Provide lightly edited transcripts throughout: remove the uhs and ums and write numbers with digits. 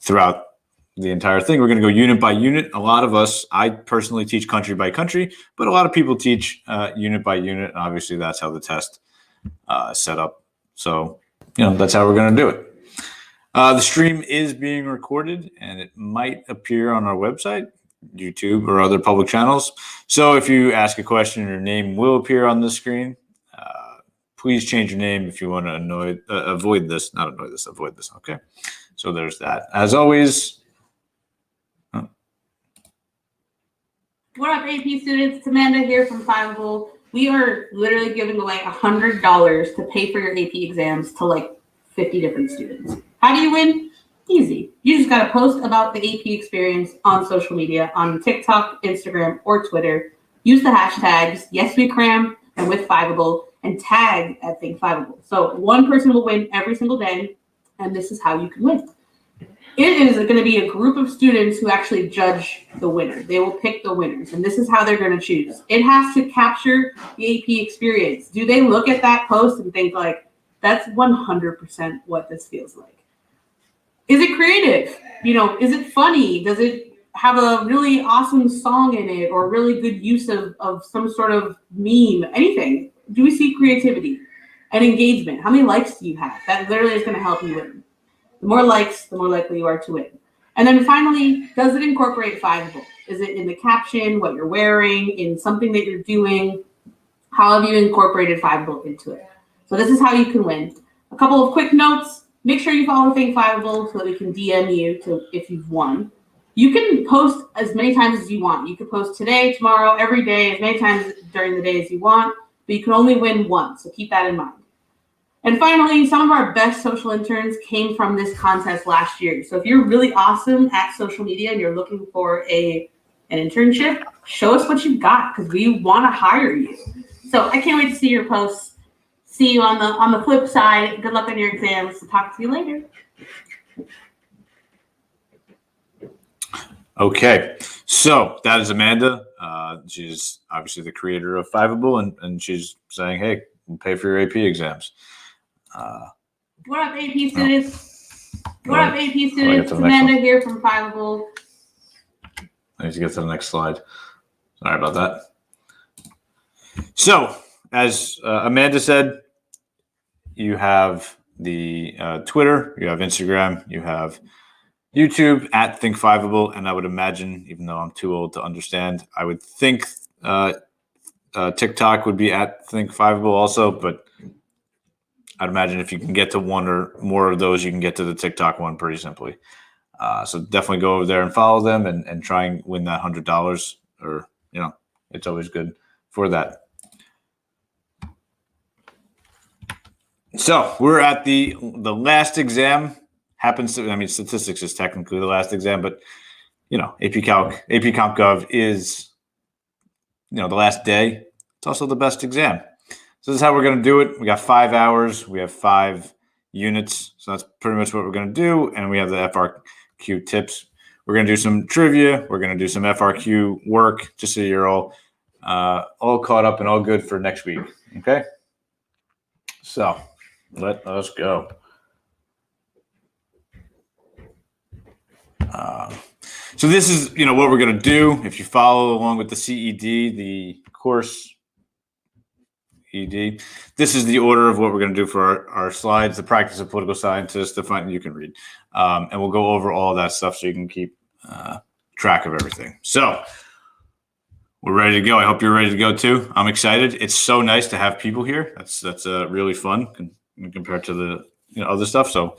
throughout the entire thing. We're going to go unit by unit. A lot of us, I personally teach country by country, but a lot of people teach unit by unit. And obviously, that's how the test is set up. So, that's how we're going to do it. The stream is being recorded, and it might appear on our website, YouTube, or other public channels. So if you ask a question, your name will appear on the screen. Please change your name if you want to avoid this. Okay. So there's that. As always. What up, AP students? It's Amanda here from Fiveable. We are literally giving away $100 to pay for your AP exams to like 50 different students. How do you win? Easy. You just got to post about the AP experience on social media, on TikTok, Instagram, or Twitter. Use the hashtags YesWeCram and with Fiveable, and tag at Think Fiveable. So one person will win every single day, and this is how you can win. It is going to be a group of students who actually judge the winner. They will pick the winners, and this is how they're going to choose. It has to capture the AP experience. Do they look at that post and think like, that's 100% what this feels like? Is it creative? Is it funny? Does it have a really awesome song in it or really good use of some sort of meme? Anything? Do we see creativity and engagement? How many likes do you have? That literally is going to help you win. The more likes, the more likely you are to win. And then finally, does it incorporate Fiveable? Is it in the caption, what you're wearing, in something that you're doing? How have you incorporated Fiveable into it? So this is how you can win. A couple of quick notes. Make sure you follow Think Fiveable so that we can DM you if you've won. You can post as many times as you want. You can post today, tomorrow, every day, as many times during the day as you want, but you can only win once, so keep that in mind. And finally, some of our best social interns came from this contest last year. So if you're really awesome at social media and you're looking for an internship, show us what you've got because we want to hire you. So I can't wait to see your posts. See you on the flip side. Good luck on your exams. Talk to you later. Okay, so that is Amanda. She's obviously the creator of Fiveable, and she's saying, hey, we'll pay for your AP exams. What up, AP students? What up, AP students? It's Amanda here from Fiveable. I need to get to the next slide. Sorry about that. So, as Amanda said, you have the Twitter, you have Instagram, you have YouTube at Think Fiveable, and I would imagine, even though I'm too old to understand, I would think TikTok would be at Think Fiveable also, but I'd imagine if you can get to one or more of those, you can get to the TikTok one pretty simply. So definitely go over there and follow them and try and win that $100, or, it's always good for that. So we're at the last exam. Statistics is technically the last exam, but, AP Comp Gov is, the last day. It's also the best exam. So this is how we're going to do it. We got 5 hours. We have 5 units. So that's pretty much what we're going to do. And we have the FRQ tips. We're going to do some trivia. We're going to do some FRQ work, just so you're all caught up and all good for next week. Okay? So let us go. So this is, what we're going to do. If you follow along with the CED, the course ED, this is the order of what we're going to do for our slides, the practice of political scientists, you can read. And we'll go over all that stuff so you can keep track of everything. So we're ready to go. I hope you're ready to go too. I'm excited. It's so nice to have people here. That's really fun compared to the other stuff. So,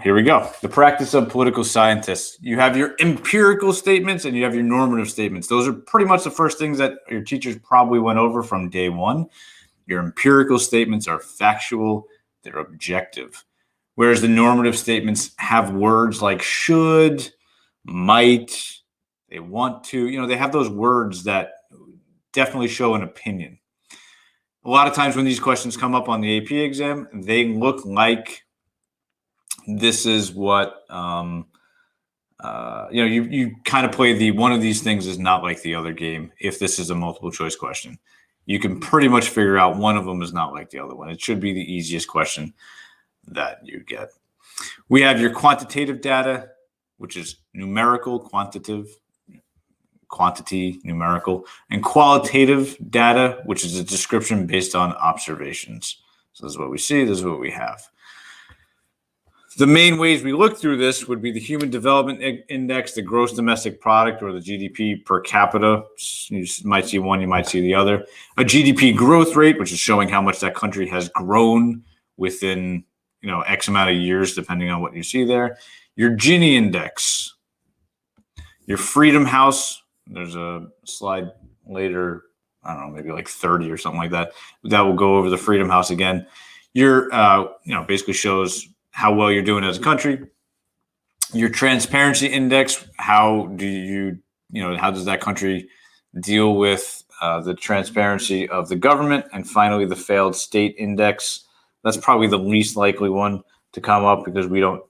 here we go. The practice of political scientists. You have your empirical statements and you have your normative statements. Those are pretty much the first things that your teachers probably went over from day one. Your empirical statements are factual. They're objective. Whereas the normative statements have words like should, might, they want to. They have those words that definitely show an opinion. A lot of times when these questions come up on the AP exam, they look like this is what, you kind of play the one of these things is not like the other game. If this is a multiple choice question, you can pretty much figure out one of them is not like the other one. It should be the easiest question that you get. We have your quantitative data which is numerical, quantity, numerical, and qualitative data, which is a description based on observations. So this is what we see, this is what we have. The main ways we look through this would be the Human Development Index, the gross domestic product, or the GDP per capita. You might see one, you might see the other. A GDP growth rate, which is showing how much that country has grown within, X amount of years, depending on what you see there. Your Gini index, your Freedom House. There's a slide later, I don't know, maybe like 30 or something like that. That will go over the Freedom House again. Your, basically shows how well you're doing as a country. Your transparency index, how does that country deal with the transparency of the government? And finally, the failed state index. That's probably the least likely one to come up because we don't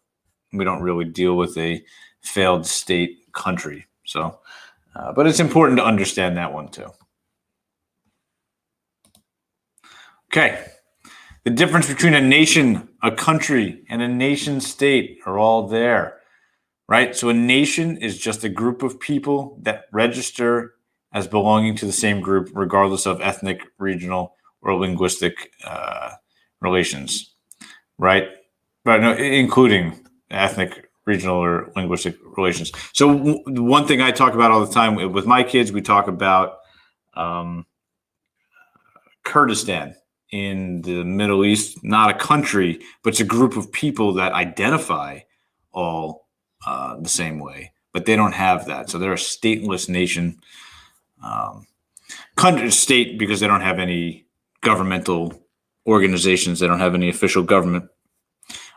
really deal with a failed state country. So, but it's important to understand that one too. Okay. The difference between a nation, a country, and a nation state are all there, right? So a nation is just a group of people that register as belonging to the same group, regardless of ethnic, regional, or linguistic relations, right? But no, including ethnic, regional, or linguistic relations. So one thing I talk about all the time with my kids, we talk about Kurdistan in the Middle East, not a country, but it's a group of people that identify all the same way, but they don't have that. So they're a stateless nation, state because they don't have any governmental organizations. They don't have any official government.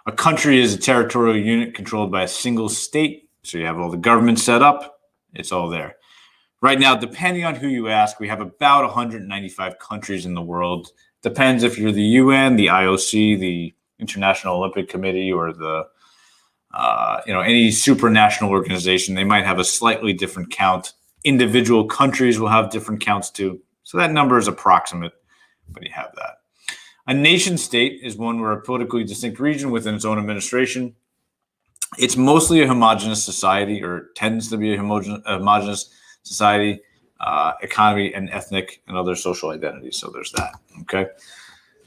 A country is a territorial unit controlled by a single state. So you have all the government set up. It's all there. Right now, depending on who you ask, we have about 195 countries in the world. Depends if you're the UN, the IOC, the International Olympic Committee, or the any supranational organization. They might have a slightly different count. Individual countries will have different counts too. So that number is approximate, but you have that. A nation state is one where a politically distinct region within its own administration. It's mostly a homogenous society, or tends to be a homogenous society. Economy and ethnic and other social identities. So there's that. Okay.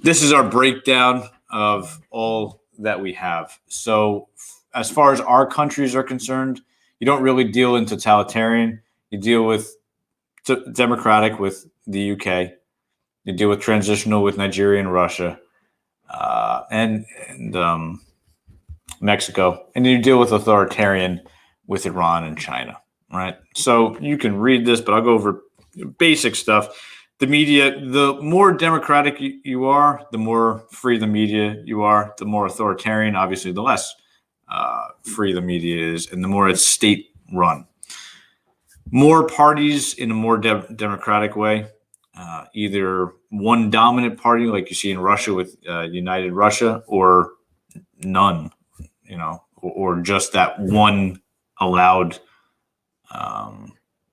This is our breakdown of all that we have. So as far as our countries are concerned, you don't really deal in totalitarian. You deal with democratic with the UK. You deal with transitional with Nigeria and Russia, and Mexico. And you deal with authoritarian with Iran and China. Right. So you can read this, but I'll go over basic stuff. The media, the more democratic you are, the more free the media you are, the more authoritarian, obviously, the less free the media is, and the more it's state run. More parties in a more democratic way, either one dominant party like you see in Russia with United Russia, or none, or just that one allowed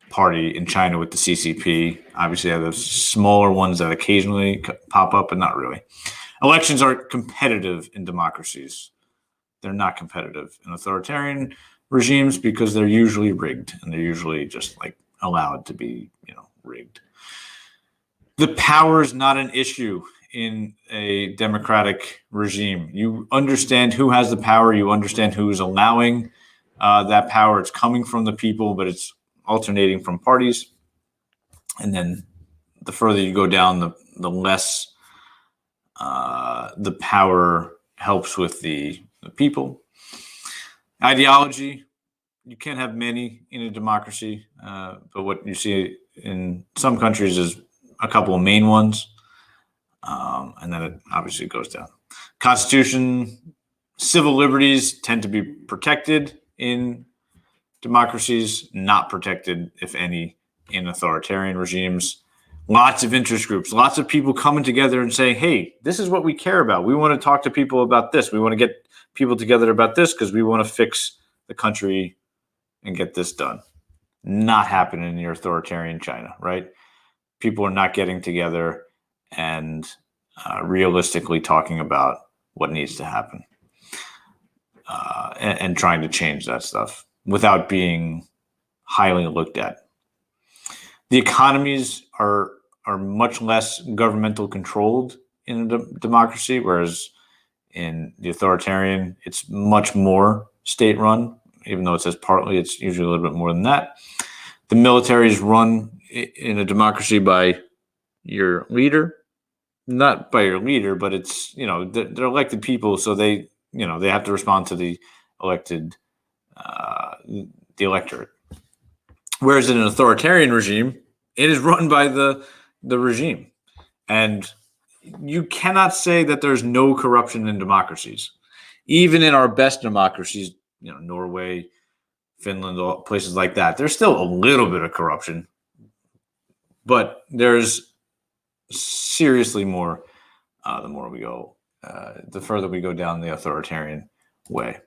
party in China with the CCP. Obviously, there are those smaller ones that occasionally pop up, but not really. Elections are competitive in democracies. They're not competitive in authoritarian regimes because they're usually rigged, and they're usually just like allowed to be, rigged. The power is not an issue in a democratic regime. You understand who has the power. You understand who is allowing that power. It's coming from the people, but it's alternating from parties. And then the further you go down, the less the power helps with the people. Ideology, you can't have many in a democracy, but what you see in some countries is a couple of main ones, and then it obviously goes down. Constitution, civil liberties tend to be protected in democracies, not protected, if any, in authoritarian regimes. Lots of interest groups, lots of people coming together and saying, hey, this is what we care about. We want to talk to people about this. We want to get people together about this because we want to fix the country and get this done. Not happening in your authoritarian China, right? People are not getting together and realistically talking about what needs to happen and trying to change that stuff. without being highly looked at. The economies are much less governmental controlled in a democracy, whereas in the authoritarian, it's much more state-run. Even though it says partly, it's usually a little bit more than that. The military is run in a democracy by your leader, not by your leader, but it's, they're elected people, so they have to respond to the elected, the electorate. Whereas in an authoritarian regime, it is run by the regime. And you cannot say that there's no corruption in democracies. Even in our best democracies, Norway, Finland, places like that, there's still a little bit of corruption. But there's seriously more the more we go, the further we go down the authoritarian way.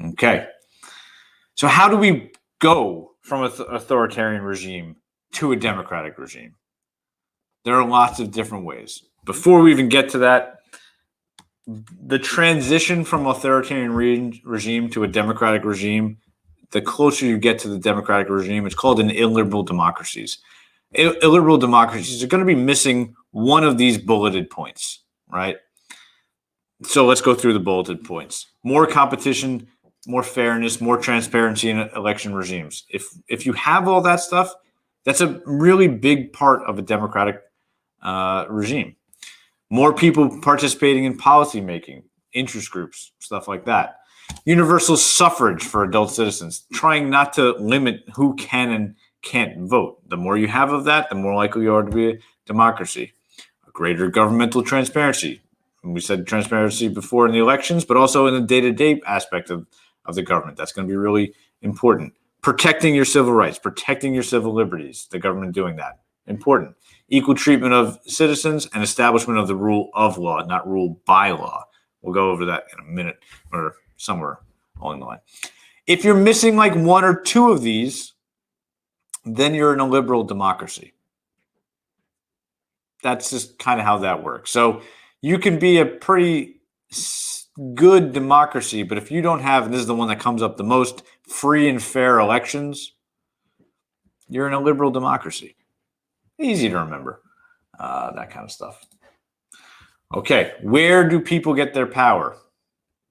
Okay. So how do we go from an authoritarian regime to a democratic regime? There are lots of different ways. Before we even get to that, the transition from authoritarian regime to a democratic regime, the closer you get to the democratic regime, it's called an illiberal democracies. Illiberal democracies are going to be missing one of these bulleted points, right? So let's go through the bulleted points. More competition, more fairness, more transparency in election regimes. If you have all that stuff, that's a really big part of a democratic regime. More people participating in policy making, interest groups, stuff like that. Universal suffrage for adult citizens, trying not to limit who can and can't vote. The more you have of that, the more likely you are to be a democracy. A greater governmental transparency. We said transparency before in the elections, but also in the day-to-day aspect of the government. That's going to be really important. Protecting your civil rights, protecting your civil liberties, the government doing that. Important. Equal treatment of citizens and establishment of the rule of law, not rule by law. We'll go over that in a minute or somewhere along the line. If you're missing like one or two of these, then you're in a liberal democracy. That's just kind of how that works. So you can be a pretty good democracy, but if you don't have, and this is the one that comes up the most, free and fair elections, you're in a liberal democracy. Easy to remember, that kind of stuff. Okay, where do people get their power?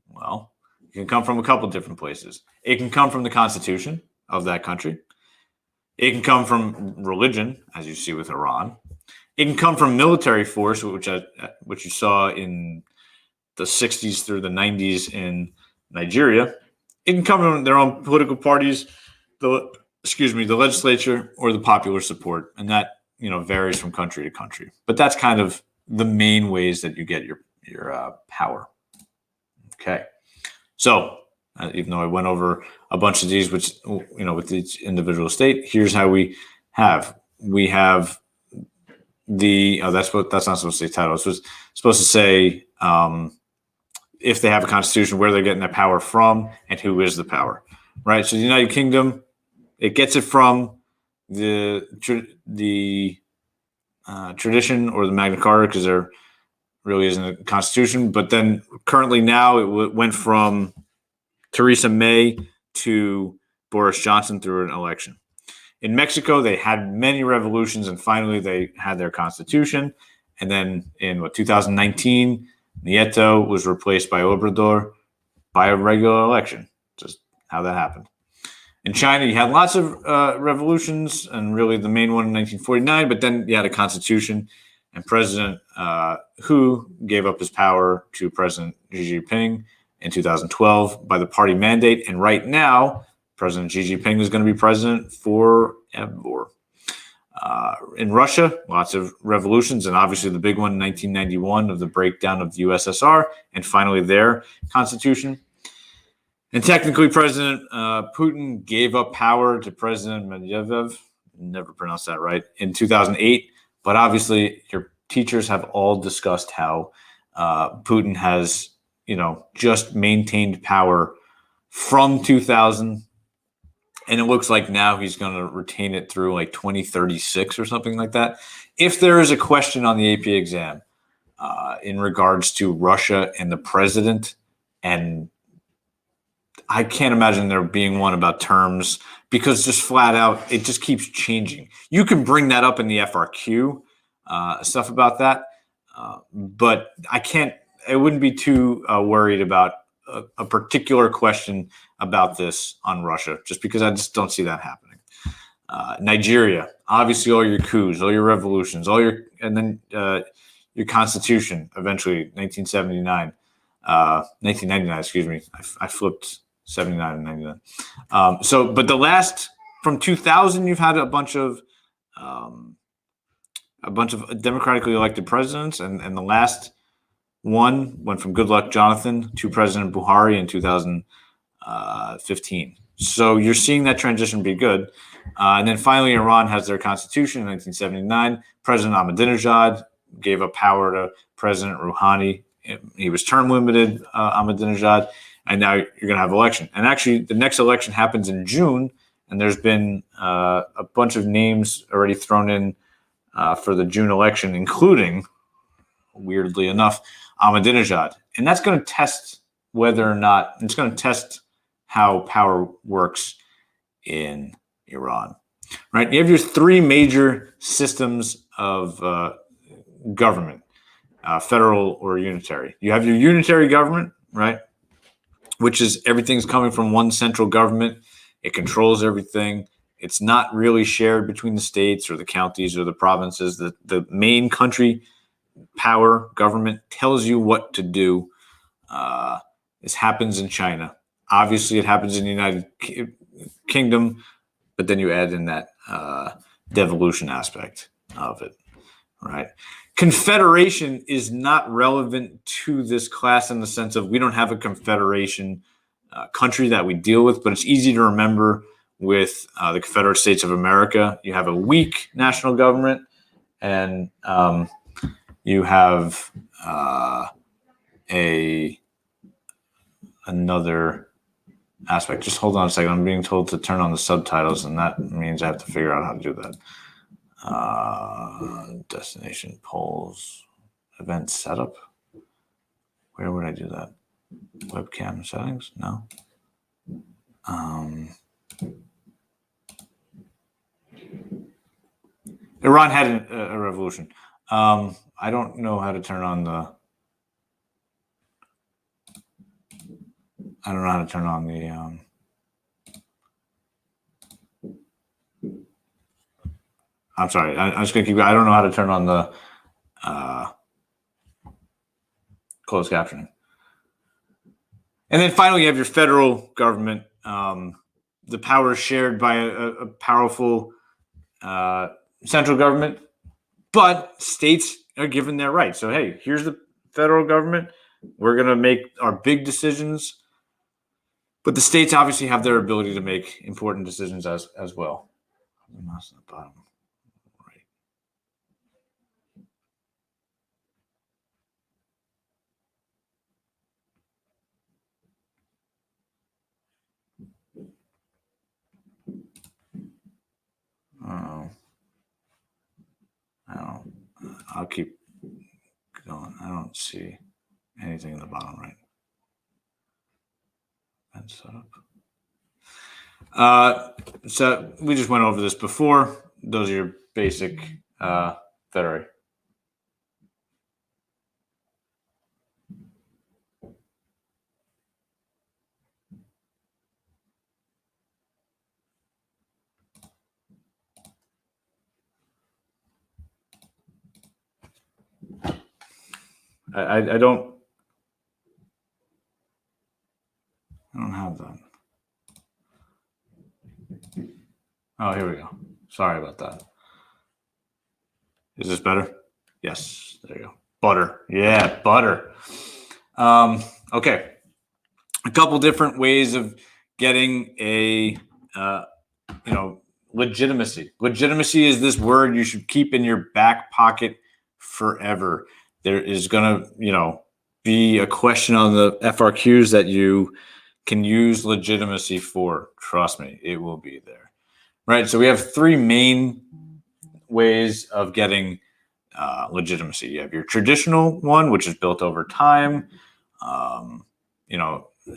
Well, it can come from a couple different places. It can come from the Constitution of that country. It can come from religion, as you see with Iran. It can come from military force, which you saw in the 60s through the 90s in Nigeria. It can come from their own political parties, the legislature, or the popular support, and that varies from country to country. But that's kind of the main ways that you get your power. Okay, so even though I went over a bunch of these, which with each individual state, here's how we have the that's not supposed to say title. It's supposed to say if they have a constitution, where they're getting their power from, and who is the power, right? So the United Kingdom, it gets it from the tradition or the Magna Carta, because there really isn't a constitution. But then currently now it went from Theresa May to Boris Johnson through an election. In Mexico, they had many revolutions, and finally they had their constitution. And then in 2019, Nieto was replaced by Obrador by a regular election. Just how that happened. In China, you had lots of revolutions, and really the main one in 1949, but then you had a constitution, and President Hu gave up his power to President Xi Jinping in 2012 by the party mandate. And right now, President Xi Jinping is going to be president forever. In Russia, lots of revolutions, and obviously the big one in 1991 of the breakdown of the USSR, and finally their constitution. And technically, President Putin gave up power to President Medvedev, never pronounced that right, in 2008. But obviously, your teachers have all discussed how Putin has, just maintained power from 2000. And it looks like now he's going to retain it through like 2036 or something like that. If there is a question on the AP exam in regards to Russia and the president and I can't imagine there being one about terms, because just flat out, it just keeps changing. You can bring that up in the FRQ, stuff about that, but I wouldn't be too worried about a particular question about this on Russia, just because I just don't see that happening. Nigeria, obviously all your coups, all your revolutions, and then your constitution, eventually 1979, 1999, excuse me. I flipped 79 and 99. But the last, from 2000, you've had a bunch of democratically elected presidents, and the last one went from Good Luck Jonathan to President Buhari in 2015. So you're seeing that transition be good. And then finally, Iran has their constitution in 1979. President Ahmadinejad gave up power to President Rouhani. He was term limited, Ahmadinejad, and now you're going to have election. And actually, the next election happens in June, and there's been a bunch of names already thrown in for the June election, including, weirdly enough, Ahmadinejad. And that's going to test whether or not, it's going to test how power works in Iran, right? You have your three major systems of government, federal or unitary. You have your unitary government, right? Which is everything's coming from one central government. It controls everything. It's not really shared between the states or the counties or the provinces. The main country power government tells you what to do. This happens in China. Obviously, it happens in the United Kingdom, but then you add in that devolution aspect of it, right? Confederation is not relevant to this class in the sense of we don't have a confederation country that we deal with, but it's easy to remember with the Confederate States of America. You have a weak national government, and you have another aspect. Just hold on a second. I'm being told to turn on the subtitles, and that means I have to figure out how to do that. Destination polls, event setup. Where would I do that? Webcam settings? No. Iran had a revolution. I don't know how to turn on the. I don't know how to turn on the. I'm sorry. I'm just gonna keep. I don't know how to turn on the closed captioning. And then finally, you have your federal government. The power is shared by a powerful central government, but states are given their rights. So, hey, here's the federal government. We're going to make our big decisions, but the states obviously have their ability to make important decisions as well. The mouse on the bottom right. I'll keep going. I don't see anything in the bottom right. And setup. So we just went over this before. Those are your basic federal. I don't have that. Oh, here we go. Sorry about that. Is this better? Yes. There you go. Butter. Yeah, butter. Okay. A couple different ways of getting a, legitimacy. Legitimacy is this word you should keep in your back pocket forever. There is going to, be a question on the FRQs that you can use legitimacy for. Trust me, it will be there. Right. So we have three main ways of getting legitimacy. You have your traditional one, which is built over time,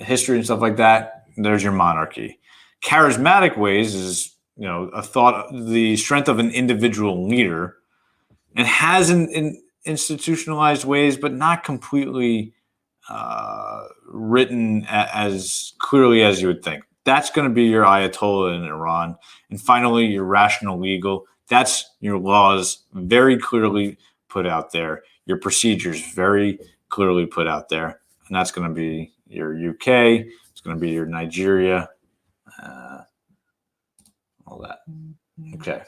history and stuff like that. there's your monarchy. Charismatic ways is, the strength of an individual leader, and has in institutionalized ways, but not completely written as clearly as you would think. That's going to be your Ayatollah in Iran. And finally, your rational legal. That's your laws very clearly put out there. Your procedures very clearly put out there. And that's going to be your UK. It's going to be your Nigeria. All that. Okay.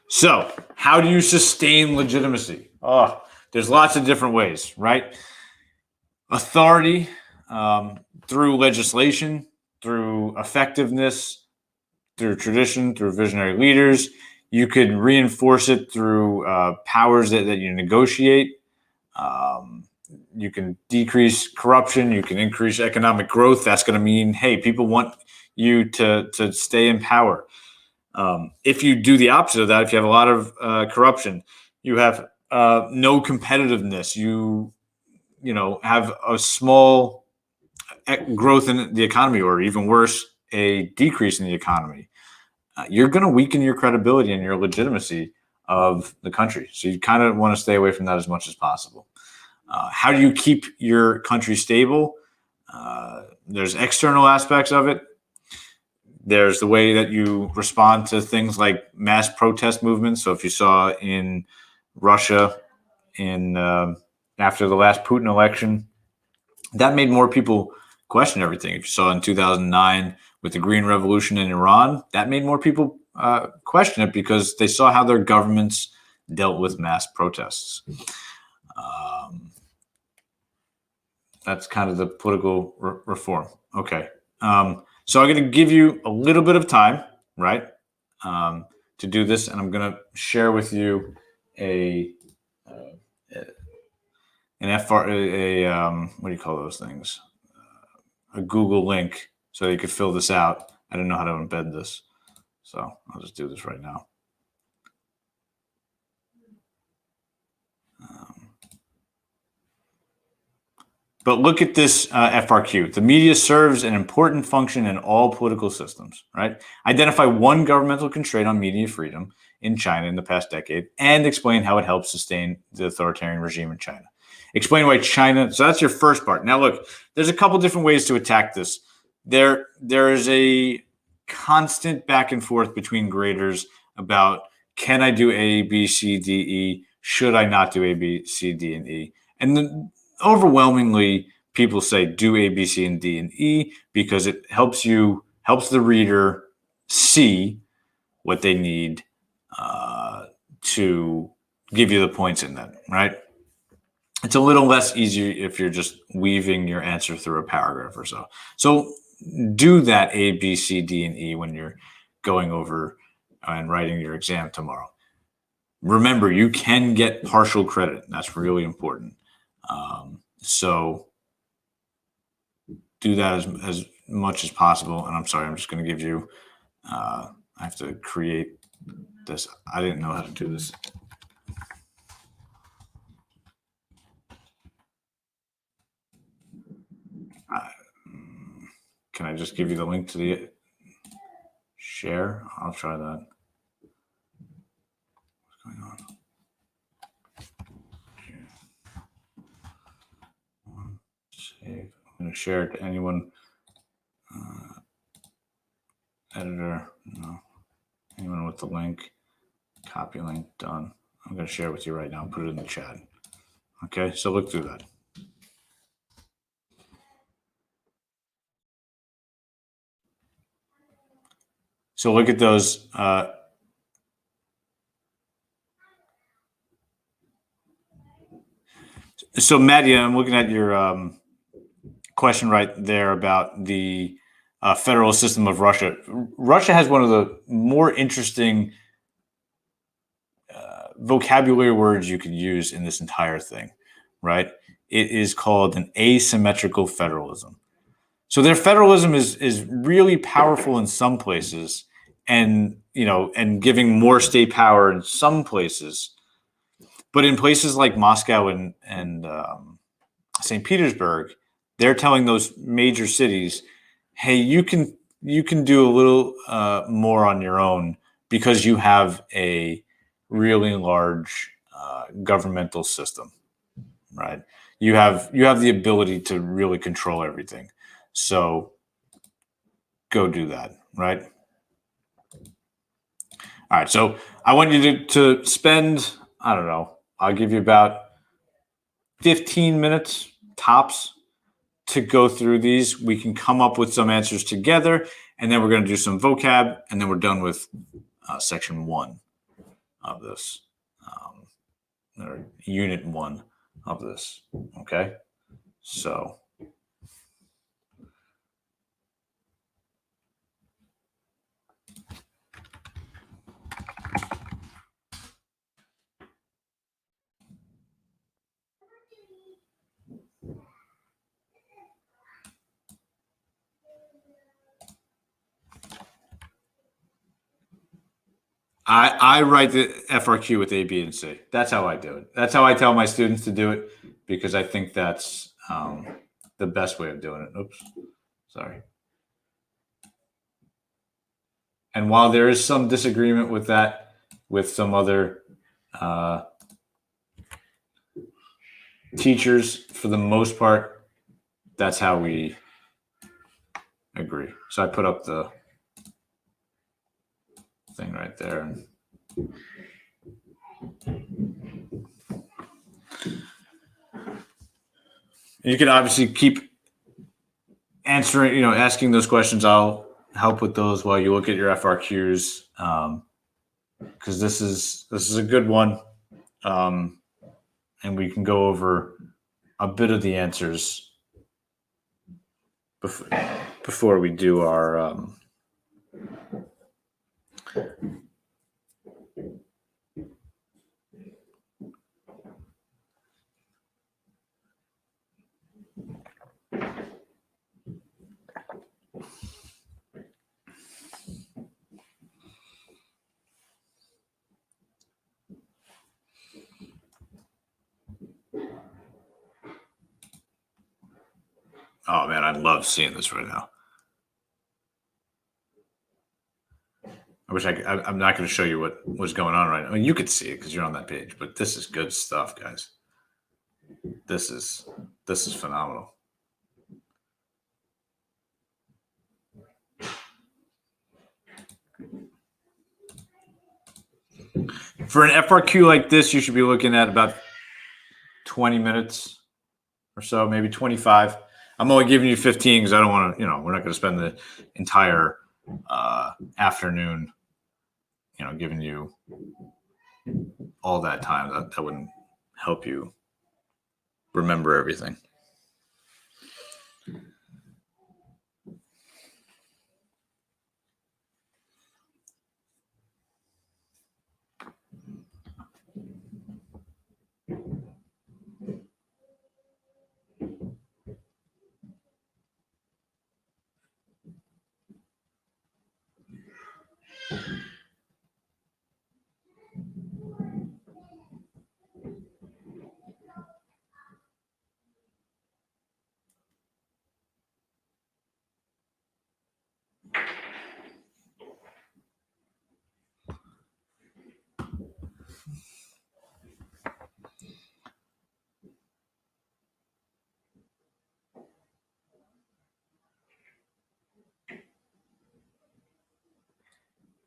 So how do you sustain legitimacy? Oh, there's lots of different ways, right? Authority through legislation, through effectiveness, through tradition, through visionary leaders. You could reinforce it through powers that you negotiate. You can decrease corruption. You can increase economic growth. That's going to mean, hey, people want you to stay in power. If you do the opposite of that, if you have a lot of corruption, you have no competitiveness. You have a small growth in the economy, or even worse, a decrease in the economy. You're going to weaken your credibility and your legitimacy of the country. So you kind of want to stay away from that as much as possible. How do you keep your country stable? There's external aspects of it. There's the way that you respond to things like mass protest movements. So if you saw in Russia after the last Putin election, that made more people question everything. If you saw in 2009 with the Green Revolution in Iran, that made more people question it because they saw how their governments dealt with mass protests. That's kind of the political reform. Okay. So I'm going to give you a little bit of time, right, to do this, and I'm going to share with you what do you call those things? A Google link so you could fill this out. I don't know how to embed this, so I'll just do this right now. But look at this FRQ. The media serves an important function in all political systems, right? Identify one governmental constraint on media freedom in China in the past decade and explain how it helps sustain the authoritarian regime in China. Explain why China. So that's your first part. Now, look, there's a couple different ways to attack this. There is a constant back and forth between graders about, can I do A, B, C, D, E? Should I not do A, B, C, D, and E? And overwhelmingly, people say do A, B, C, and D, and E because it helps the reader see what they need to give you the points in that, right? It's a little less easy if you're just weaving your answer through a paragraph or so. So do that A, B, C, D, and E when you're going over and writing your exam tomorrow. Remember, you can get partial credit. That's really important. So do that as much as possible. And I'm sorry, I'm just going to give you, I have to create this. I didn't know how to do this. Can I just give you the link to the share? I'll try that. What's going on? Save. I'm going to share it to anyone. Editor, no. Anyone with the link. Copy link, done. I'm going to share it with you right now. Put it in the chat. Okay, so look through that. So look at those. So Maddie, I'm looking at your question right there about the federal system of Russia. Russia has one of the more interesting vocabulary words you could use in this entire thing, right? It is called an asymmetrical federalism. So their federalism is really powerful in some places, and giving more state power in some places, but in places like Moscow and St. Petersburg, they're telling those major cities, hey, you can do a little more on your own because you have a really large governmental system, right? You have the ability to really control everything. So go do that, right? All right. So I want you to spend, I don't know, I'll give you about 15 minutes tops to go through these. We can come up with some answers together, and then we're going to do some vocab, and then we're done with section 1 of this, or unit 1 of this. Okay. So I write the FRQ with A, B, and C. That's how I do it. That's how I tell my students to do it because I think that's the best way of doing it. Oops, sorry. And while there is some disagreement with that, with some other teachers, for the most part, that's how we agree. So I put up the thing right there. You can obviously keep answering, asking those questions. I'll help with those while you look at your FRQs, because this is a good one, and we can go over a bit of the answers before we do our oh man, I love seeing this right now. I wish I'm not going to show you what was going on right now. I mean, you could see it because you're on that page, but this is good stuff, guys. This is phenomenal. For an FRQ like this, you should be looking at about 20 minutes or so, maybe 25. I'm only giving you 15 because I don't want to, we're not going to spend the entire afternoon, giving you all that time. That wouldn't help you remember everything.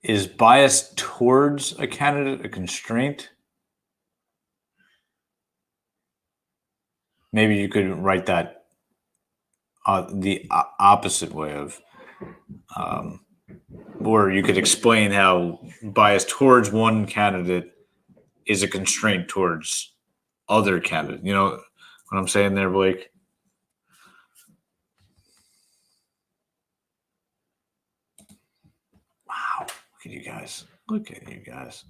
Is bias towards a candidate a constraint? Maybe you could write that the opposite way of, or you could explain how bias towards one candidate is a constraint towards other candidate. You know what I'm saying there, Blake? Wow. Look at you guys. Look at you guys.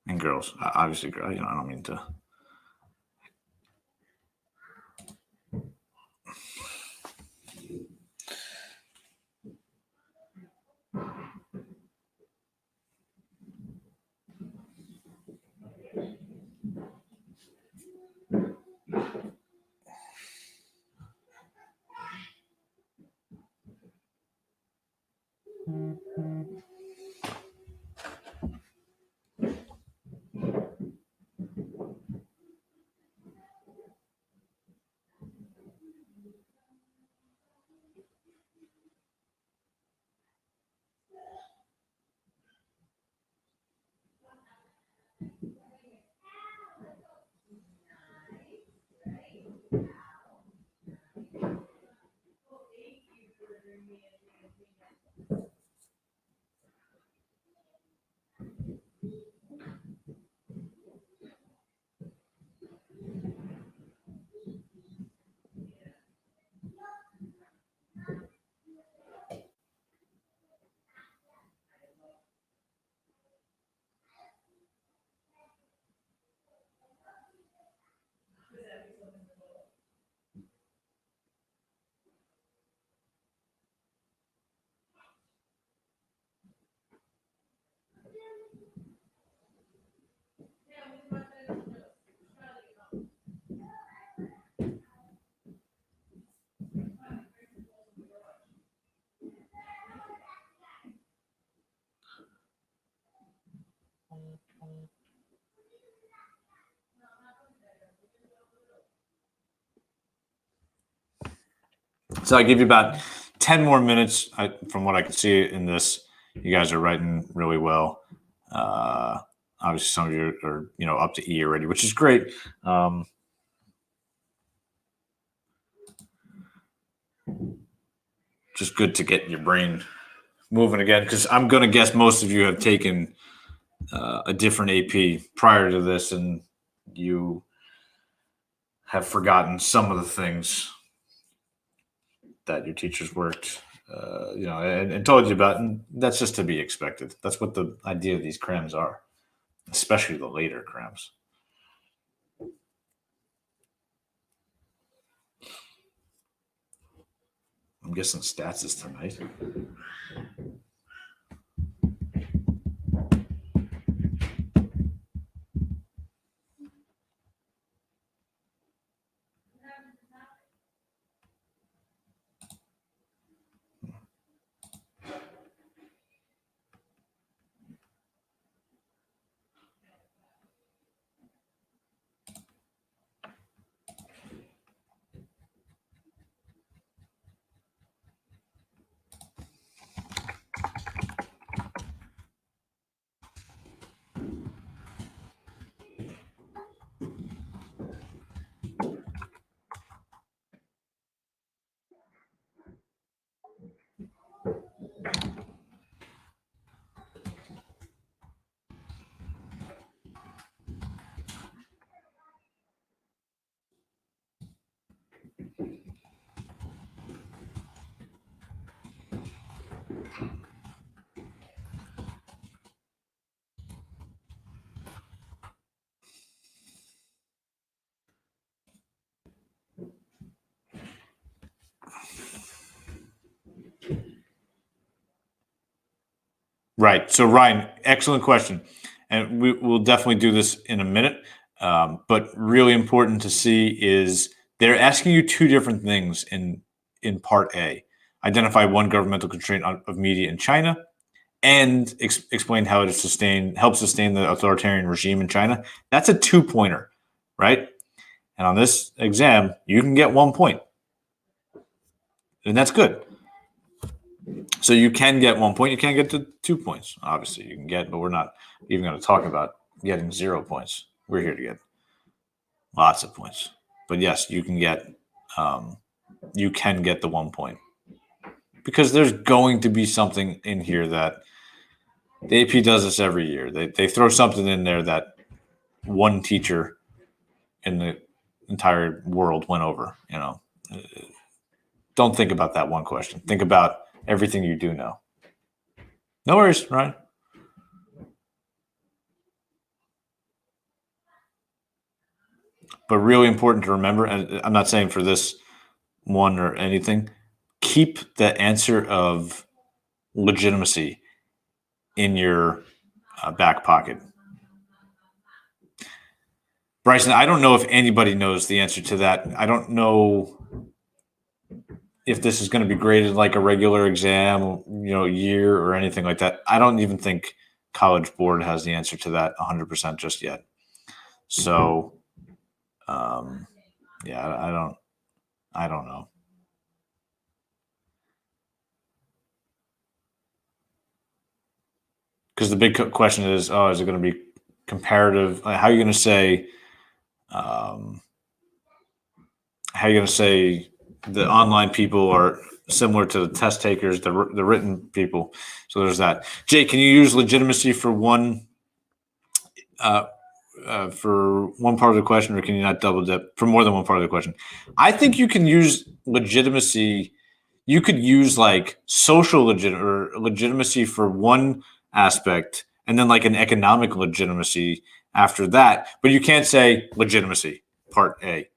And girls. Obviously, girls. I don't mean to. So I give you about 10 more minutes. From what I can see in this, you guys are writing really well. Obviously, some of you are up to E already, which is great. Just good to get your brain moving again, because I'm going to guess most of you have taken a different AP prior to this, and you have forgotten some of the things that your teachers worked, and told you about, and that's just to be expected. That's what the idea of these CRAMs are, especially the later CRAMs. I'm guessing stats is tonight. Right. So, Ryan, excellent question. And we'll definitely do this in a minute. But really important to see is they're asking you two different things in part A. Identify one governmental constraint of media in China, and explain how it helps sustain the authoritarian regime in China. That's a 2-pointer, right? And on this exam, you can get 1 point. And that's good. So you can get 1 point. You can't get to 2 points. Obviously, you can get, but we're not even going to talk about getting 0 points. We're here to get lots of points. But yes, you can get the 1 point, because there's going to be something in here that the AP does this every year. They throw something in there that one teacher in the entire world went over. Don't think about that one question. Think about everything you do know. No worries, Ryan. But really important to remember, and I'm not saying for this one or anything, keep the answer of legitimacy in your back pocket. Bryson, I don't know if anybody knows the answer to that. I don't know if this is going to be graded like a regular exam, year or anything like that. I don't even think College Board has the answer to that 100% just yet. So, yeah, I don't know. Because the big question is it going to be comparative? How are you going to say? How are you going to say the online people are similar to the test takers, the written people? So there's that. Jay, can you use legitimacy for one part of the question, or can you not double dip for more than one part of the question? I think you can use legitimacy. You could use like social legitimacy for one aspect, and then like an economic legitimacy after that. But you can't say legitimacy part A,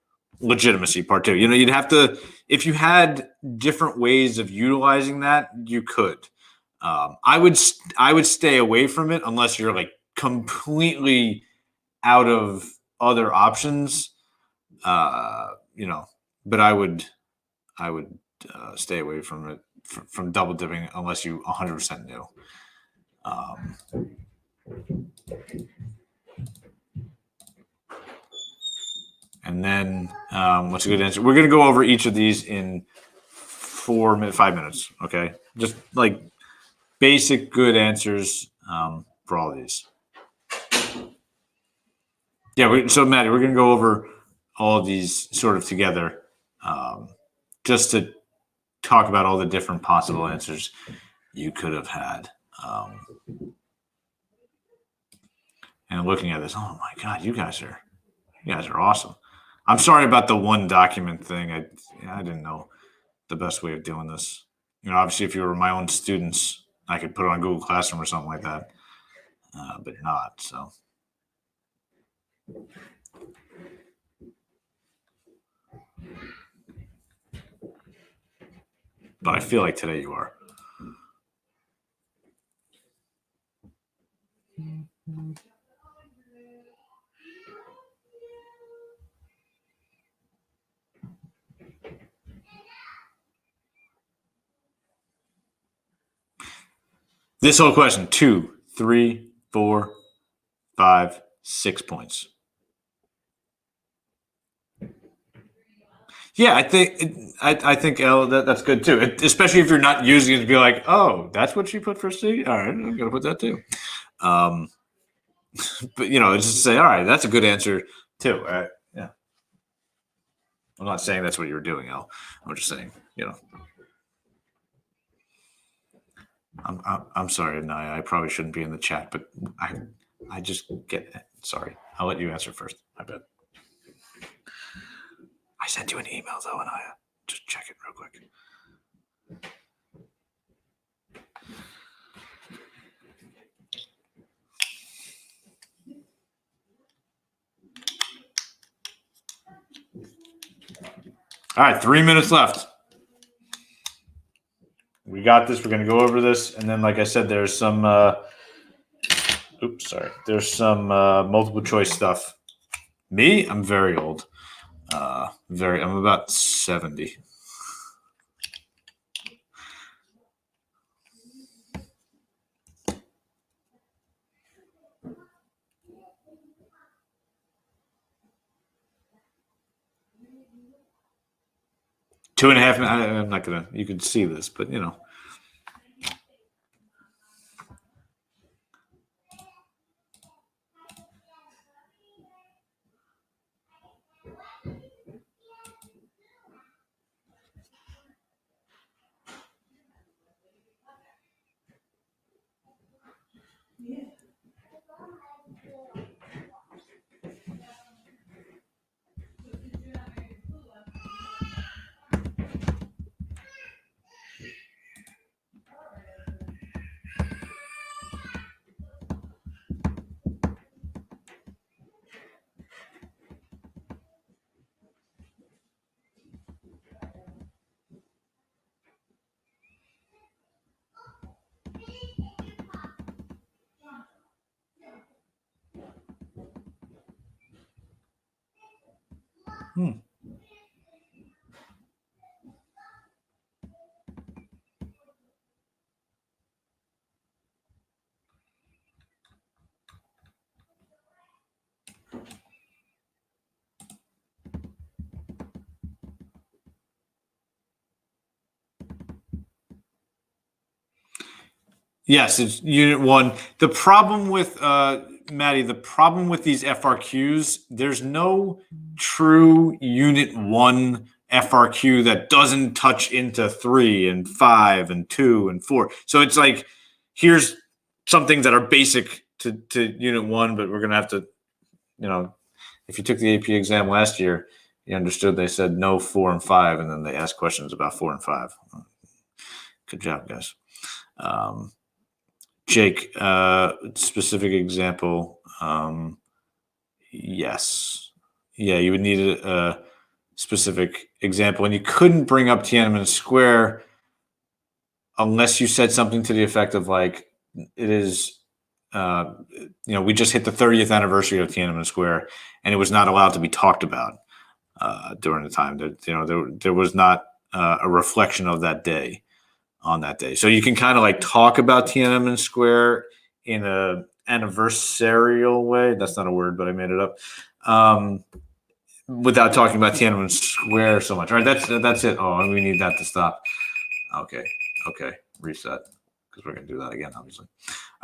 legitimacy part two. You'd have to, if you had different ways of utilizing that, you could. I would stay away from it unless you're like completely out of other options. But I would stay away from it from double dipping unless you 100% knew. And then what's a good answer? We're going to go over each of these in 5 minutes. Okay, just like basic good answers for all these. Yeah, so Maddie, we're going to go over all of these sort of together, just to talk about all the different possible answers you could have had. And looking at this, oh my God, you guys are awesome. I'm sorry about the one document thing. I didn't know the best way of doing this. Obviously, if you were my own students, I could put it on Google Classroom or something like that, but not. So. But I feel like today you are. This whole question, 2, 3, 4, 5, 6 points. Yeah, I think that's good too. Especially if you're not using it to be like, oh, that's what she put for C. All right, I'm gonna put that too. But just to say, all right, that's a good answer too. Yeah, I'm not saying that's what you were doing, Al. I'm just saying, I'm sorry, Naya. I probably shouldn't be in the chat, but I just get it. Sorry. I'll let you answer first. I bet. I sent you an email though, Naya. Just check it real quick. All right, 3 minutes left. We got this. We're going to go over this, and then, like I said, there's some. There's some multiple choice stuff. Me, I'm very old. I'm about 70. Two and a half. I'm not gonna. You can see this, but Yes, it's Unit 1. The problem with, Maddie, the problem with these FRQs, there's no true Unit 1 FRQ that doesn't touch into 3 and 5 and 2 and 4. So it's like, here's some things that are basic to Unit 1, but we're going to have to, if you took the AP exam last year, you understood they said no 4 and 5, and then they asked questions about 4 and 5. Good job, guys. Jake, specific example. Yes. Yeah, you would need a specific example. And you couldn't bring up Tiananmen Square unless you said something to the effect of like, it is, we just hit the 30th anniversary of Tiananmen Square, and it was not allowed to be talked about during the time. There was not a reflection of that day on that day. So you can kind of like talk about Tiananmen Square in a anniversarial way. That's not a word, but I made it up. Without talking about Tiananmen Square so much. All right, that's it. Oh, we need that to stop. Okay, reset, because we're going to do that again, obviously.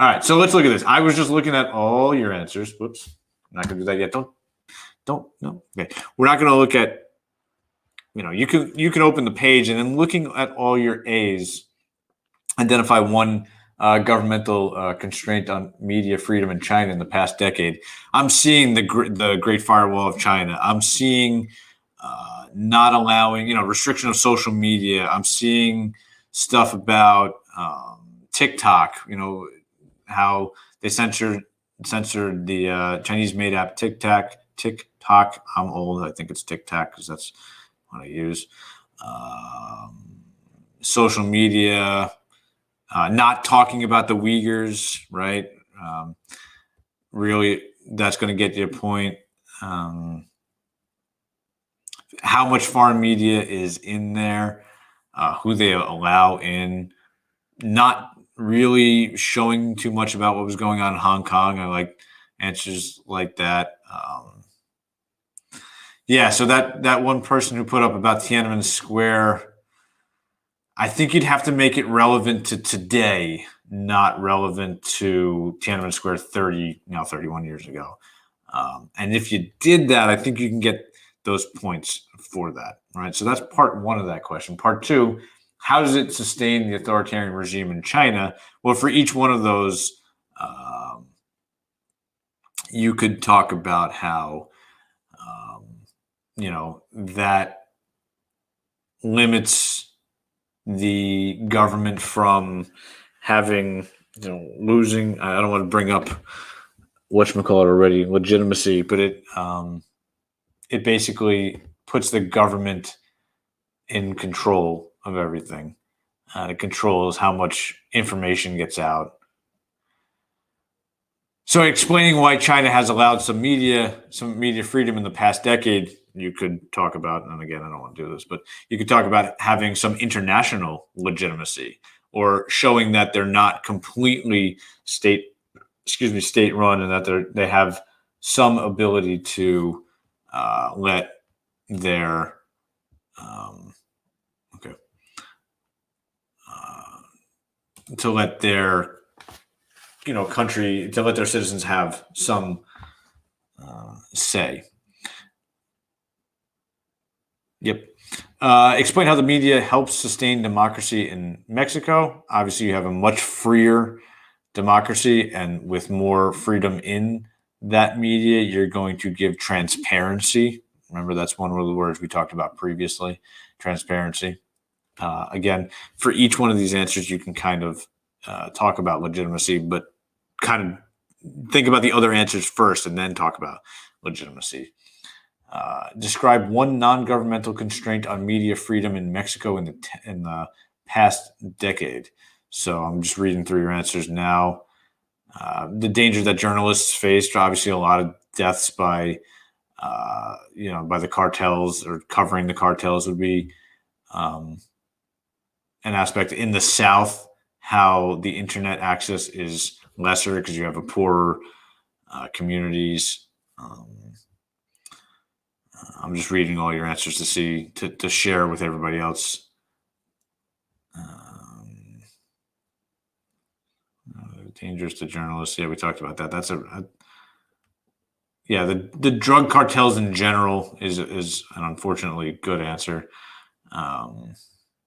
All right, so let's look at this. I was just looking at all your answers. Whoops, I'm not going to do that yet. No. Okay, we're not going to look at, you can open the page, and then looking at all your A's, identify one governmental constraint on media freedom in China in the past decade. I'm seeing the Great Firewall of China. I'm seeing not allowing, restriction of social media. I'm seeing stuff about TikTok. How they censored the Chinese-made app TikTok. I'm old. I think it's TikTok because that's what I use. Social media. Not talking about the Uyghurs, right? Really, that's going to get you a point. How much foreign media is in there, who they allow in, not really showing too much about what was going on in Hong Kong. I like answers like that. So that one person who put up about Tiananmen Square, I think you'd have to make it relevant to today, not relevant to Tiananmen Square 31 years ago. And if you did that, I think you can get those points for that, right? So that's part one of that question. Part two, how does it sustain the authoritarian regime in China? Well, for each one of those, you could talk about how, that limits the government from having, losing. I don't want to bring up whatchamacallit already, legitimacy, but it basically puts the government in control of everything. It controls how much information gets out. So explaining why China has allowed some media freedom in the past decade, you could talk about, and again, I don't want to do this, but you could talk about having some international legitimacy, or showing that they're not completely state-run, and that they have some ability to let their country, to let their citizens have some say. Yep. Explain how the media helps sustain democracy in Mexico. Obviously, you have a much freer democracy, and with more freedom in that media, you're going to give transparency. Remember, that's one of the words we talked about previously, transparency. Again, for each one of these answers, you can kind of talk about legitimacy, but kind of think about the other answers first and then talk about legitimacy. Describe one non-governmental constraint on media freedom in Mexico in the past decade. So I'm just reading through your answers now. The danger that journalists faced, obviously a lot of deaths by the cartels, or covering the cartels would be an aspect. In the South, how the internet access is lesser because you have a poorer communities. I'm just reading all your answers to see to share with everybody else. Dangerous to journalists. Yeah, we talked about that. That's yeah. The drug cartels in general is an unfortunately good answer.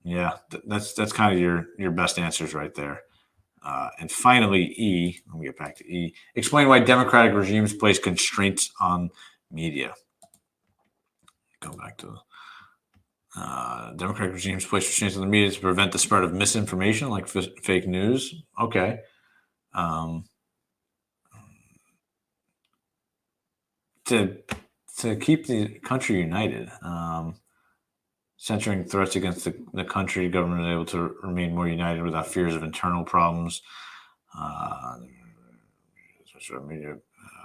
Yeah, that's kind of your best answers right there. And finally, E. Let me get back to E. Explain why democratic regimes place constraints on media. Go back to democratic regimes place restraints on the media to prevent the spread of misinformation, like fake news. Okay. To keep the country united, censoring threats against the country, government is able to remain more united without fears of internal problems.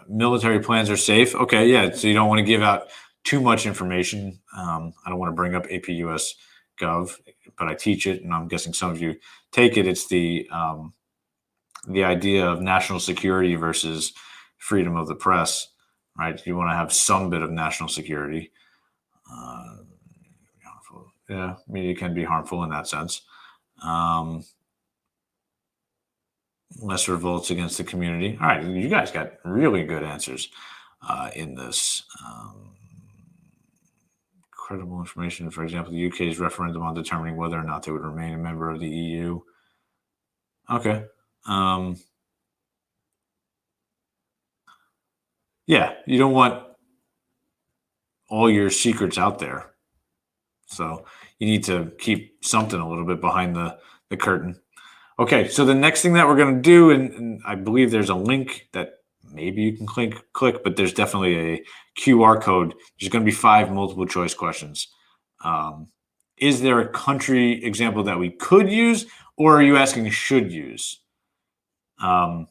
Military plans are safe. Okay, yeah. So you don't want to give out too much information. I don't want to bring up AP US Gov, but I teach it, and I'm guessing some of you take it. It's the idea of national security versus freedom of the press, right? You want to have some bit of national security. Yeah, media can be harmful in that sense. Less revolts against the community. All right, you guys got really good answers in this. Credible information, for example, the UK's referendum on determining whether or not they would remain a member of the EU. Okay. Yeah, you don't want all your secrets out there. So you need to keep something a little bit behind the curtain. Okay, so the next thing that we're going to do, and I believe there's a link that maybe you can click, but there's definitely a QR code. There's going to be 5 multiple choice questions. Is there a country example that we could use, or are you asking should use? Because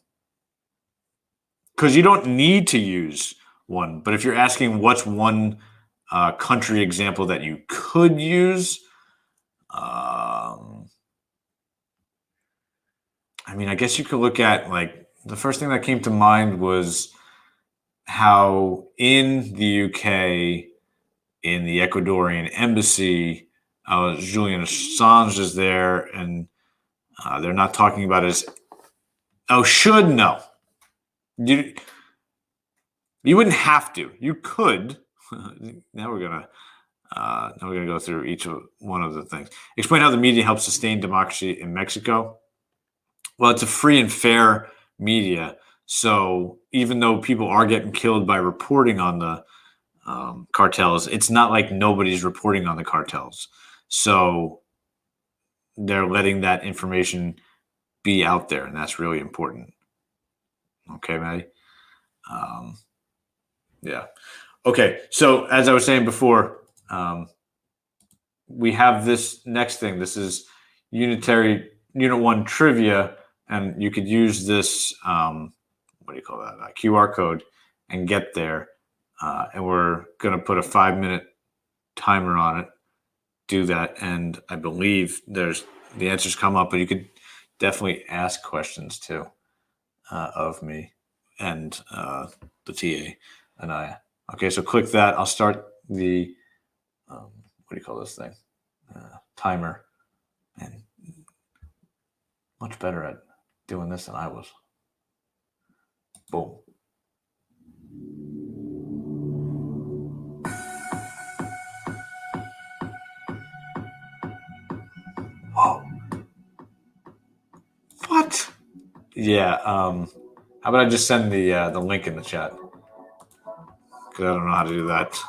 you don't need to use one, but if you're asking what's one country example that you could use, I mean, I guess you could look at, like, the first thing that came to mind was how in the UK, in the Ecuadorian embassy, Julian Assange is there, and they're not talking about his. Oh, should no. You wouldn't have to. You could. Now we're gonna go through each one of the things. Explain how the media helps sustain democracy in Mexico. Well, it's a free and fair media. So even though people are getting killed by reporting on the cartels, it's not like nobody's reporting on the cartels. So they're letting that information be out there, and that's really important. Okay, Maddie? Yeah. Okay, so as I was saying before, we have this next thing. This is Unit 1 trivia, and you could use this, what do you call that, QR code, and get there. And we're going to put a 5-minute timer on it, do that, and I believe the answers come up, but you could definitely ask questions too of me and the TA and I. Okay, so click that. I'll start the, what do you call this thing? Timer. And much better at doing this than I was. Boom. Whoa. What? Yeah. How about I just send the link in the chat? Because I don't know how to do that.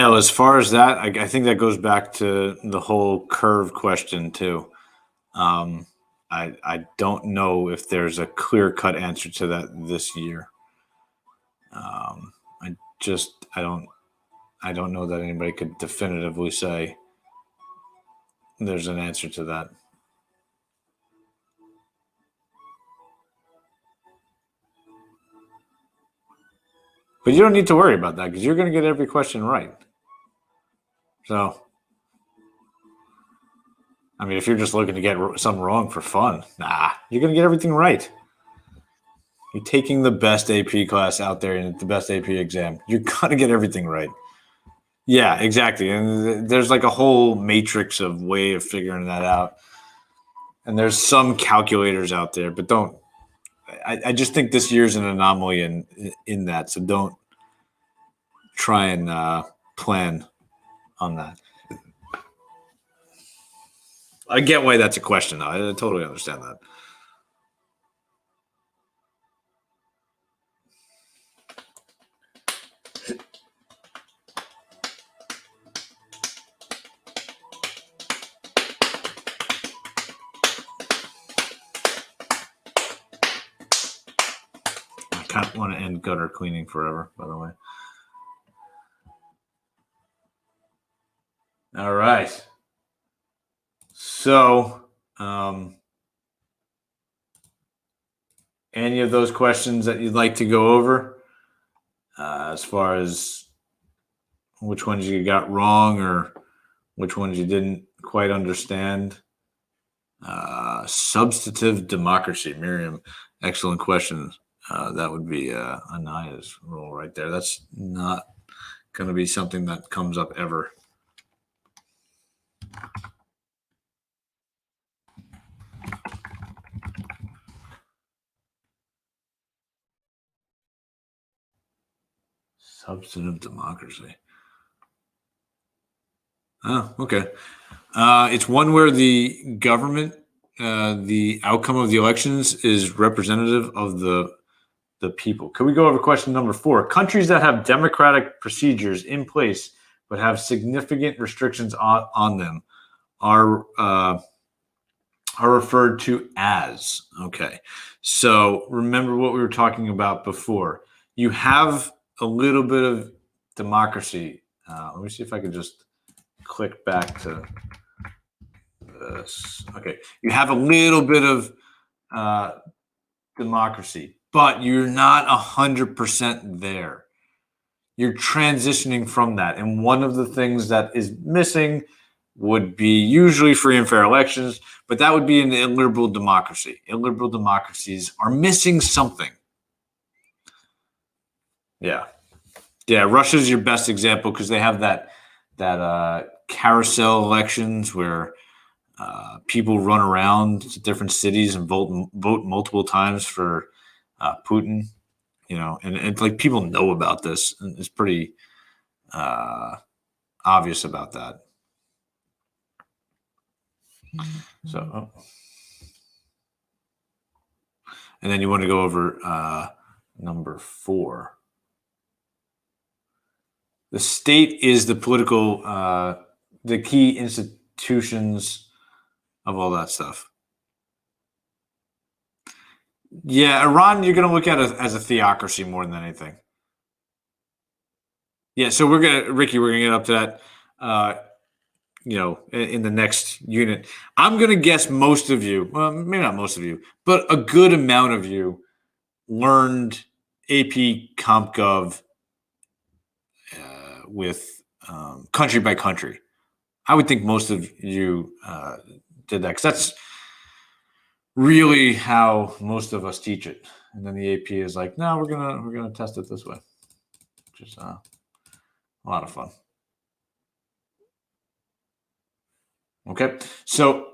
Kyle, as far as that, I think that goes back to the whole curve question too. I don't know if there's a clear-cut answer to that this year. I don't know that anybody could definitively say there's an answer to that. But you don't need to worry about that because you're going to get every question right. So, I mean, if you're just looking to get something wrong for fun, you're going to get everything right. You're taking the best AP class out there and the best AP exam. You're going to get everything right. Yeah, exactly. And there's like a whole matrix of way of figuring that out. And there's some calculators out there, but don't. I just think this year's an anomaly in that. So don't try and plan on that. I get why that's a question, though. I totally understand that. I kind of want to end gutter cleaning forever, by the way. All right. So, any of those questions that you'd like to go over as far as which ones you got wrong or which ones you didn't quite understand? Substantive democracy, Miriam, excellent question. That would be Anaya's rule right there. That's not going to be something that comes up ever. Substantive democracy. Oh, okay. It's one where the government, the outcome of the elections is representative of the people. Could we go over question number 4? Countries that have democratic procedures in place but have significant restrictions on them are referred to as. Okay. So remember what we were talking about before. You have a little bit of democracy. Let me see if I can just click back to this. Okay. You have a little bit of democracy, but you're not 100% there. You're transitioning from that. And one of the things that is missing would be usually free and fair elections, but that would be an illiberal democracy. Illiberal democracies are missing something. Yeah. Yeah, Russia's your best example because they have that carousel elections where people run around to different cities and vote multiple times for Putin, and like people know about this, and it's pretty obvious about that. So, and then you want to go over number 4. The state is the political, the key institutions of all that stuff. Yeah, Iran, you're going to look at it as a theocracy more than anything. Yeah, so Ricky, we're going to get up to that, in the next unit. I'm going to guess most of you, well, maybe not most of you, but a good amount of you learned AP Comp Gov with country by country. I would think most of you did that because that's really how most of us teach it. And then the AP is like, no, we're gonna test it this way, which is a lot of fun. Okay, so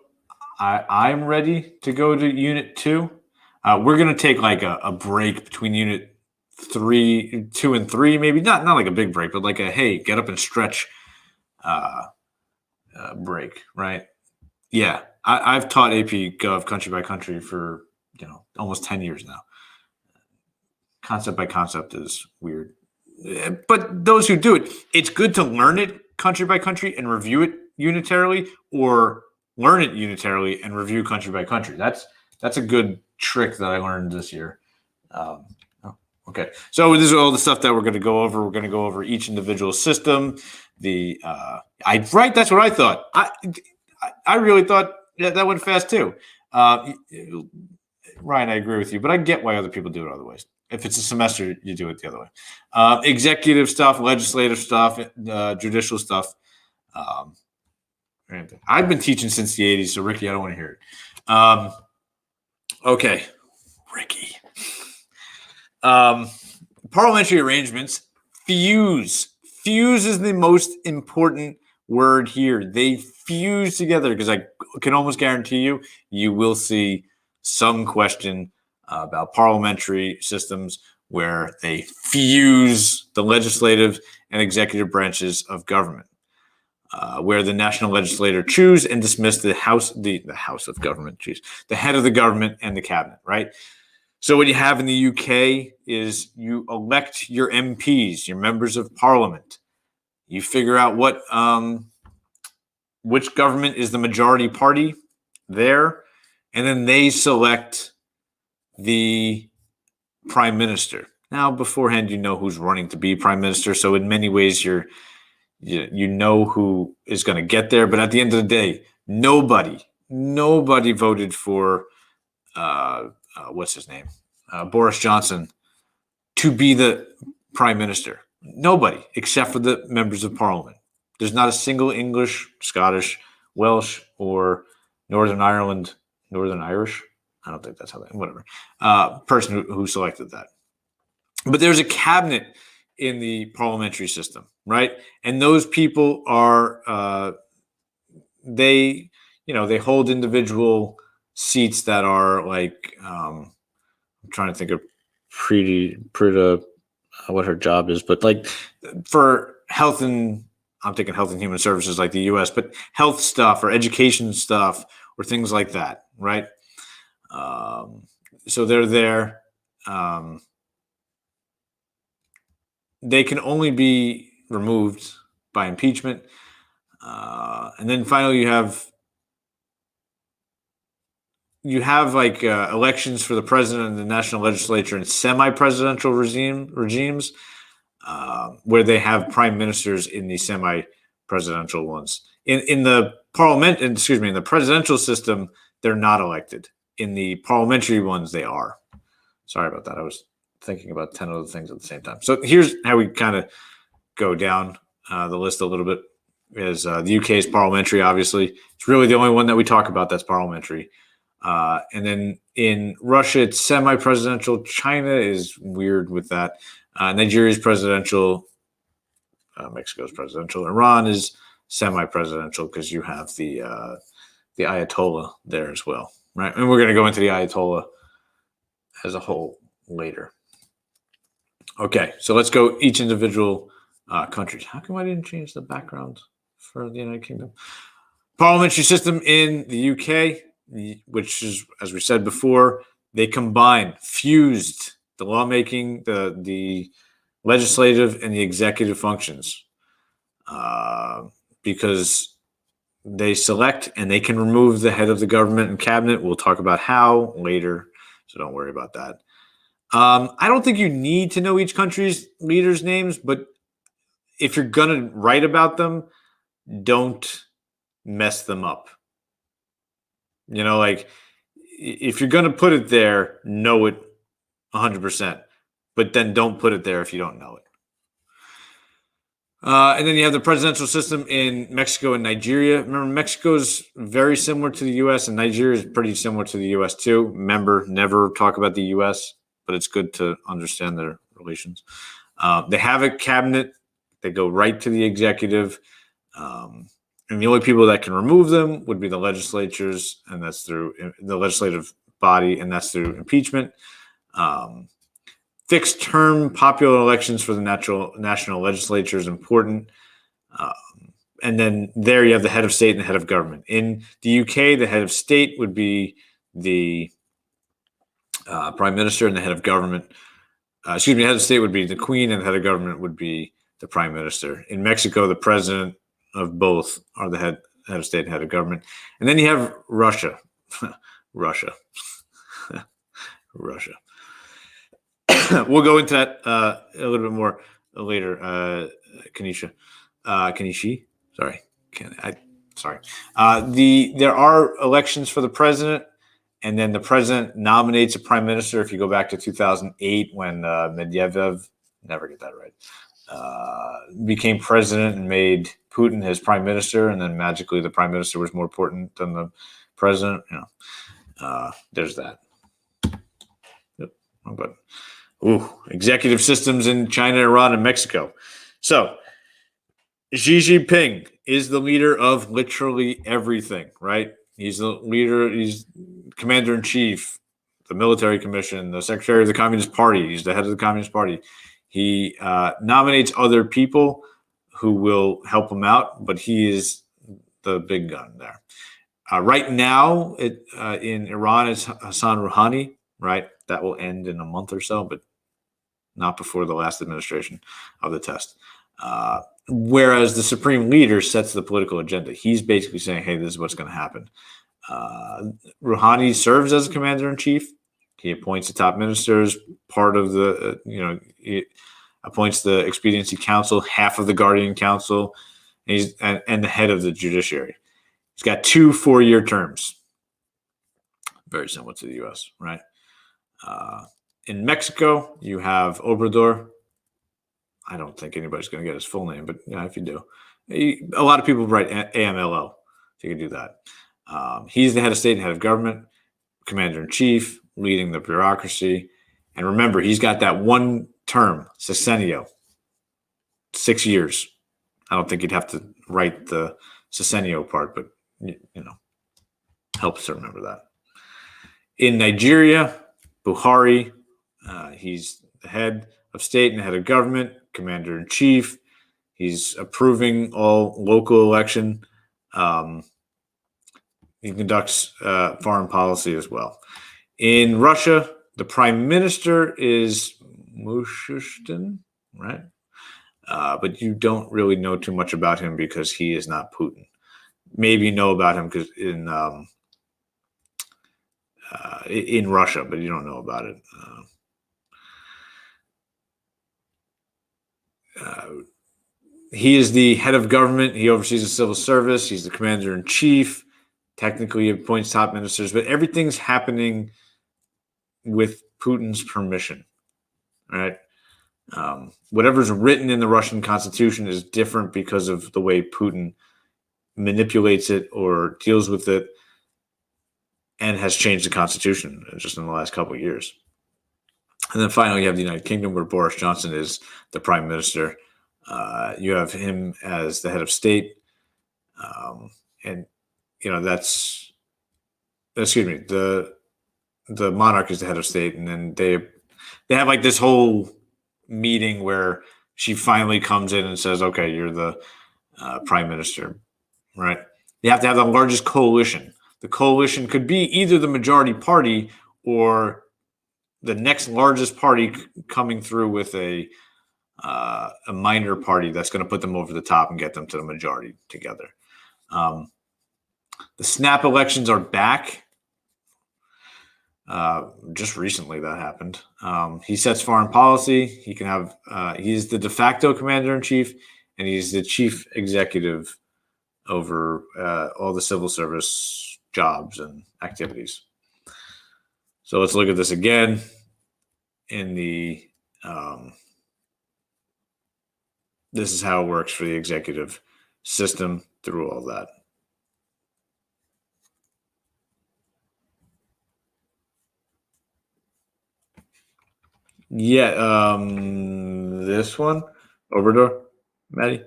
I'm ready to go to Unit 2. We're gonna take like a break between Unit 2 and 3, maybe not like a big break, but like a hey, get up and stretch break, right? Yeah, I've taught AP Gov country by country for almost 10 years now. Concept by concept is weird. but those who do it, it's good to learn it country by country and review it unitarily, or learn it unitarily and review country by country. That's a good trick that I learned this year. Okay, so this is all the stuff that we're going to go over. We're going to go over each individual system. That's what I thought. I really thought that went fast too. Ryan, I agree with you, but I get why other people do it other ways. If it's a semester, you do it the other way. Executive stuff, legislative stuff, judicial stuff. I've been teaching since the 80s, so Ricky, I don't want to hear it. Okay, Ricky. Parliamentary arrangements. Fuse is the most important word here. They fuse together, because I can almost guarantee you will see some question about parliamentary systems where they fuse the legislative and executive branches of government, where the national legislature choose and dismiss the house of government, the head of the government and the cabinet, right? So what you have in the UK is you elect your MPs, your members of parliament. You figure out which government is the majority party there, and then they select the prime minister. Now, beforehand, you know who's running to be prime minister, so in many ways you know who is going to get there. But at the end of the day, nobody voted for what's his name, Boris Johnson, to be the prime minister. Nobody, except for the members of parliament. There's not a single English, Scottish, Welsh, or Northern Irish. I don't think that's how whatever. Person who selected that. But there's a cabinet in the parliamentary system, right? And those people are they hold individual seats that are like I'm trying to think of Prita what her job is, but like for health and I'm thinking health and human services like the US, but health stuff or education stuff or things like that, right? So they're there. They can only be removed by impeachment. And then finally you have like elections for the president and the national legislature in semi-presidential regimes where they have prime ministers in the semi-presidential ones. In the presidential system, they're not elected. In the parliamentary ones, they are. Sorry about that. I was thinking about 10 other things at the same time. So here's how we kind of go down the list a little bit. Is the UK is parliamentary, obviously. It's really the only one that we talk about that's parliamentary. And then in Russia, it's semi-presidential. China is weird with that. Nigeria is presidential. Mexico is presidential. Iran is semi-presidential because you have the Ayatollah there as well, right? And we're going to go into the Ayatollah as a whole later. Okay, so let's go each individual countries. How come I didn't change the background for the United Kingdom? Parliamentary system in the UK, which is, as we said before, they fused the lawmaking, the legislative, and the executive functions because they select and they can remove the head of the government and cabinet. We'll talk about how later, so don't worry about that. I don't think you need to know each country's leaders' names, but if you're going to write about them, don't mess them up. Like if you're going to put it there, know it 100%, but then don't put it there if you don't know it. And then you have the presidential system in Mexico and Nigeria. Remember, Mexico is very similar to the U.S. and Nigeria is pretty similar to the U.S. too. Remember, never talk about the U.S., but it's good to understand their relations. They have a cabinet. They go right to the executive. And the only people that can remove them would be the legislatures, and that's through the legislative body, and that's through impeachment. Fixed term popular elections for the national legislature is important. And then there you have the head of state and the head of government. In the UK, the head of state would be the prime minister, and the head of government head of state would be the queen, and head of government would be the prime minister. In Mexico, the president of both are the head of state and head of government. And then you have Russia. Russia. Russia. We'll go into that a little bit more later. Kanishi. Sorry. There are elections for the president, and then the president nominates a prime minister. If you go back to 2008, when Medvedev, never get that right, became president and made Putin his prime minister, and then magically the prime minister was more important than the president. There's that. Yep. Wrong button. Executive systems in China, Iran, and Mexico. So Xi Jinping is the leader of literally everything, right? He's the leader, he's commander in chief, the military commission, the secretary of the Communist Party. He's the head of the Communist Party. He nominates other people who will help him out, but he is the big gun there. Right now, in Iran, it's Hassan Rouhani, right? That will end in a month or so, but not before the last administration of the test. Whereas the supreme leader sets the political agenda. He's basically saying, hey, this is what's going to happen. Rouhani serves as commander in chief. He appoints the top ministers, part of the, he appoints the Expediency Council, half of the Guardian Council, and the head of the judiciary. He's got 2 4-year terms. Very similar to the U.S., right? In Mexico, you have Obrador. I don't think anybody's going to get his full name, but if you do, a lot of people write AMLO. So you can do that. He's the head of state and head of government, commander in chief, leading the bureaucracy. And remember, he's got that one term, sessenio, 6 years. I don't think you'd have to write the sessenio part, but helps to remember that. In Nigeria, Buhari, he's the head of state and head of government, commander in chief. He's approving all local election. He conducts foreign policy as well. In Russia, the prime minister is Mishustin, right? But you don't really know too much about him because he is not Putin. Maybe you know about him because in Russia, but you don't know about it. He is the head of government. He oversees the civil service. He's the commander in chief. Technically, he appoints top ministers, but everything's happening with Putin's permission, right? Whatever's written in the Russian constitution is different because of the way Putin manipulates it or deals with it, and has changed the constitution just in the last couple of years. And then finally, you have the United Kingdom, where Boris Johnson is the prime minister. You have him as the head of state. And, the monarch is the head of state. And then they have like this whole meeting where she finally comes in and says, okay, you're the prime minister, right? You have to have the largest coalition. The coalition could be either the majority party or the next largest party coming through with a minor party that's going to put them over the top and get them to the majority together. The snap elections are back. Just recently that happened. He sets foreign policy. He can have. He's the de facto commander in chief, and he's the chief executive over all the civil service jobs and activities. So let's look at this again in the. This is how it works for the executive system through all that. Yeah, this one, Obrador, Maddie.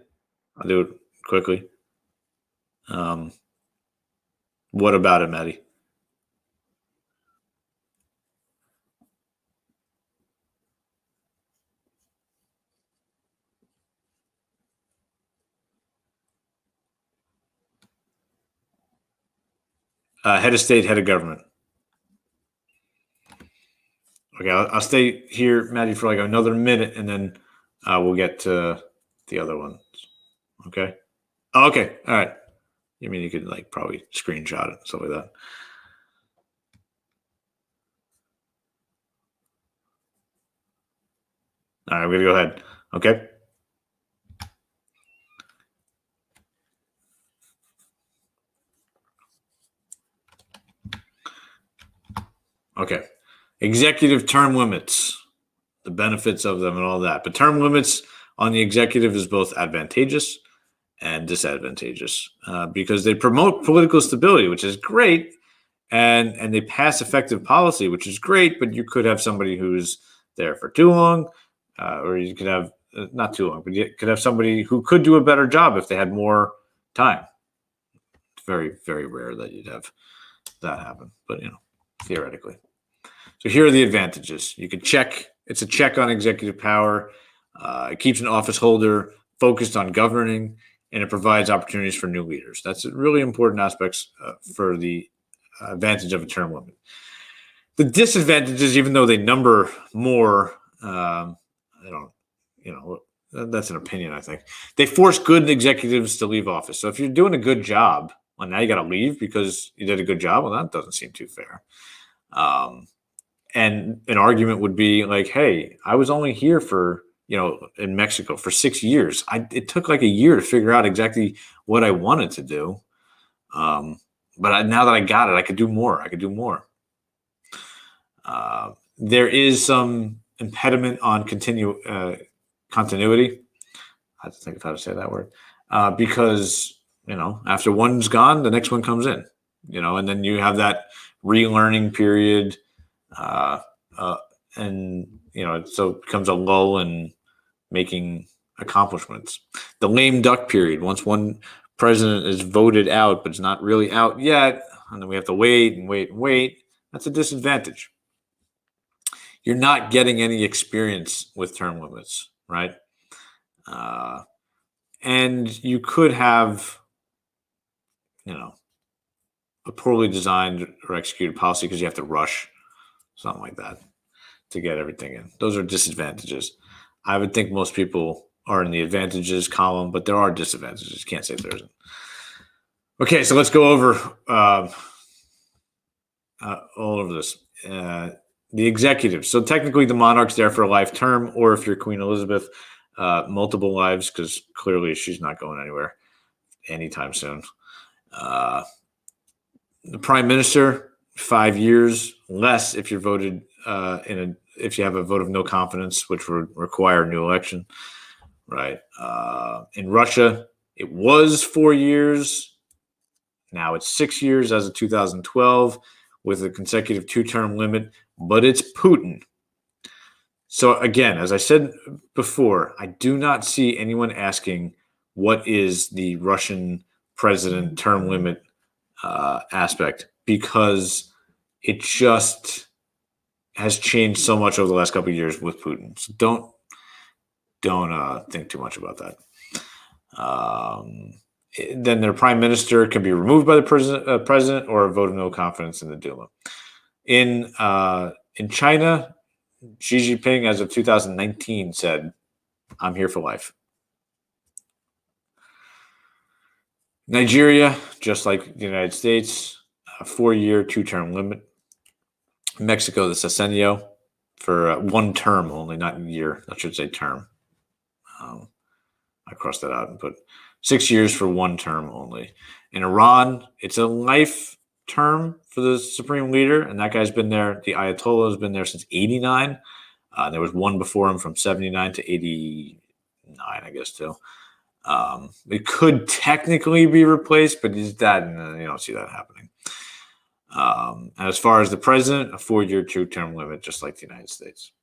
I'll do it quickly. What about it, Maddie? Head of state, head of government. Okay, I'll stay here, Maddie, for like another minute, and then we'll get to the other ones. Okay. Oh, okay. All right. I mean, you could like probably screenshot it, stuff like that. All right, we're gonna go ahead. Okay. Okay. Executive term limits, the benefits of them and all that. But term limits on the executive is both advantageous and disadvantageous because they promote political stability, which is great, and they pass effective policy, which is great. But you could have somebody who's there for too long, or you could have not too long, but you could have somebody who could do a better job if they had more time. It's very, very rare that you'd have that happen, but theoretically. So here are the advantages. You can check. It's a check on executive power. It keeps an office holder focused on governing, and it provides opportunities for new leaders. That's really important aspects for the advantage of a term limit. The disadvantages, even though they number more, I don't, that's an opinion, I think. They force good executives to leave office. So if you're doing a good job, well, now you got to leave because you did a good job. Well, that doesn't seem too fair. And an argument would be like, hey, I was only here for, in Mexico for 6 years. It took like a year to figure out exactly what I wanted to do. But now that I got it, I could do more. There is some impediment on continuity. I have to think of how to say that word. Because, after one's gone, the next one comes in, and then you have that relearning period. And so it becomes a lull in making accomplishments. The lame duck period, once one president is voted out, but it's not really out yet, and then we have to wait and wait and wait. That's a disadvantage. You're not getting any experience with term limits, right? And you could have, a poorly designed or executed policy because you have to rush, something like that, to get everything in. Those are disadvantages. I would think most people are in the advantages column, but there are disadvantages. Can't say there isn't. Okay, so let's go over all of this. The executive. So technically the monarch's there for a life term, or if you're Queen Elizabeth, multiple lives, because clearly she's not going anywhere anytime soon. The prime minister, 5 years, less if you're voted if you have a vote of no confidence, which would require a new election, right? In Russia, it was 4 years. Now it's 6 years as of 2012 with a consecutive 2-term limit, but it's Putin. So again, as I said before, I do not see anyone asking what is the Russian president term limit aspect, because it just has changed so much over the last couple of years with Putin. So don't think too much about that. Then their prime minister can be removed by the president or a vote of no confidence in the Duma. In China, Xi Jinping, as of 2019, said, "I'm here for life." Nigeria, just like the United States, a 4-year, 2-term limit. Mexico, the sessionio, for 1 term only, not year. I should say term. I crossed that out and put 6 years for 1 term only. In Iran, it's a life term for the supreme leader, and that guy's been there. The Ayatollah has been there since 89. There was one before him from 79 to 89, I guess, too. It could technically be replaced, but you don't see that happening. And as far as the president, a 4-year, 2-term limit, just like the United States.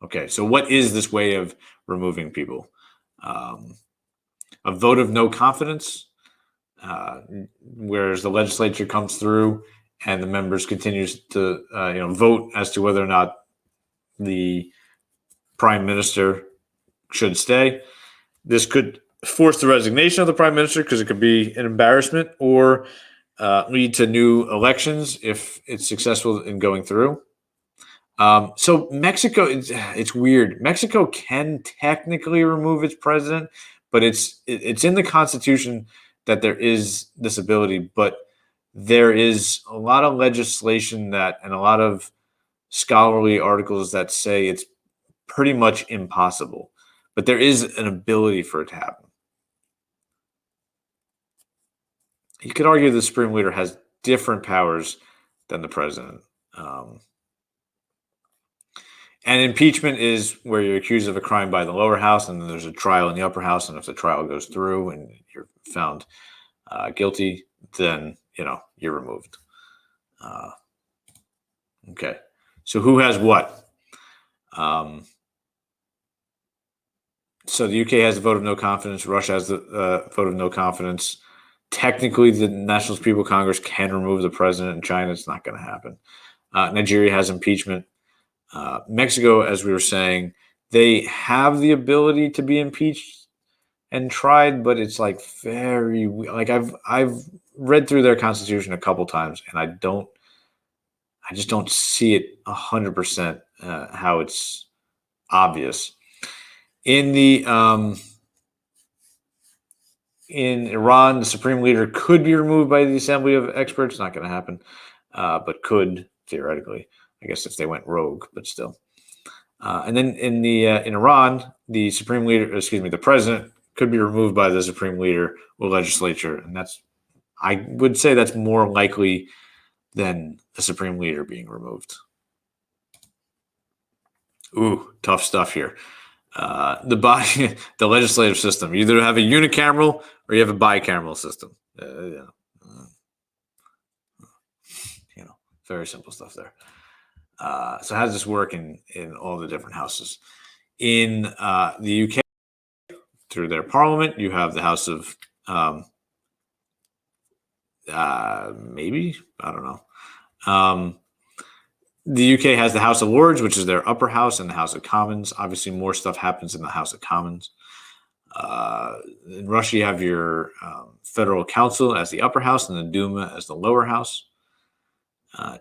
Okay, so what is this way of removing people? A vote of no confidence, whereas the legislature comes through and the members continues to vote as to whether or not the prime minister should stay. This could force the resignation of the prime minister because it could be an embarrassment, or lead to new elections if it's successful in going through. So Mexico, it's weird. Mexico can technically remove its president, but it's in the Constitution that there is this ability, but there is a lot of legislation and a lot of scholarly articles that say it's pretty much impossible, but there is an ability for it to happen. You could argue the Supreme Leader has different powers than the president. And impeachment is where you're accused of a crime by the lower house, and then there's a trial in the upper house. And if the trial goes through and you're found guilty, then you're removed. Okay, so who has what? So the UK has a vote of no confidence. Russia has the vote of no confidence. Technically, the National People Congress can remove the president. In China, it's not going to happen. Nigeria has impeachment. Mexico, as we were saying, they have the ability to be impeached and tried, but it's like very like I've read through their constitution a couple times, and I just don't see it 100% how it's obvious. In the in Iran, the supreme leader could be removed by the assembly of experts. Not going to happen, but could theoretically, I guess, if they went rogue, but still. And then in Iran, the supreme leader, the president could be removed by the supreme leader or legislature, and I would say that's more likely than the supreme leader being removed. Ooh, tough stuff here. The legislative system. You either have a unicameral or you have a bicameral system. Very simple stuff there. So how does this work in all the different houses? In the UK, through their parliament, you have the House of maybe, I don't know. The UK has the House of Lords, which is their upper house, and the House of Commons. Obviously, more stuff happens in the House of Commons. In Russia, you have your Federal Council as the upper house and the Duma as the lower house.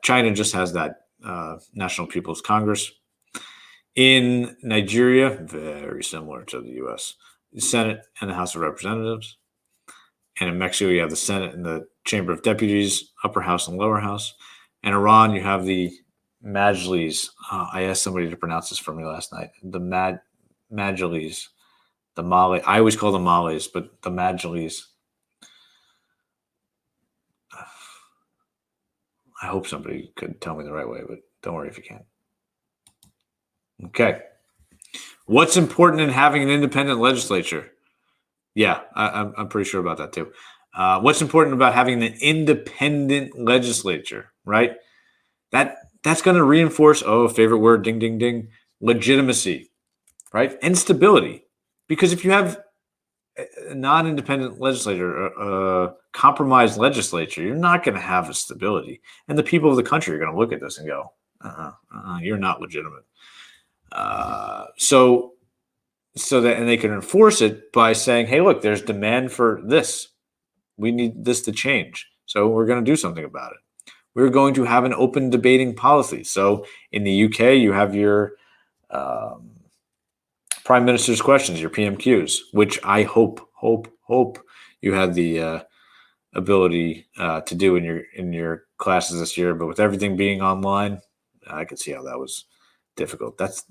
China just has that National People's Congress. In Nigeria, very similar to the U.S., the Senate and the House of Representatives. And in Mexico, you have the Senate and the Chamber of Deputies, upper house and lower house. And Iran, you have the Majlis. I asked somebody to pronounce this for me last night. The Majlis. The Mali. I always call them Malis, but the Majlis. I hope somebody could tell me the right way, but don't worry if you can't. Okay. What's important in having an independent legislature? Yeah, I'm pretty sure about that too. What's important about having an independent legislature, right? That's going to reinforce, favorite word, ding, ding, ding, legitimacy, right? And stability. Because if you have a non-independent legislature, a compromised legislature, you're not going to have a stability. And the people of the country are going to look at this and go, you're not legitimate. So that, and they can enforce it by saying, hey, look, there's demand for this. We need this to change. So we're going to do something about it. We're going to have an open debating policy. So in the UK, you have your Prime Minister's questions, your PMQs, which I hope you had the ability to do in your classes this year. But with everything being online, I could see how that was difficult. That's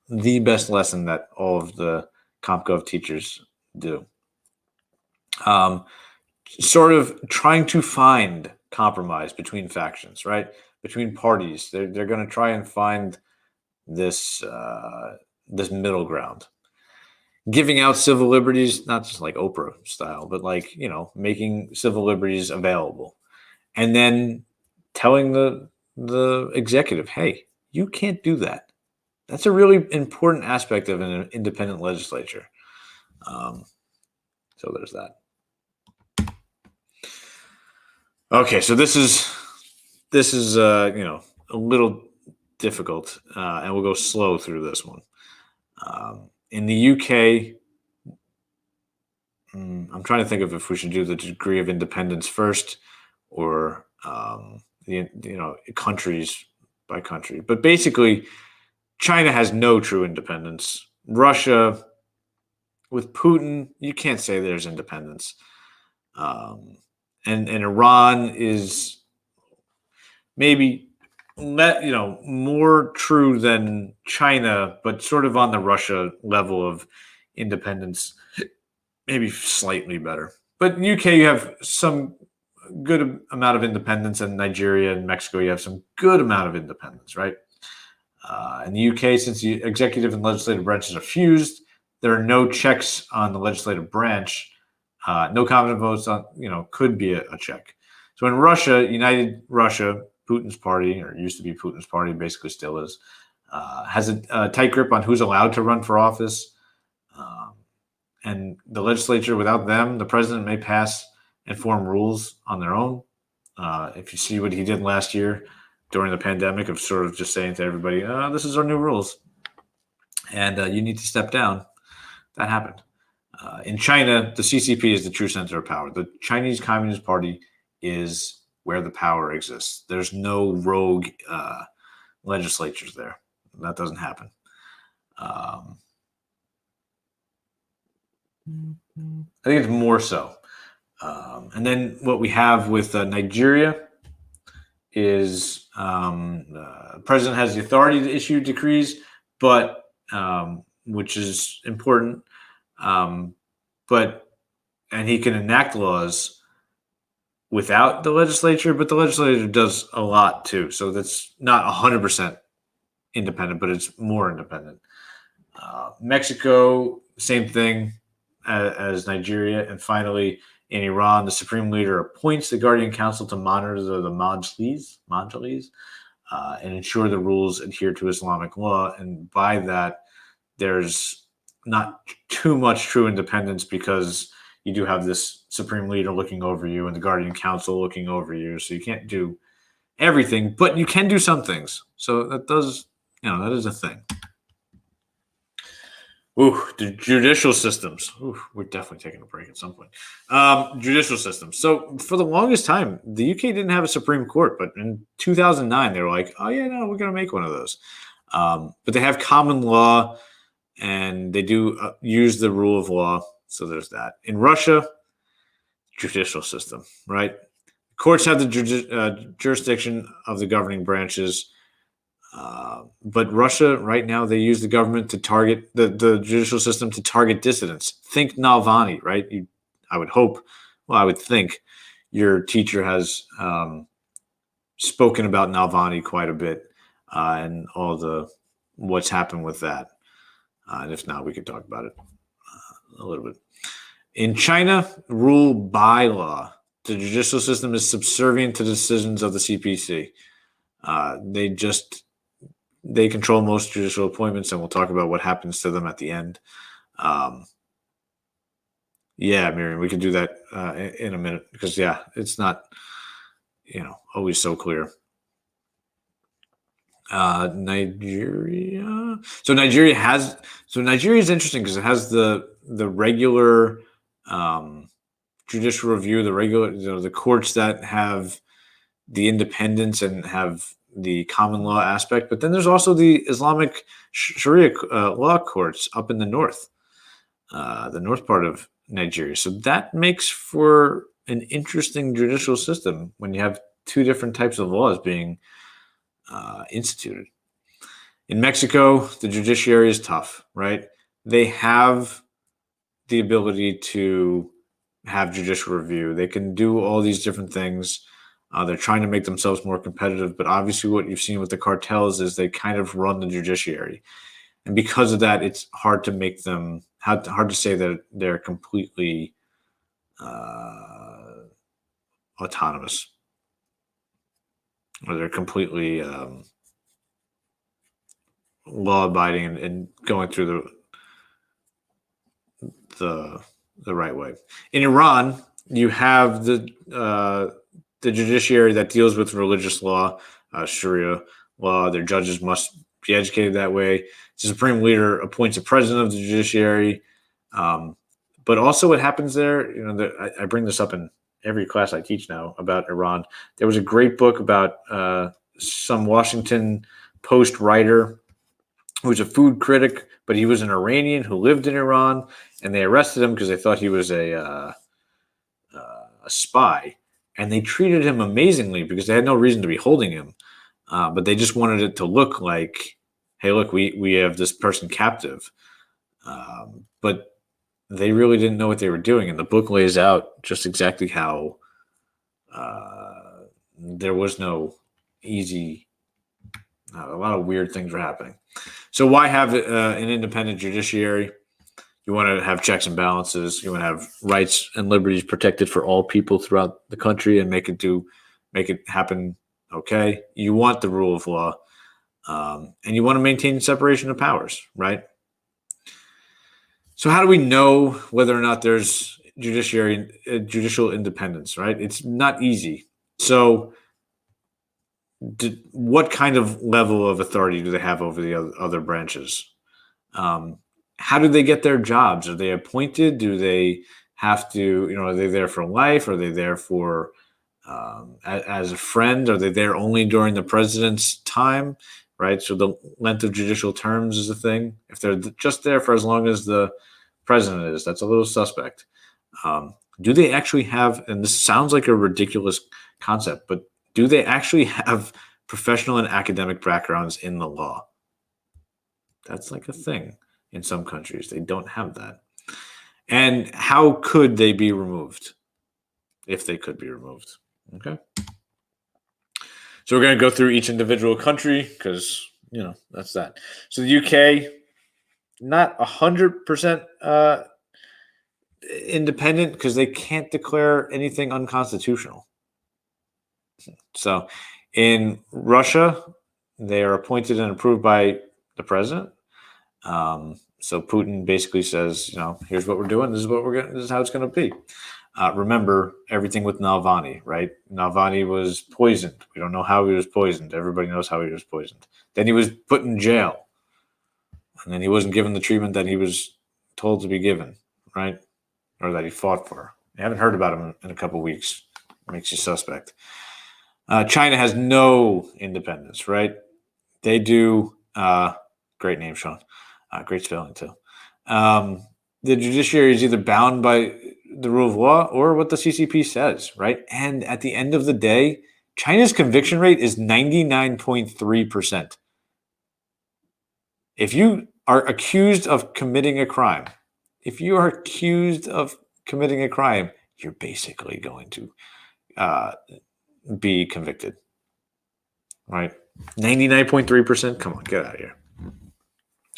the best lesson that all of the CompGov teachers do. Sort of trying to find compromise between factions, right? Between parties. They're going to try and find this middle ground. Giving out civil liberties, not just like Oprah style, but like, making civil liberties available. And then telling the executive, hey, you can't do that. That's a really important aspect of an independent legislature. So there's that. Okay, so this is a little difficult, and we'll go slow through this one. In the UK, I'm trying to think of if we should do the degree of independence first, or countries by country. But basically, China has no true independence. Russia, with Putin, you can't say there's independence. And Iran is maybe more true than China, but sort of on the Russia level of independence, maybe slightly better. But UK, you have some good amount of independence, and Nigeria and Mexico, you have some good amount of independence, right? In the UK, since the executive and legislative branches are fused, there are no checks on the legislative branch. No common votes on, could be a check. So in Russia, United Russia, Putin's party, or used to be Putin's party, basically still is, has a tight grip on who's allowed to run for office. And the legislature, without them, the president may pass and form rules on their own. If you see what he did last year during the pandemic of sort of just saying to everybody, this is our new rules, and you need to step down. That happened. In China, the CCP is the true center of power. The Chinese Communist Party is where the power exists. There's no rogue legislatures there. That doesn't happen. I think it's more so. And then what we have with Nigeria is the president has the authority to issue decrees, but which is important. And he can enact laws without the legislature, but the legislature does a lot too. So that's not 100% independent, but it's more independent. Mexico, same thing as Nigeria. And finally, in Iran, the supreme leader appoints the Guardian Council to monitor the majlis, and ensure the rules adhere to Islamic law. And by that, there's not too much true independence, because you do have this supreme leader looking over you and the Guardian Council looking over you. So you can't do everything, but you can do some things. So that does, that is a thing. The judicial systems. We're definitely taking a break at some point. Judicial systems. So for the longest time, the UK didn't have a Supreme Court, but in 2009, they were like, oh yeah, no, we're going to make one of those. But they have common law, and they do use the rule of law. So there's that. In Russia, judicial system, right? Courts have the jurisdiction of the governing branches. But Russia, right now, they use the government to target the judicial system to target dissidents. Think Navalny, right? I would think your teacher has spoken about Navalny quite a bit and all what's happened with that. And if not, we could talk about it a little bit. In China, rule by law. The judicial system is subservient to the decisions of the CPC. They control most judicial appointments, and we'll talk about what happens to them at the end. Miriam, we can do that in a minute, because it's not, always so clear. Nigeria. So Nigeria is interesting because it has the regular judicial review, the regular, the courts that have the independence and have the common law aspect, but then there's also the Islamic Sharia law courts up in the north part of Nigeria. So that makes for an interesting judicial system when you have two different types of laws being instituted. In Mexico, the judiciary is tough, right? They have the ability to have judicial review. They can do all these different things. They're trying to make themselves more competitive, but obviously what you've seen with the cartels is they kind of run the judiciary. And because of that, it's hard to make them, hard to say that they're completely autonomous, or they're completely law-abiding and going through the right way. In Iran, you have the judiciary that deals with religious law, Sharia law. Their judges must be educated that way. The supreme leader appoints a president of the judiciary. But also what happens there, I bring this up in every class I teach now about Iran. There was a great book about some Washington Post writer who was a food critic, but he was an Iranian who lived in Iran, and they arrested him because they thought he was a spy, and they treated him amazingly because they had no reason to be holding him, but they just wanted it to look like, hey, look, we have this person captive, but they really didn't know what they were doing, and the book lays out just exactly how there was no easy. A lot of weird things were happening. So why have an independent judiciary? You want to have checks and balances. You want to have rights and liberties protected for all people throughout the country and make it happen. Okay. You want the rule of law, and you want to maintain separation of powers, right? So how do we know whether or not there's judicial independence, right? It's not easy. So what kind of level of authority do they have over the other branches? How do they get their jobs? Are they appointed? Do they have to, are they there for life? Are they there for as a friend? Are they there only during the president's time? Right. So the length of judicial terms is a thing. If they're just there for as long as the president is, that's a little suspect. Do they actually have, and this sounds like a ridiculous concept, but do they actually have professional and academic backgrounds in the law? That's like a thing. In some countries, they don't have that. And how could they be removed? If they could be removed. Okay. So we're going to go through each individual country because, that's that. So the UK, not 100% independent because they can't declare anything unconstitutional. So in Russia, they are appointed and approved by the president. So Putin basically says, here's what we're doing. This is how it's going to be. Remember everything with Navalny, right? Navalny was poisoned. We don't know how he was poisoned. Everybody knows how he was poisoned. Then he was put in jail. And then he wasn't given the treatment that he was told to be given, right? Or that he fought for. I haven't heard about him in a couple of weeks. Makes you suspect. China has no independence, right? They do. Great name, Sean. Great spelling, too. The judiciary is either bound by the rule of law or what the CCP says, right? And at the end of the day, China's conviction rate is 99.3%. If you are accused of committing a crime, you're basically going to be convicted, right? 99.3%. Come on, get out of here.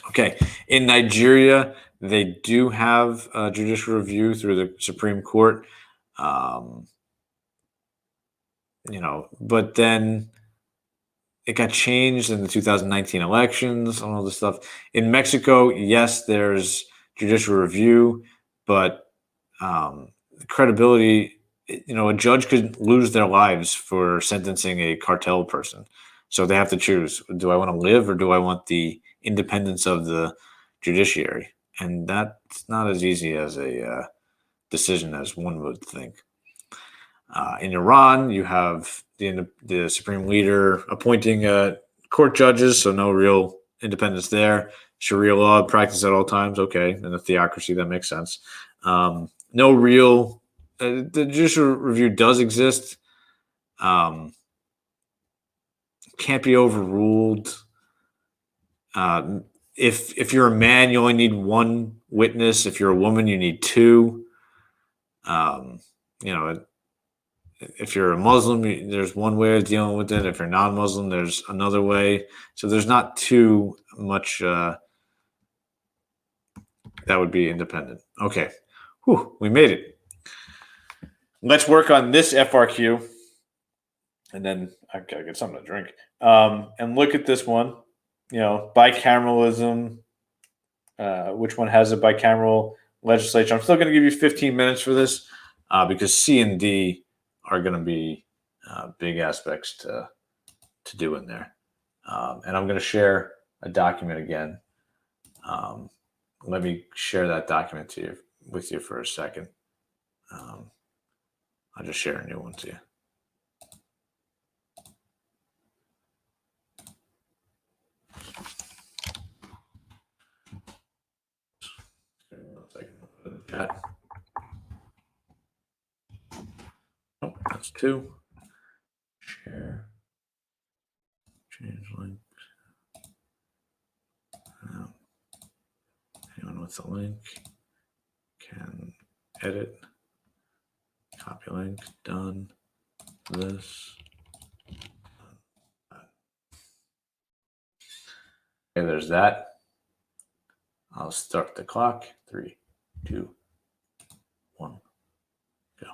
Okay. In Nigeria, they do have judicial review through the Supreme Court. But then it got changed in the 2019 elections and all this stuff. In Mexico, yes, there's judicial review, but credibility, a judge could lose their lives for sentencing a cartel person. So they have to choose, do I want to live or do I want the independence of the judiciary? And that's not as easy as a decision as one would think. In Iran, you have the supreme leader appointing court judges, so no real independence there. Sharia law practiced at all times, okay. In a theocracy, that makes sense. No real. The judicial review does exist. Can't be overruled. If you're a man, you only need one witness. If you're a woman, you need two. If you're a Muslim, there's one way of dealing with it. If you're non-Muslim, there's another way. So there's not too much that would be independent. Okay. Whew, we made it. Let's work on this FRQ. And then I gotta get something to drink. And look at this one. Bicameralism. Which one has a bicameral legislature? I'm still going to give you 15 minutes for this because C and D are going to be big aspects to do in there. And I'm going to share a document again. Let me share that document with you for a second. I'll just share a new one to you. chat. Oh, that's 2. Share. Change link. Anyone with the link can edit. Copy link. Done. This. Okay, there's that. I'll start the clock. 3, 2, 1, go.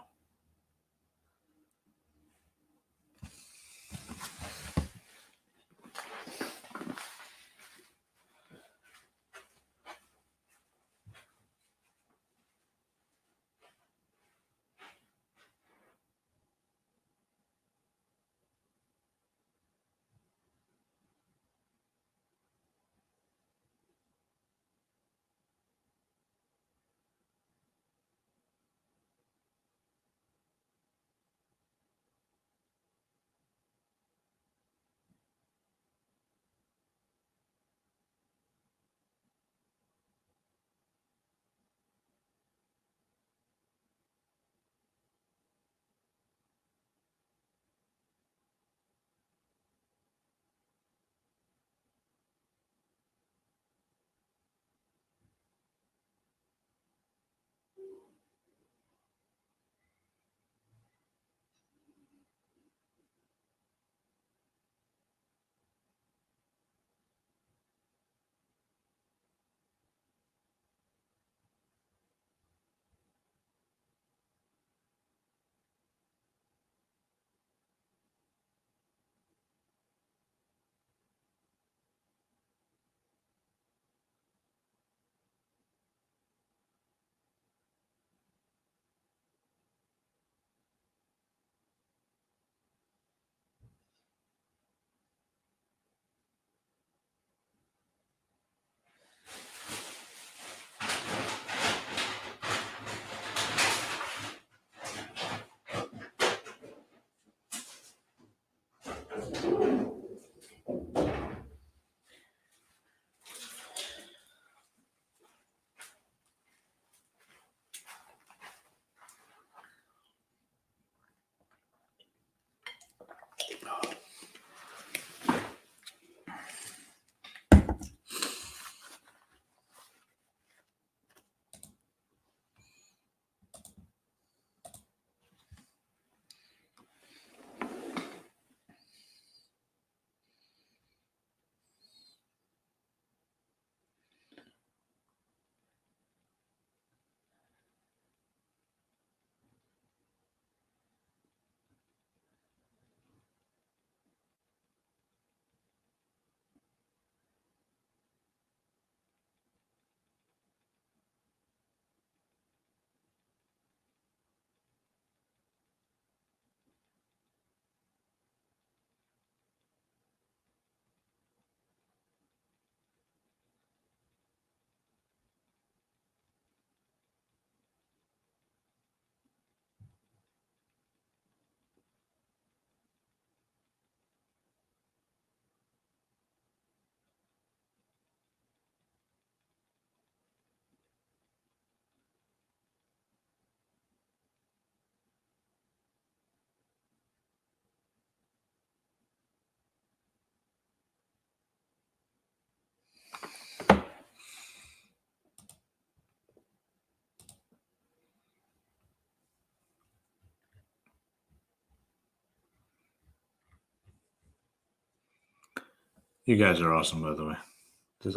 You guys are awesome, by the way.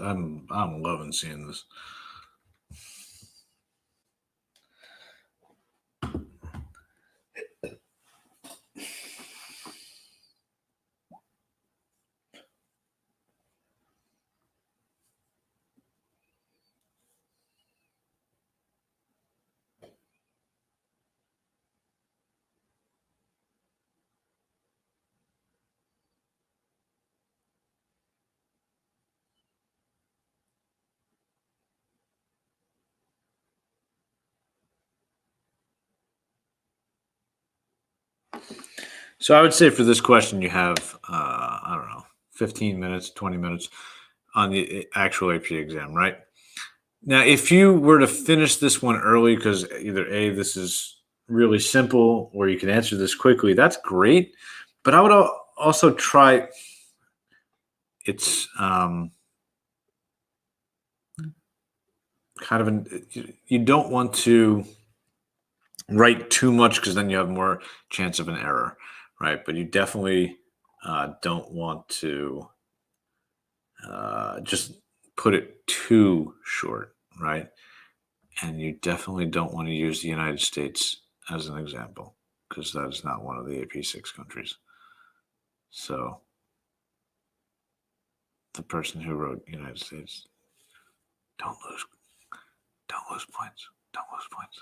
I'm loving seeing this. So I would say for this question, you have, I don't know, 15 minutes, 20 minutes on the actual AP exam, right? Now, if you were to finish this one early, because either A, this is really simple, or you can answer this quickly, that's great. But I would also try, it's kind of, you don't want to write too much because then you have more chance of an error, right? But you definitely don't want to just put it too short, right? And you definitely don't want to use the United States as an example because that is not one of the AP 6 countries. So the person who wrote United States, don't lose points. Don't lose points.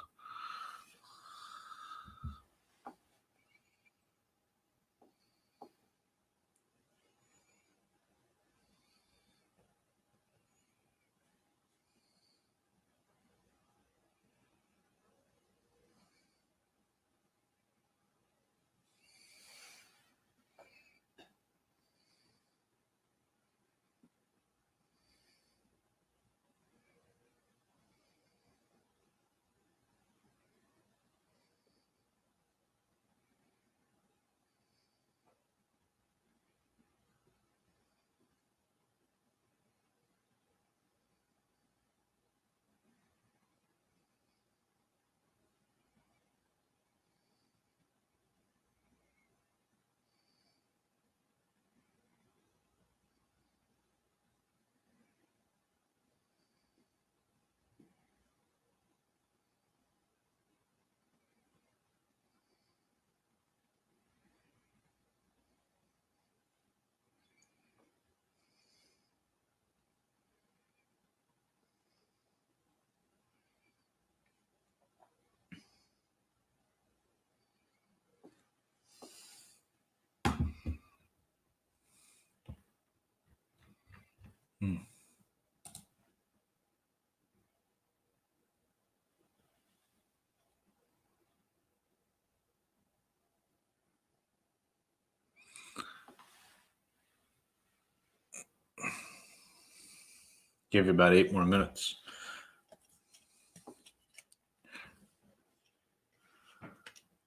Give you about 8 more minutes.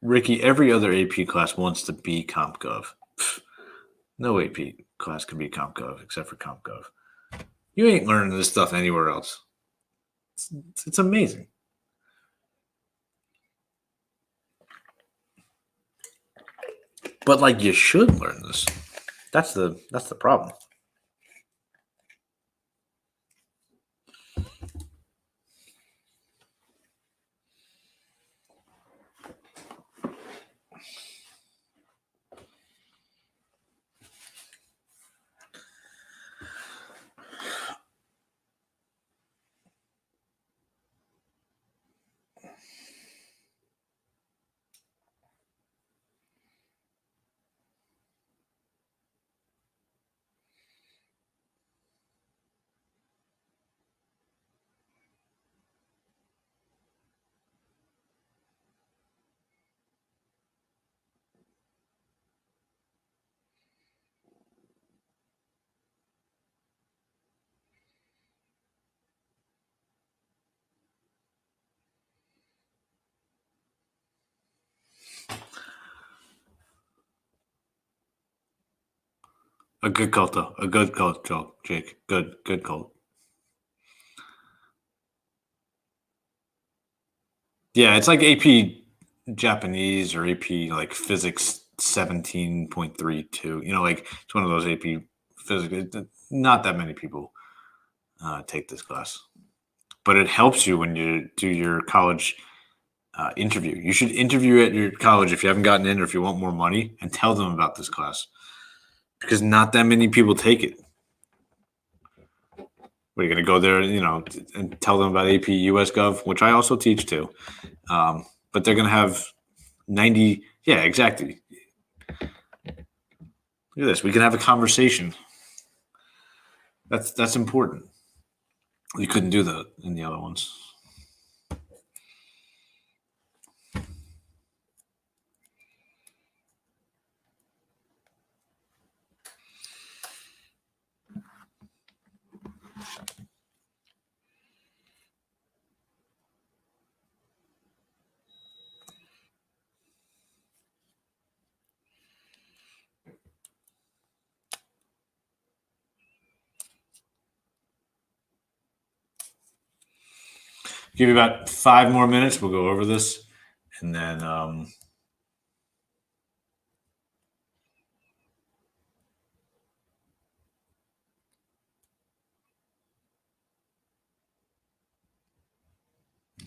Ricky, every other AP class wants to be CompGov. No AP class can be CompGov except for CompGov. You ain't learning this stuff anywhere else. It's amazing. But like you should learn this. That's the problem. A good cult, though. A good cult, Jake. Good cult. Yeah, it's like AP Japanese or AP like physics 17.32. Like it's one of those AP physics. Not that many people take this class, but it helps you when you do your college interview. You should interview at your college if you haven't gotten in or if you want more money and tell them about this class because not that many people take it. We're going to go there, and tell them about AP US Gov, which I also teach too. But they're going to have 90. Yeah, exactly. Look at this. We can have a conversation. That's important. You couldn't do that in the other ones. Give you about 5 more minutes. We'll go over this, and then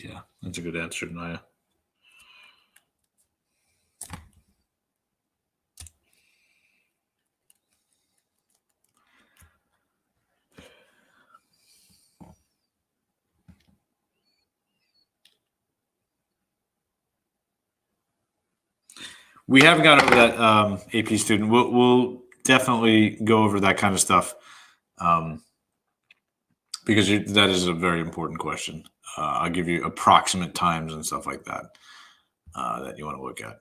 yeah, that's a good answer, Naya. We haven't gone over that AP student. We'll definitely go over that kind of stuff because that is a very important question. I'll give you approximate times and stuff like that that you want to look at.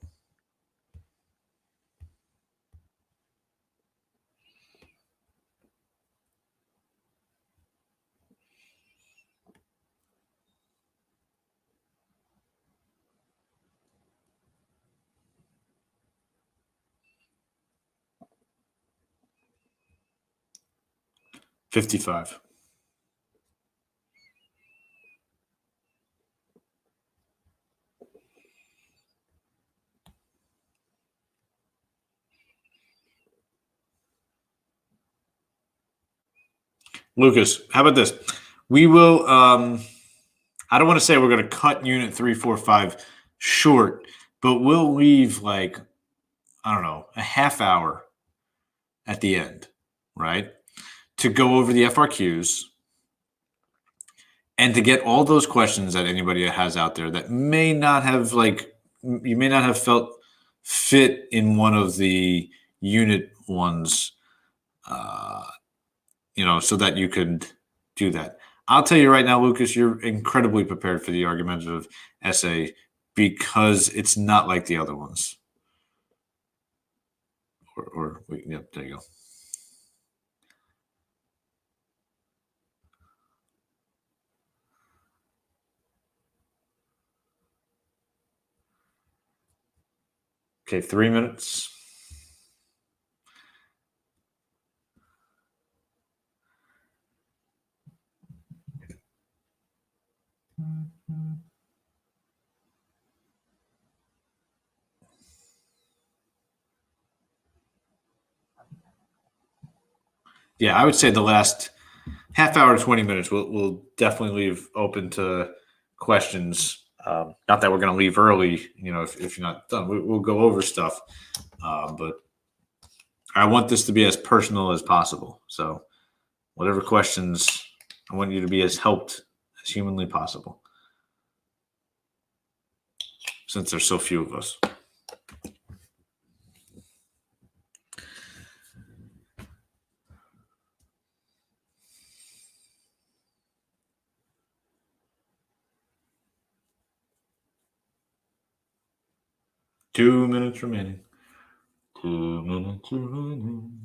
$55. Lucas, how about this? We will. I don't want to say we're going to cut unit 3, 4, 5 short, but we'll leave like, I don't know, a half hour at the end, right? To go over the FRQs and to get all those questions that anybody has out there that may not have you may not have felt fit in one of the unit ones, so that you could do that. I'll tell you right now, Lucas, you're incredibly prepared for the argumentative essay because it's not like the other ones. Yep, there you go. Okay, 3 minutes. Yeah, I would say the last half hour to 20 minutes we'll definitely leave open to questions. Not that we're going to leave early, if you're not done. We'll go over stuff, but I want this to be as personal as possible. So whatever questions, I want you to be as helped as humanly possible, since there's so few of us. Two minutes remaining. 2 minutes remaining.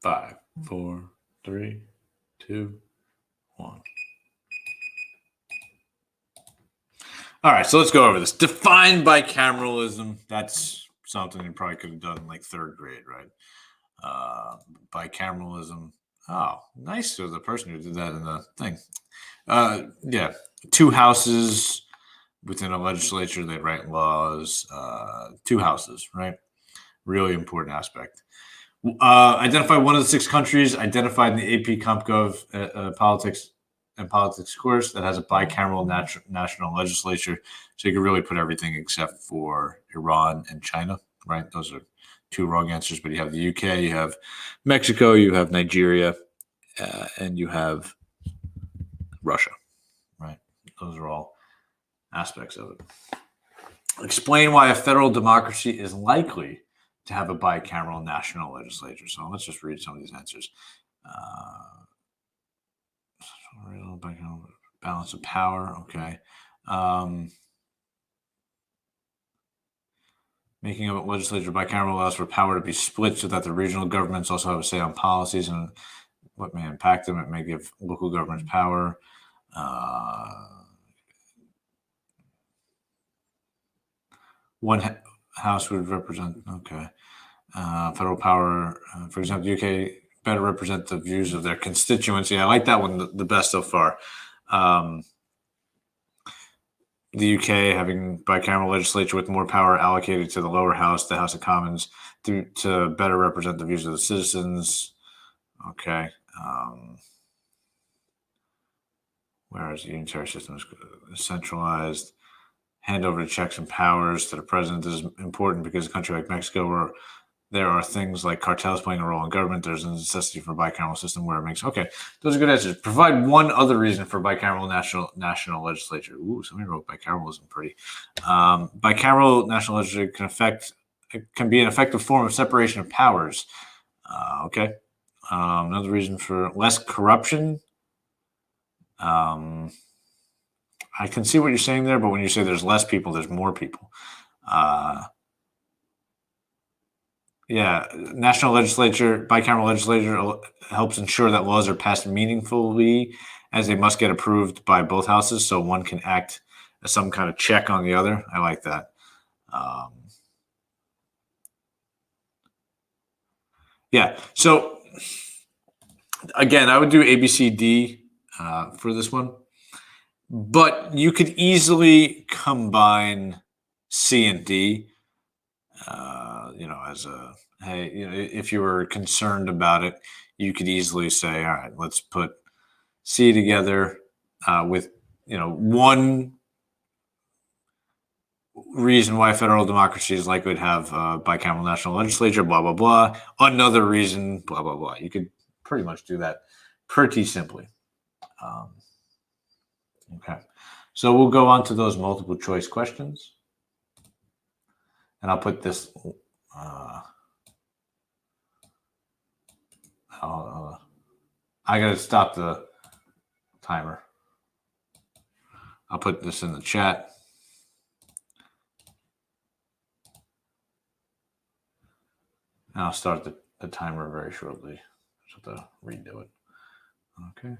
5, 4, 3, 2, 1. All right, so let's go over this. Define bicameralism. That's something you probably could have done in like 3rd grade, right? Bicameralism. Oh, nice to the person who did that in the thing. Yeah, 2 houses within a legislature. They write laws. 2 houses, right? Really important aspect. Identify one of the 6 countries identified in the AP CompGov politics course that has a bicameral national legislature. So you can really put everything except for Iran and China, right? Those are 2 wrong answers, but you have the UK, you have Mexico, you have Nigeria, and you have Russia, right? Those are all aspects of it. Explain why a federal democracy is likely to have a bicameral national legislature. So let's just read some of these answers. Balance of power, okay. Making a legislature bicameral allows for power to be split so that the regional governments also have a say on policies and what may impact them. It may give local governments power. One house would represent, okay. Federal power, for example, the UK better represent the views of their constituency. I like that one the best so far. The UK having bicameral legislature with more power allocated to the lower house, the House of Commons, to better represent the views of the citizens. Okay. Whereas the unitary system is centralized, hand over the checks and powers to the president is important because a country like Mexico, where there are things like cartels playing a role in government, there's a necessity for a bicameral system where it makes, okay, those are good answers. Provide one other reason for bicameral national legislature. Ooh, somebody wrote bicameralism pretty. Bicameral national legislature can be an effective form of separation of powers. Okay. Another reason for less corruption. I can see what you're saying there, but when you say there's less people, there's more people. Yeah, national legislature, bicameral legislature helps ensure that laws are passed meaningfully, as they must get approved by both houses, so one can act as some kind of check on the other. I like that. Yeah, so again, I would do A, B, C, D for this one, but you could easily combine C and D. As a, hey, if you were concerned about it, you could easily say, all right, let's put C together with, one reason why federal democracy is likely to have bicameral national legislature, blah, blah, blah. Another reason, blah, blah, blah. You could pretty much do that pretty simply. Okay. So we'll go on to those multiple choice questions. And I'll put this, I got to stop the timer. I'll put this in the chat. And I'll start the timer very shortly. Just have to redo it. Okay.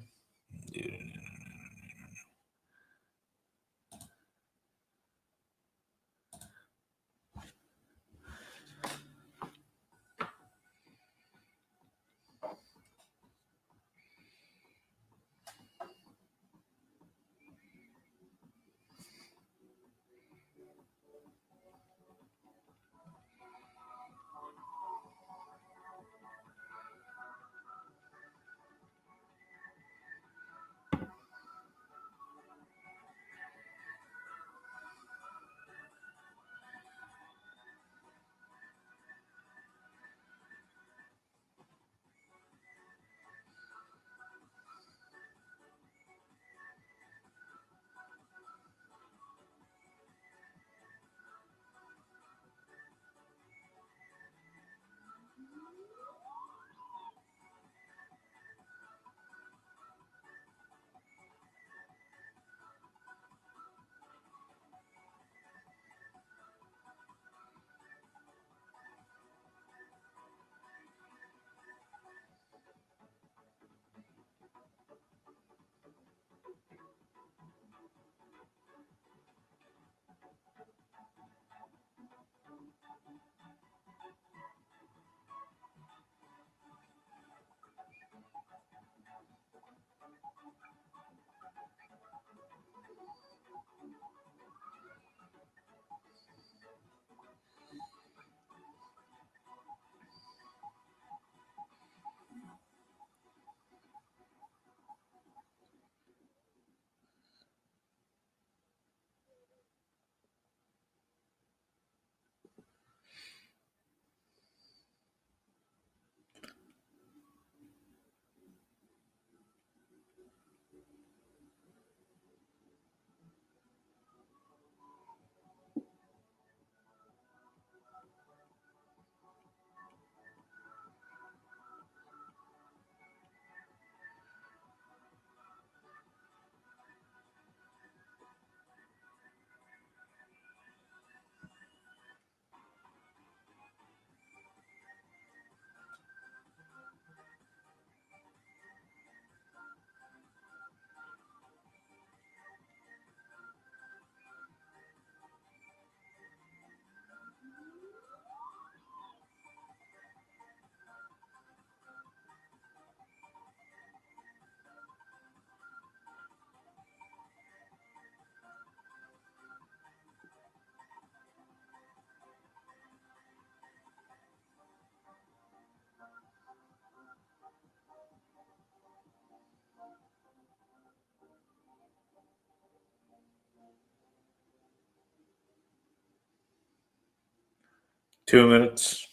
2 minutes.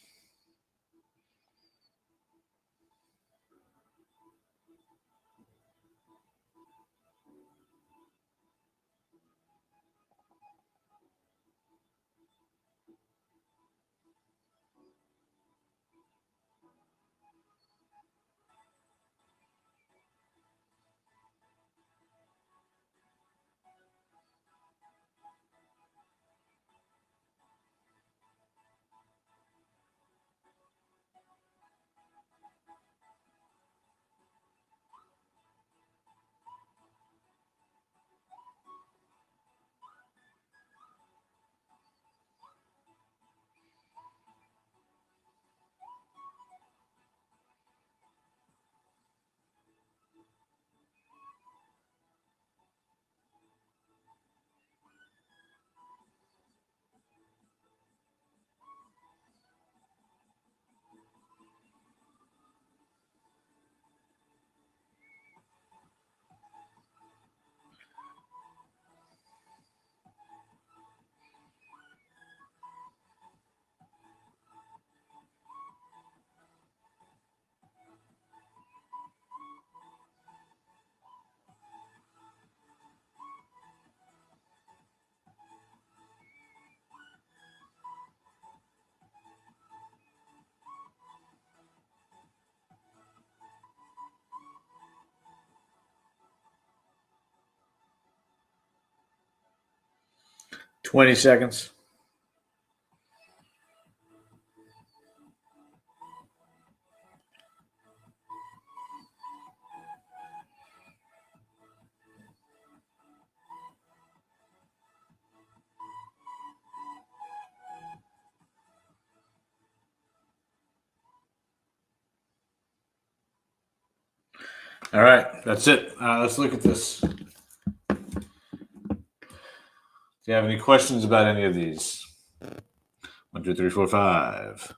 $20 seconds. All right, that's it. Let's look at this. Do you have any questions about any of these? 1, 2, 3, 4, 5.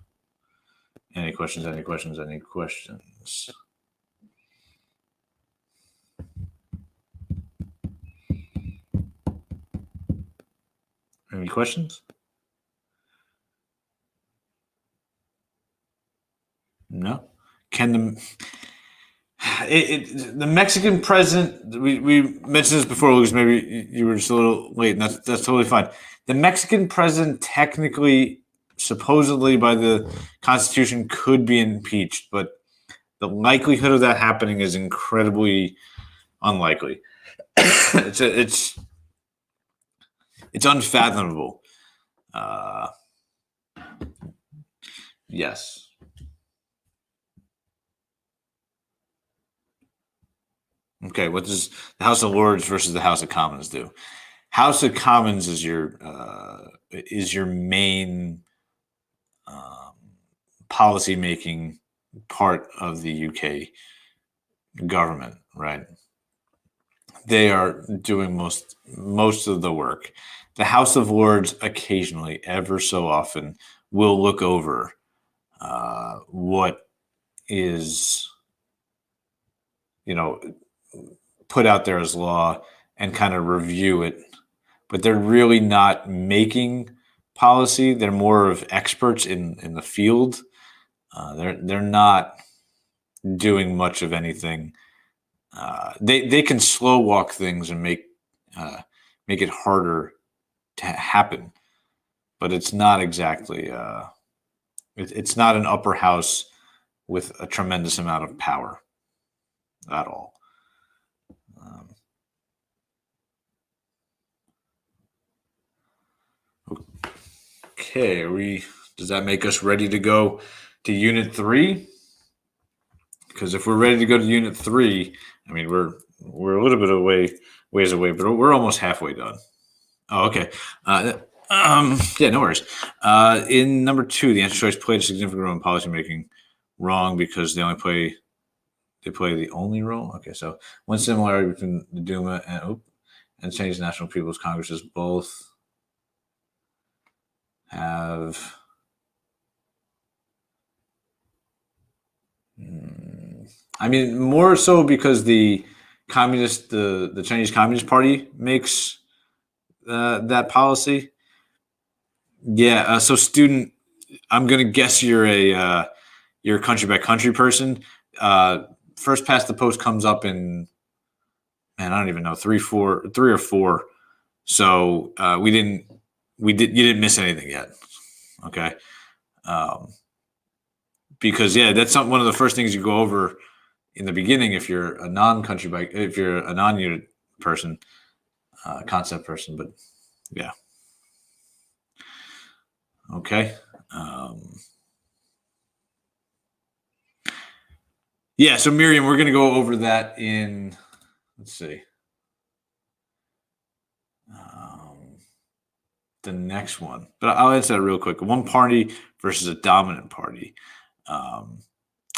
Any questions? Any questions? Any questions? Any questions? No. Can the Mexican president? We mentioned this before, Lucas. Maybe you were just a little late, and that's totally fine. The Mexican president technically, supposedly by the Constitution, could be impeached, but the likelihood of that happening is incredibly unlikely. It's unfathomable. Yes. Okay, what does the House of Lords versus the House of Commons do? House of Commons is your main policy making part of the UK government, right? They are doing most of the work. The House of Lords occasionally, ever so often, will look over what is, put out there as law and kind of review it, but they're really not making policy. They're more of experts in the field. They're not doing much of anything. They can slow walk things and make it harder to happen, but it's not exactly it's not an upper house with a tremendous amount of power at all. Okay, does that make us ready to go to Unit 3? Because if we're ready to go to Unit 3, I mean we're a little bit ways away, but we're almost halfway done. Oh, okay. Yeah, no worries. In number 2, the anti-choice played a significant role in policymaking. Wrong, because they play the only role. Okay, so one similarity between the Duma and Chinese National People's Congresses, both have I mean, more so because the Chinese Communist Party makes that policy. Yeah, so student I'm gonna guess you're a country by country person. First past the post comes up in, man, I don't even know, 3 or 4. So you didn't miss anything yet. Okay. Because that's one of the first things you go over in the beginning if you're a if you're a non-unit person, concept person. But yeah. Okay. So Miriam, we're going to go over that in, let's see, the next one. But I'll answer that real quick. One party versus a dominant party.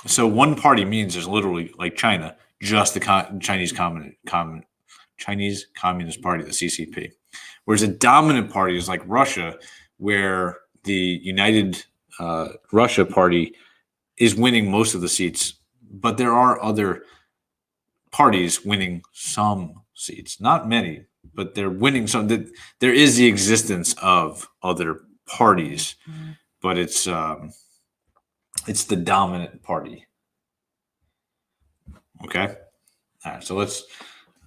So one party means there's literally, like China, just the Chinese Communist Party, the CCP. Whereas a dominant party is like Russia, where the United Russia Party is winning most of the seats, but there are other parties winning some seats, not many, but they're winning some. There is the existence of other parties, but it's the dominant party. Okay. All right. So let's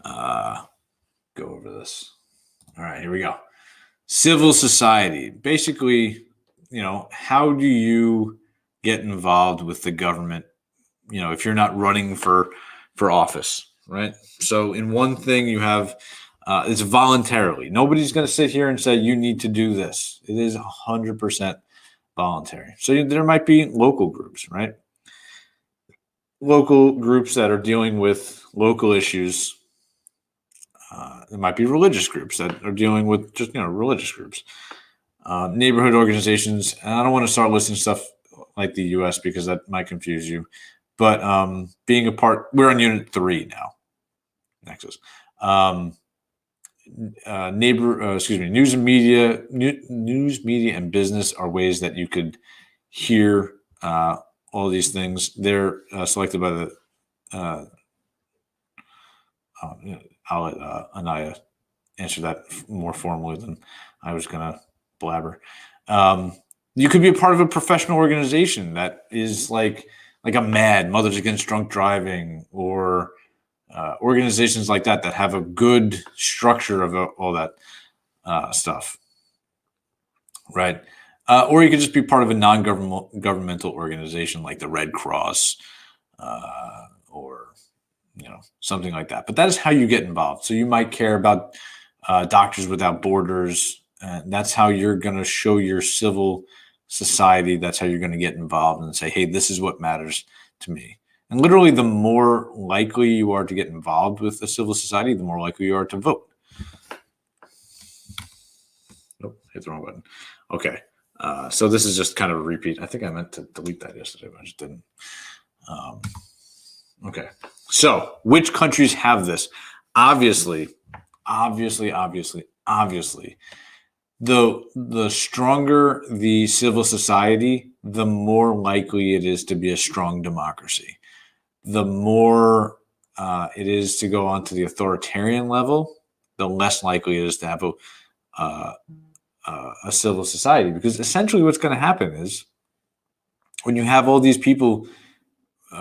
go over this. All right. Here we go. Civil society. Basically, how do you get involved with the government? If you're not running for office, right? So in one thing you have, it's voluntarily. Nobody's going to sit here and say you need to do this. It is 100% voluntary. So there might be local groups, right? Local groups that are dealing with local issues. There might be religious groups that are dealing with just religious groups. Neighborhood organizations. And I don't want to start listing stuff like the U.S. because that might confuse you. But being a part, we're on Unit 3 now. Nexus. News media, and business are ways that you could hear all these things. They're selected by the. I'll let Anaya answer that more formally than I was going to blabber. You could be a part of a professional organization that is like a MAD, Mothers Against Drunk Driving, or organizations like that have a good structure of all that stuff, right? Or you could just be part of a non-governmental organization like the Red Cross, or something like that. But that is how you get involved. So you might care about Doctors Without Borders, and that's how you're going to show your civil society. That's how you're going to get involved and say, hey, this is what matters to me. And literally, the more likely you are to get involved with the civil society, the more likely you are to vote. Nope, hit the wrong button. Okay. So this is just kind of a repeat. I think I meant to delete that yesterday, but I just didn't. Okay. So which countries have this? Obviously, the stronger the civil society, the more likely it is to be a strong democracy. The more it is to go on to the authoritarian level, the less likely it is to have a civil society. Because essentially what's going to happen is when you have all these people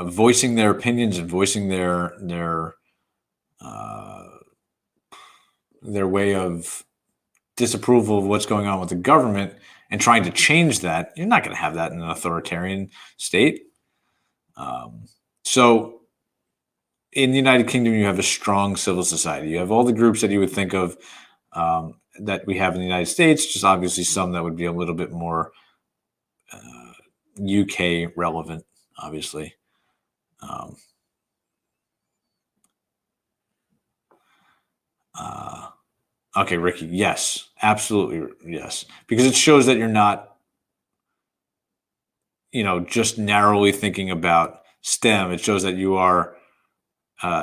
voicing their opinions and voicing their way of disapproval of what's going on with the government and trying to change that, you're not going to have that in an authoritarian state. So in the United Kingdom, you have a strong civil society. You have all the groups that you would think of that we have in the United States, just obviously some that would be a little bit more UK relevant, obviously. Okay, Ricky, yes, absolutely, yes. Because it shows that you're not, just narrowly thinking about STEM. It shows that you are,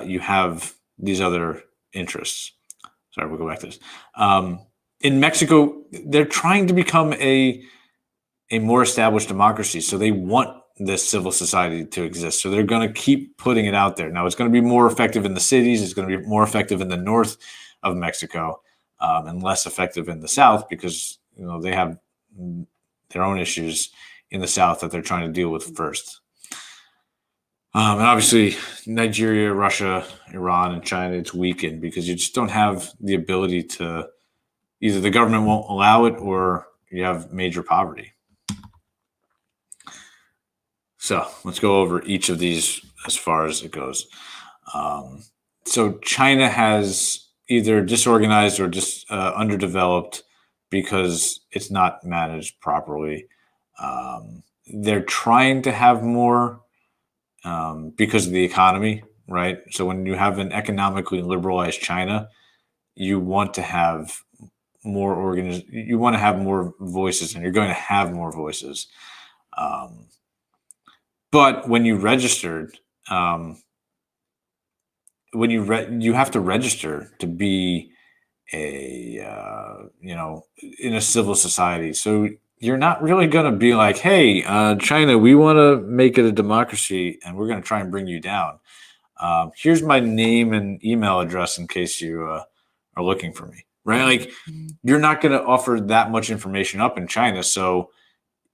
you have these other interests. Sorry, we'll go back to this. In Mexico, they're trying to become a more established democracy. So they want this civil society to exist. So they're going to keep putting it out there. Now, it's going to be more effective in the cities. It's going to be more effective in the north of Mexico, and less effective in the south because, they have their own issues in the South that they're trying to deal with first. And obviously, Nigeria, Russia, Iran, and China, it's weakened because you just don't have the ability to, either the government won't allow it or you have major poverty. So let's go over each of these as far as it goes. So China has either disorganized or just underdeveloped because it's not managed properly. They're trying to have more because of the economy, right? So when you have an economically liberalized China, you want to have more you want to have more voices, and you're going to have more voices. But when you registered, you have to register to be in a civil society. So you're not really going to be like, hey, China, we want to make it a democracy and we're going to try and bring you down. Here's my name and email address in case you are looking for me, right? Like, you're not going to offer that much information up in China. So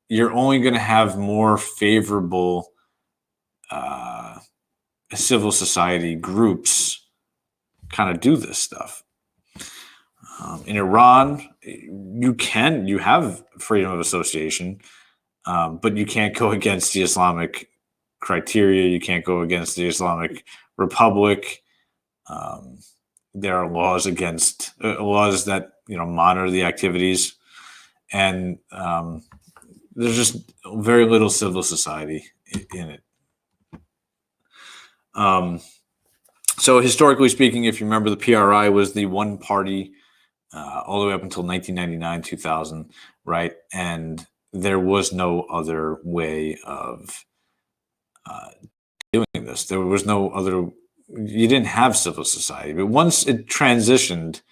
you're only going to have more favorable civil society groups kind of do this stuff. In Iran, you have freedom of association, but you can't go against the Islamic criteria. You can't go against the Islamic Republic. There are laws against laws that monitor the activities, and there's just very little civil society in it. So historically speaking, if you remember, the PRI was the one party all the way up until 1999, 2000, right? And there was no other way of doing this. There was no other, you didn't have civil society. But once it transitioned,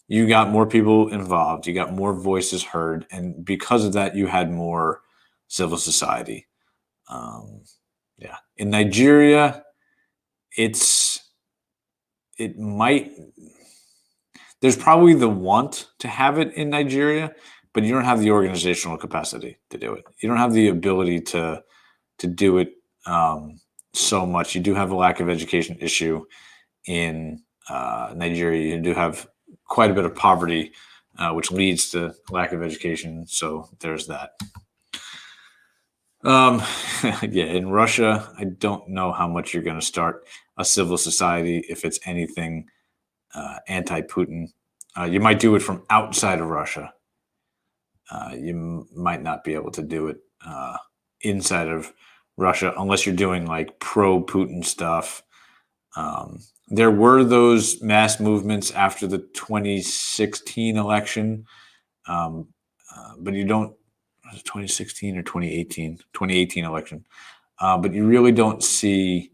you got more people involved, you got more voices heard, and because of that, you had more civil society. In Nigeria, there's probably the want to have it in Nigeria, but you don't have the organizational capacity to do it. You don't have the ability to do it so much. You do have a lack of education issue in Nigeria. You do have quite a bit of poverty, which leads to lack of education. So there's that. In Russia, I don't know how much you're going to start a civil society if it's anything anti-Putin. You might do it from outside of Russia. You might not be able to do it inside of Russia unless you're doing like pro-Putin stuff. There were those mass movements after the 2016 election, but you don't. Was it 2016 or 2018? 2018 election, but you really don't see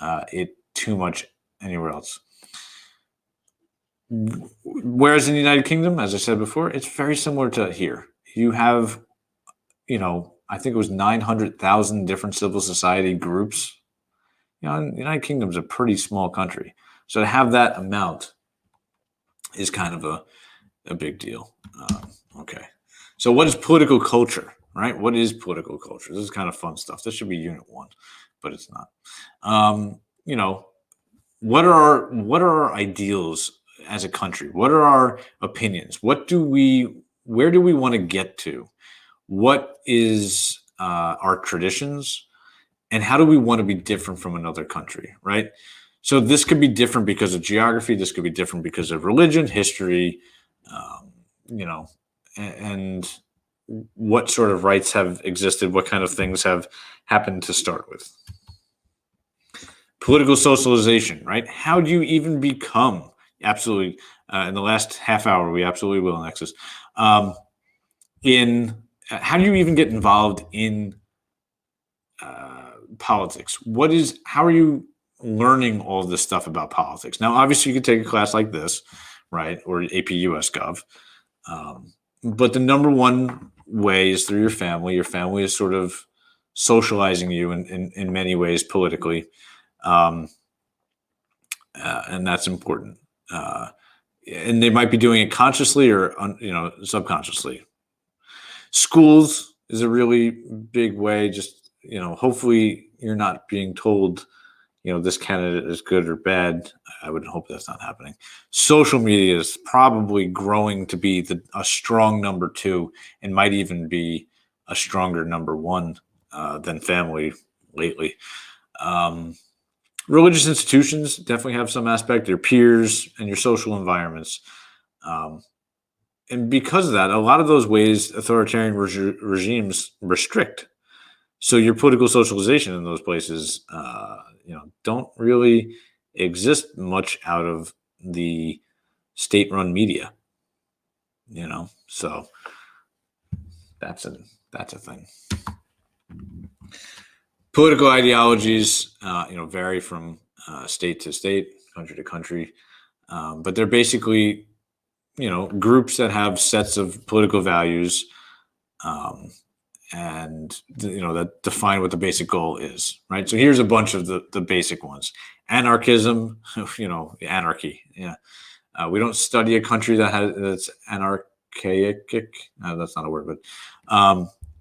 it too much anywhere else. Whereas in the United Kingdom, as I said before, it's very similar to here. You have, I think it was 900,000 different civil society groups. The United Kingdom is a pretty small country. So to have that amount is kind of a big deal. Okay. So what is political culture, right? What is political culture? This is kind of fun stuff. This should be Unit 1, but it's not. What are our ideals as a country? What are our opinions? Where do we want to get to? What is our traditions? And how do we want to be different from another country, right? So this could be different because of geography. This could be different because of religion, history, and what sort of rights have existed, what kind of things have happened to start with. Political socialization, right? How do you even become, absolutely, in the last half hour, we absolutely will, Nexus, how do you even get involved in politics? How are you learning all of this stuff about politics? Now, obviously, you could take a class like this, right, or AP US Gov, but the number one way is through your family. Your family is sort of socializing you in many ways politically, and that's important. And they might be doing it consciously or subconsciously. Schools is a really big way. Just, hopefully you're not being told, this candidate is good or bad. I would hope that's not happening. Social media is probably growing to be a strong number 2 and might even be a stronger number 1 than family lately. Religious institutions definitely have some aspect, your peers and your social environments. And because of that, a lot of those ways authoritarian regimes restrict. So your political socialization in those places, don't really exist much out of the state-run media. So that's a thing. Political ideologies, vary from state to state, country to country, but they're basically, groups that have sets of political values, and that define what the basic goal is, right? So here's a bunch of the basic ones: anarchism, anarchy. Yeah, we don't study a country that's anarchaic. No, that's not a word, but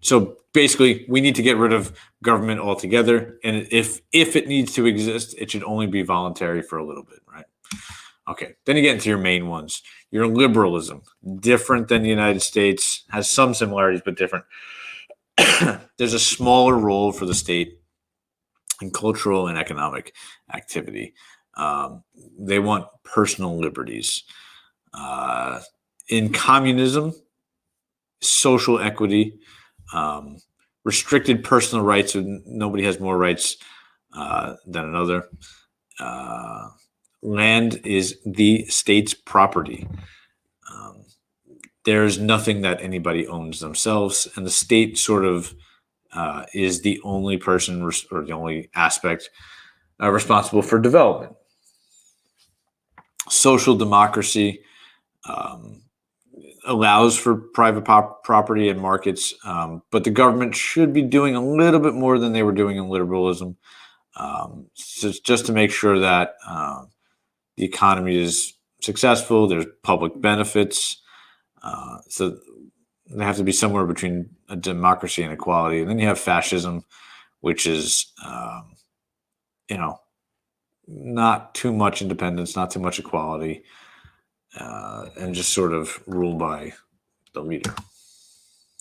so basically, we need to get rid of government altogether, and if it needs to exist, it should only be voluntary for a little bit, right? Okay, then you get into your main ones. Your liberalism, different than the United States, has some similarities but different. There's a smaller role for the state in cultural and economic activity. They want personal liberties. In communism, social equity, restricted personal rights, and nobody has more rights than another. Land is the state's property. There's nothing that anybody owns themselves, and the state sort of is the only person or the only aspect responsible for development. Social democracy allows for private property and markets, but the government should be doing a little bit more than they were doing in liberalism, so just to make sure that the economy is successful. There's public benefits. So they have to be somewhere between a democracy and equality. And then you have fascism, which is, not too much independence, not too much equality, and just sort of rule by the leader.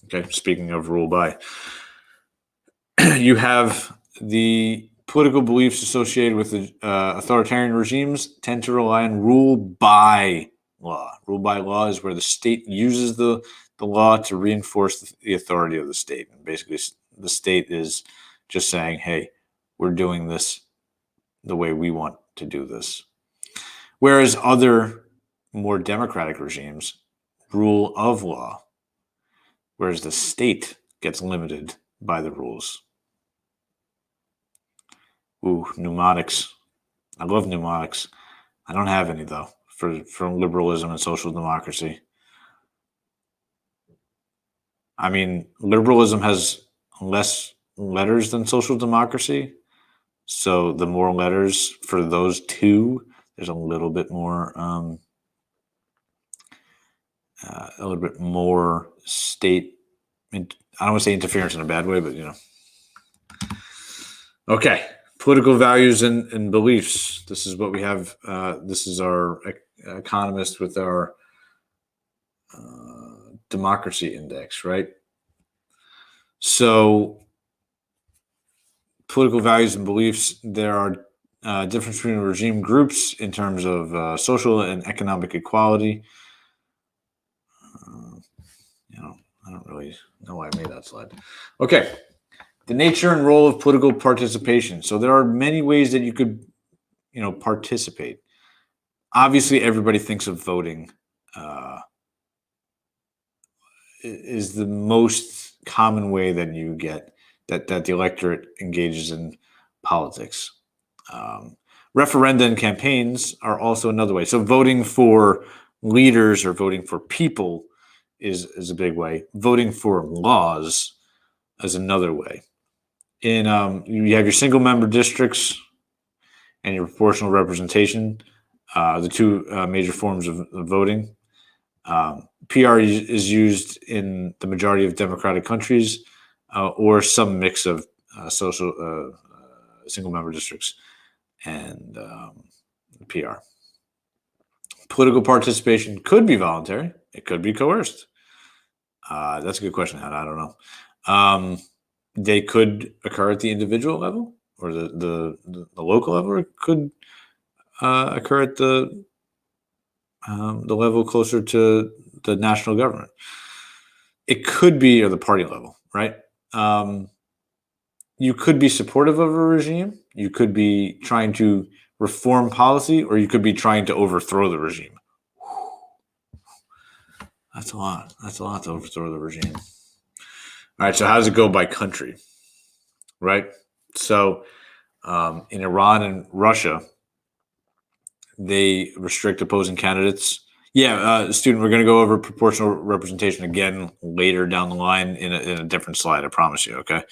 Okay, speaking of rule by, you have the political beliefs associated with the authoritarian regimes tend to rely on rule by law. Rule by law is where the state uses the law to reinforce the authority of the state. And basically, the state is just saying, hey, we're doing this the way we want to do this. Whereas other more democratic regimes rule of law, whereas the state gets limited by the rules. Ooh, mnemonics. I love mnemonics. I don't have any, though, for liberalism and social democracy. I mean, liberalism has less letters than social democracy. So the more letters for those two, there's a little bit more state. I don't want to say interference in a bad way, but Okay, political values and beliefs. This is what we have. This is our economist with our democracy index, right? So political values and beliefs, there are difference between regime groups in terms of social and economic equality. I don't really know why I made that slide. Okay, the nature and role of political participation. So there are many ways that you could, participate. Obviously, everybody thinks of voting is the most common way that you get that the electorate engages in politics. Referenda and campaigns are also another way. So voting for leaders or voting for people is a big way. Voting for laws is another way. You have your single member districts and your proportional representation, the two major forms of voting. PR is used in the majority of democratic countries. or some mix of social single member districts and PR. Political participation could be voluntary. It could be coerced. That's a good question, Hannah. I don't know. They could occur at the individual level or the local level, or it could occur at the level closer to the national government. It could be at the party level, right? You could be supportive of a regime. You could be trying to reform policy, or you could be trying to overthrow the regime. That's a lot. That's a lot to overthrow the regime. All right. So how does it go by country? Right. So in Iran and Russia, they restrict opposing candidates. Yeah, student, we're going to go over proportional representation again later down the line in a different slide. I promise you. Okay.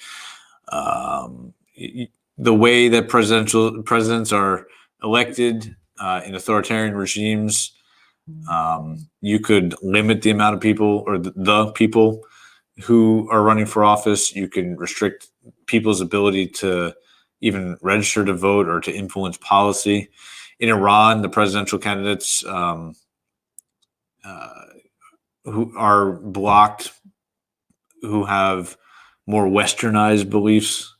The way that presidents are elected in authoritarian regimes, you could limit the amount of people or the people who are running for office. You can restrict people's ability to even register to vote or to influence policy. In Iran, the presidential candidates who are blocked, who have more westernized beliefs,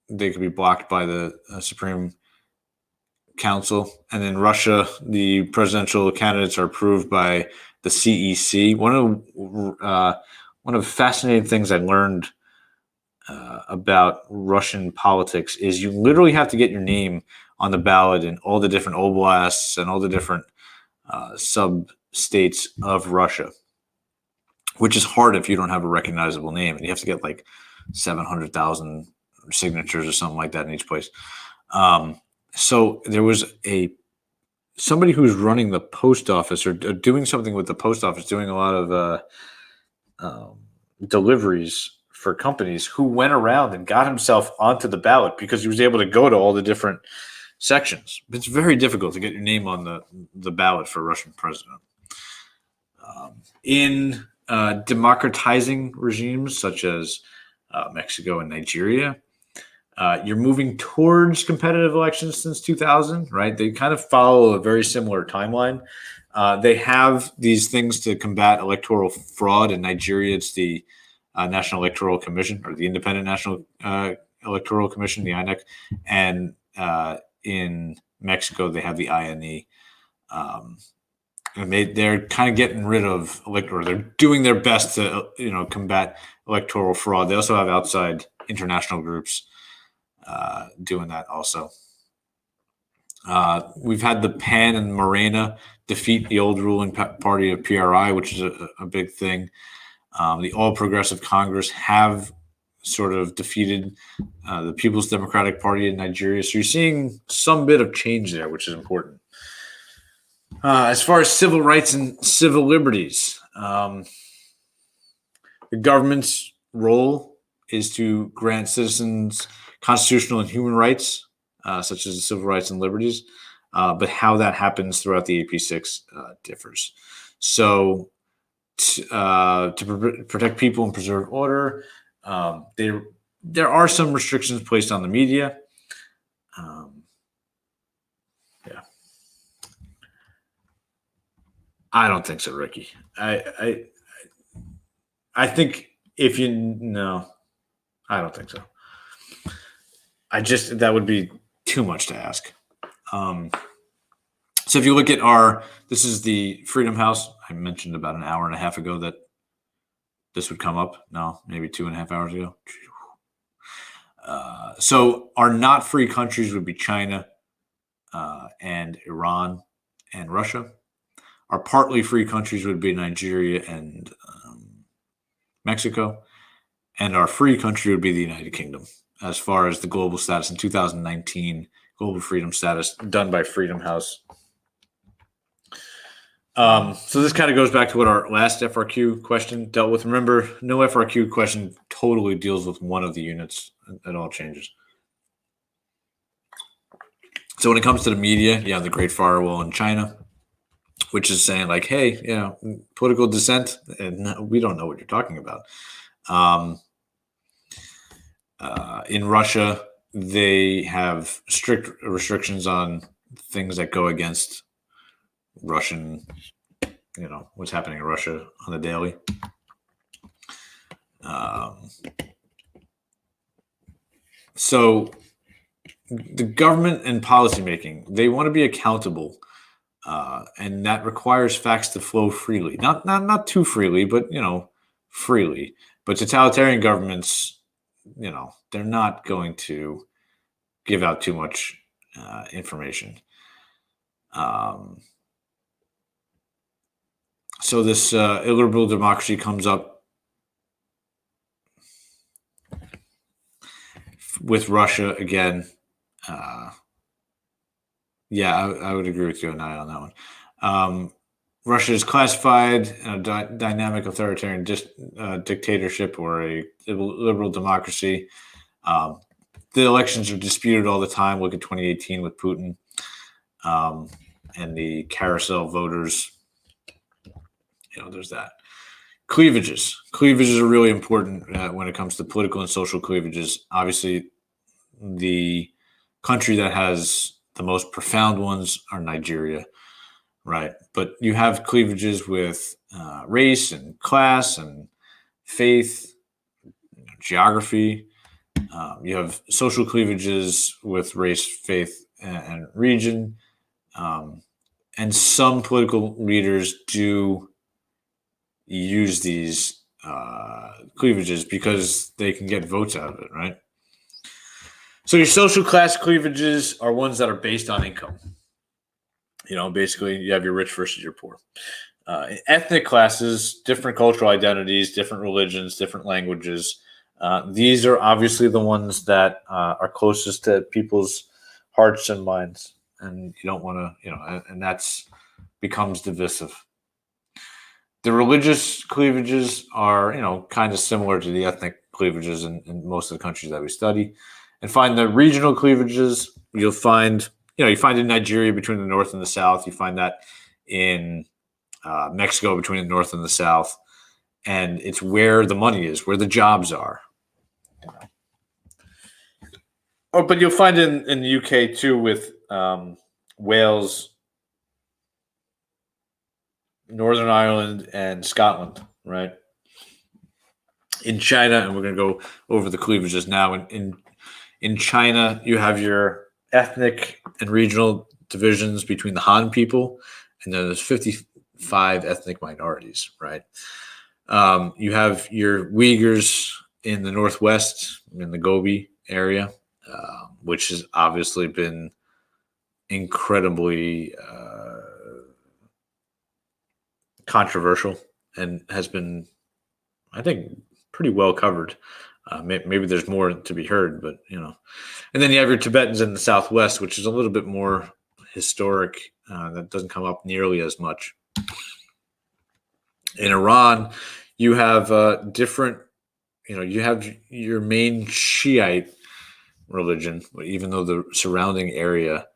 they could be blocked by the Supreme Council. And in Russia, the presidential candidates are approved by the CEC. One of the fascinating things I learned about Russian politics is you literally have to get your name on the ballot in all the different oblasts and all the different sub-states of Russia, which is hard if you don't have a recognizable name. And you have to get like 700,000 signatures or something like that in each place. So there was somebody who was running the post office or doing something with the post office, doing a lot of deliveries for companies, who went around and got himself onto the ballot because he was able to go to all the different sections. It's very difficult to get your name on the ballot for a Russian president. In democratizing regimes such as Mexico and Nigeria, you're moving towards competitive elections since 2000, right? They kind of follow a very similar timeline. They have these things to combat electoral fraud. In Nigeria, it's the National Electoral Commission, or the Independent National Electoral Commission, the INEC. And in Mexico, they have the INE. And they're kind of getting rid of electoral. They're doing their best to combat electoral fraud. They also have outside international groups doing that also. We've had the PAN and Morena defeat the old ruling party of PRI, which is a big thing. The All Progressive Congress have sort of defeated the People's Democratic Party in Nigeria. So you're seeing some bit of change there, which is important. As far as civil rights and civil liberties, the government's role is to grant citizens constitutional and human rights, such as civil rights and liberties, but how that happens throughout the AP6 differs. So to protect people and preserve order, there are some restrictions placed on the media. I don't think so, Ricky. I think no, I don't think so. That would be too much to ask. So if you look at this is the Freedom House. I mentioned about an hour and a half ago that this would come up. No, maybe 2.5 hours ago. So our not free countries would be China and Iran and Russia. Our partly free countries would be Nigeria and Mexico. And our free country would be the United Kingdom, as far as the global status in 2019, global freedom status done by Freedom House. So this kind of goes back to what our last FRQ question dealt with. Remember, no FRQ question totally deals with one of the units. It all changes. So when it comes to the media, you have the Great Firewall in China. which is saying like, hey, political dissent, and we don't know what you're talking about. In Russia, they have strict restrictions on things that go against Russian, what's happening in Russia on the daily. So the government and policymaking, they want to be accountable, and that requires facts to flow freely. Not too freely, but freely. But totalitarian governments, they're not going to give out too much information. So this illiberal democracy comes up with Russia again. I would agree with you and I on that one. Russia is classified a dynamic authoritarian dictatorship or a liberal democracy. The elections are disputed all the time. Look at 2018 with Putin and the carousel voters. There's that. Cleavages. Cleavages are really important when it comes to political and social cleavages. Obviously, the country that has the most profound ones are Nigeria, right? But you have cleavages with race and class and faith, geography. You have social cleavages with race, faith, and region. And some political leaders do use these cleavages because they can get votes out of it, right? So your social class cleavages are ones that are based on income. Basically you have your rich versus your poor. Ethnic classes, different cultural identities, different religions, different languages. These are obviously the ones that are closest to people's hearts and minds. And you don't want to, and that's becomes divisive. The religious cleavages are, kind of similar to the ethnic cleavages in most of the countries that we study. And find the regional cleavages, you'll find, you find in Nigeria between the North and the South. You find that in Mexico between the North and the South. And it's where the money is, where the jobs are. Oh, but you'll find in the UK too with Wales, Northern Ireland, and Scotland, right? In China, and we're going to go over the cleavages now. In China, you have your ethnic and regional divisions between the Han people, and then there's 55 ethnic minorities, right? You have your Uyghurs in the Northwest, in the Gobi area, which has obviously been incredibly controversial and has been, I think, pretty well covered. Maybe there's more to be heard, but and then you have your Tibetans in the Southwest, which is a little bit more historic. That doesn't come up nearly as much. In Iran, you have different. You have your main Shiite religion, even though the surrounding area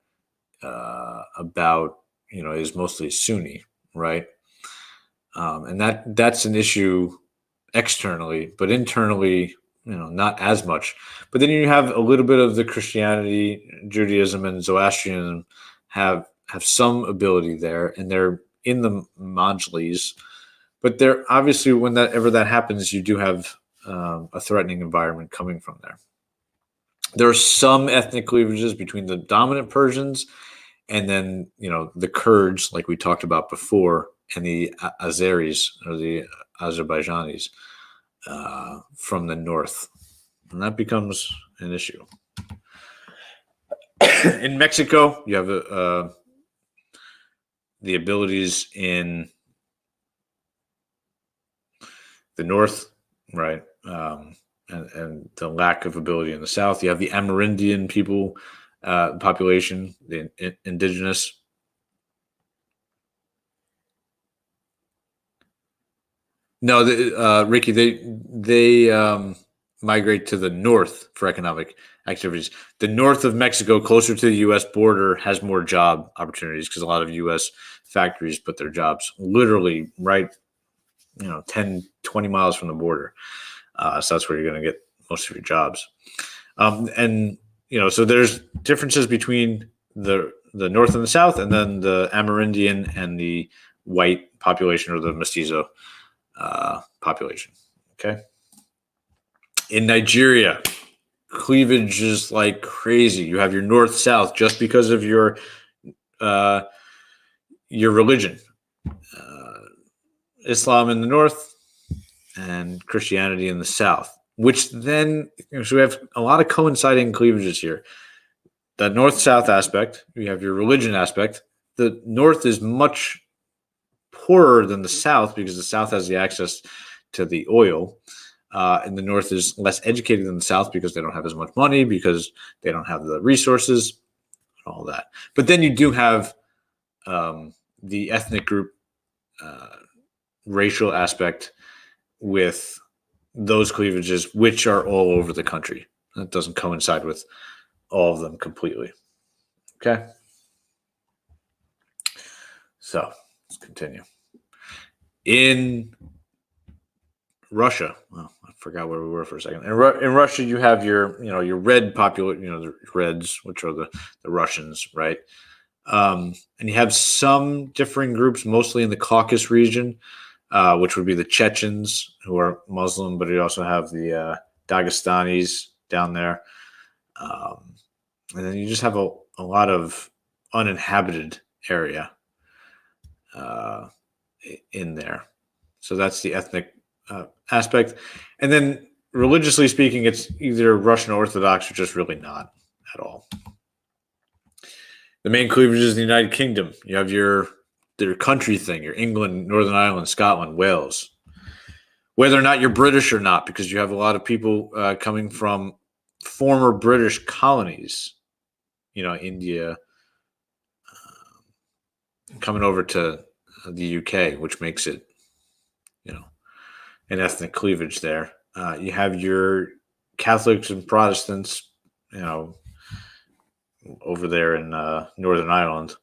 is mostly Sunni, right? And that's an issue externally, but internally, not as much. But then you have a little bit of the Christianity, Judaism, and Zoroastrianism have some ability there, and they're in the Majlis. But they're obviously, whenever that happens, you do have a threatening environment coming from there. There are some ethnic cleavages between the dominant Persians and then, the Kurds, like we talked about before, and the Azeris or the Azerbaijanis from the north. And that becomes an issue. In Mexico, you have the abilities in the north, right? And the lack of ability in the south. You have the Amerindian people population, the indigenous. No, Ricky, they migrate to the north for economic activities. The north of Mexico, closer to the U.S. border, has more job opportunities because a lot of U.S. factories put their jobs literally right, 10, 20 miles from the border. So that's where you're going to get most of your jobs. And so there's differences between the north and the south, and then the Amerindian and the white population, or the mestizo population. Okay. In Nigeria, cleavage is like crazy. You have your north-south just because of your religion. Islam in the north and Christianity in the south, which then, so we have a lot of coinciding cleavages here. The north-south aspect, you have your religion aspect. The north is much poorer than the south because the south has the access to the oil. And the north is less educated than the south because they don't have as much money, because they don't have the resources, and all that. But then you do have the ethnic group, racial aspect with those cleavages, which are all over the country. That doesn't coincide with all of them completely. Okay. So let's continue. In Russia, well, I forgot where we were for a second. In Russia, you have your red the Reds, which are the Russians, right? And you have some differing groups, mostly in the Caucasus region, which would be the Chechens, who are Muslim, but you also have the Dagestanis down there. And then you just have a lot of uninhabited area in there. So that's the ethnic aspect. And then religiously speaking, it's either Russian Orthodox or just really not at all. The main cleavage is the United Kingdom. You have your country thing, your England, Northern Ireland, Scotland, Wales. Whether or not you're British or not, because you have a lot of people coming from former British colonies, India, coming over to the UK, which makes it, an ethnic cleavage there. You have your Catholics and Protestants, over there in Northern Ireland.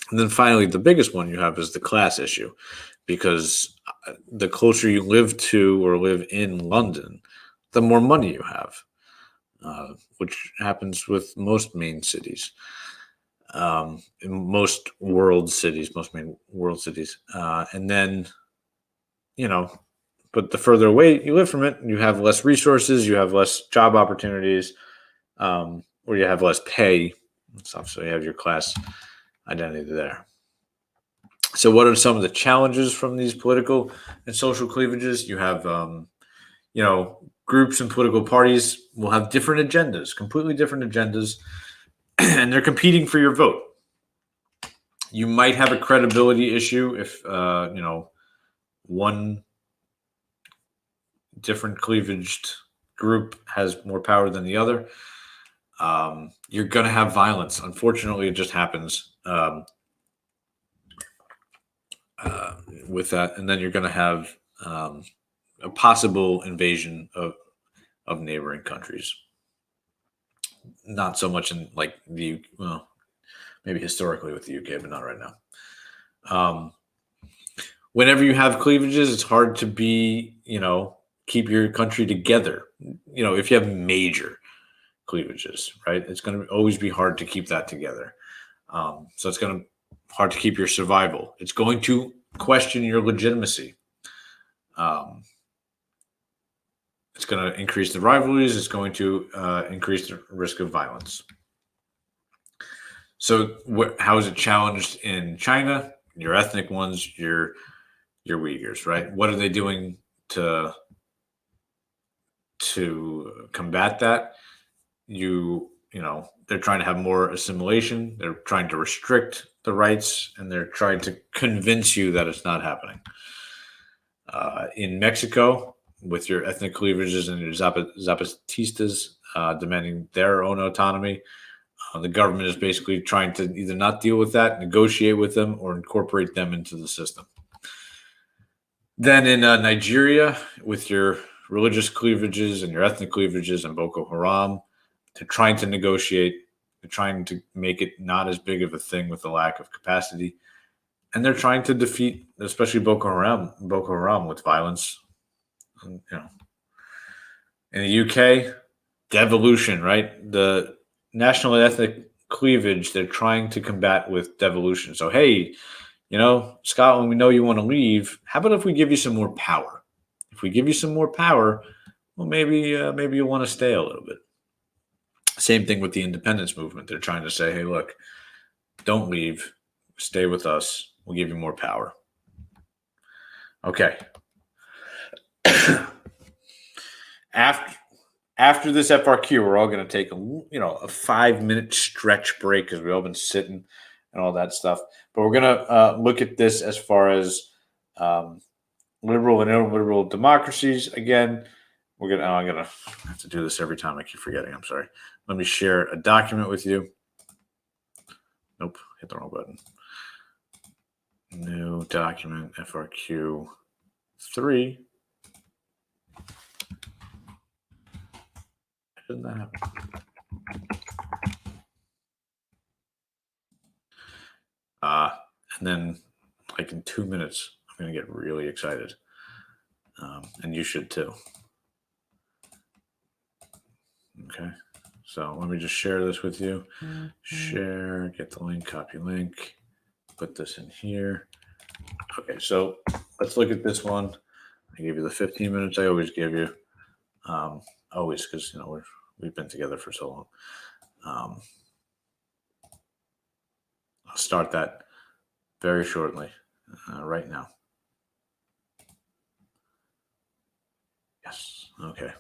And then finally, the biggest one you have is the class issue, because the closer you live to or live in London, the more money you have, which happens with most main cities, in most main world cities. And then, but the further away you live from it, you have less resources, you have less job opportunities, or you have less pay and stuff. So you have your class identity there. So what are some of the challenges from these political and social cleavages? You have, groups and political parties will have different agendas, completely different agendas, and they're competing for your vote. You might have a credibility issue if, one different cleavaged group has more power than the other. You're going to have violence. Unfortunately, it just happens with that. And then you're going to have a possible invasion of neighboring countries. Not so much in maybe historically with the UK, but not right now. Whenever you have cleavages, it's hard to keep your country together. If you have major cleavages, right? It's going to always be hard to keep that together. So it's going to hard to keep your survival. It's going to question your legitimacy. It's going to increase the rivalries. It's going to increase the risk of violence. So how is it challenged in China? Your ethnic ones, your Uyghurs, right? What are they doing to combat that? They're trying to have more assimilation. They're trying to restrict the rights, and they're trying to convince you that it's not happening. In Mexico, with your ethnic cleavages and your Zapatistas demanding their own autonomy, the government is basically trying to either not deal with that, negotiate with them, or incorporate them into the system. Then in Nigeria, with your religious cleavages and your ethnic cleavages and Boko Haram. They're trying to negotiate. They're trying to make it not as big of a thing with the lack of capacity. And they're trying to defeat, especially Boko Haram with violence. And, in the UK, devolution, right? The national and ethnic cleavage, they're trying to combat with devolution. So, hey, Scotland, we know you want to leave. How about if we give you some more power? If we give you some more power, well, maybe you'll want to stay a little bit. Same thing with the independence movement. They're trying to say, hey, look, don't leave. Stay with us. We'll give you more power. Okay. After this FRQ, we're all going to take a 5-minute stretch break because we've all been sitting and all that stuff. But we're going to look at this as far as liberal and illiberal democracies. Again, I'm going to have to do this every time. I keep forgetting. I'm sorry. Let me share a document with you. Nope, hit the wrong button. New document, FRQ 3. Doesn't that happen? And then, like in 2 minutes, I'm going to get really excited. And you should too. Okay. So let me just share this with you. Share, get the link, copy link, put this in here. Okay, so let's look at this one. I gave you the 15 minutes I always give you. Always, because we've been together for so long. I'll start that very shortly, right now. Yes, okay.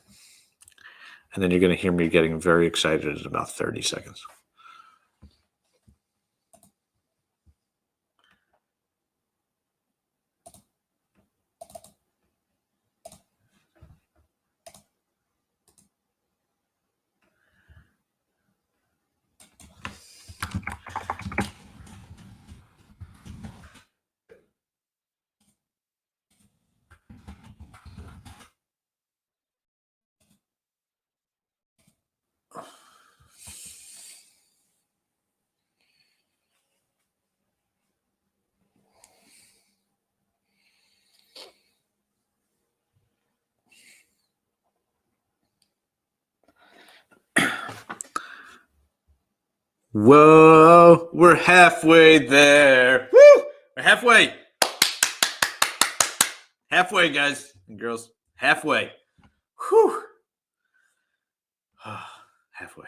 And then you're going to hear me getting very excited in about 30 seconds. Whoa, we're halfway there. Woo! We're halfway. Halfway, guys and girls. Halfway. Whew. Halfway.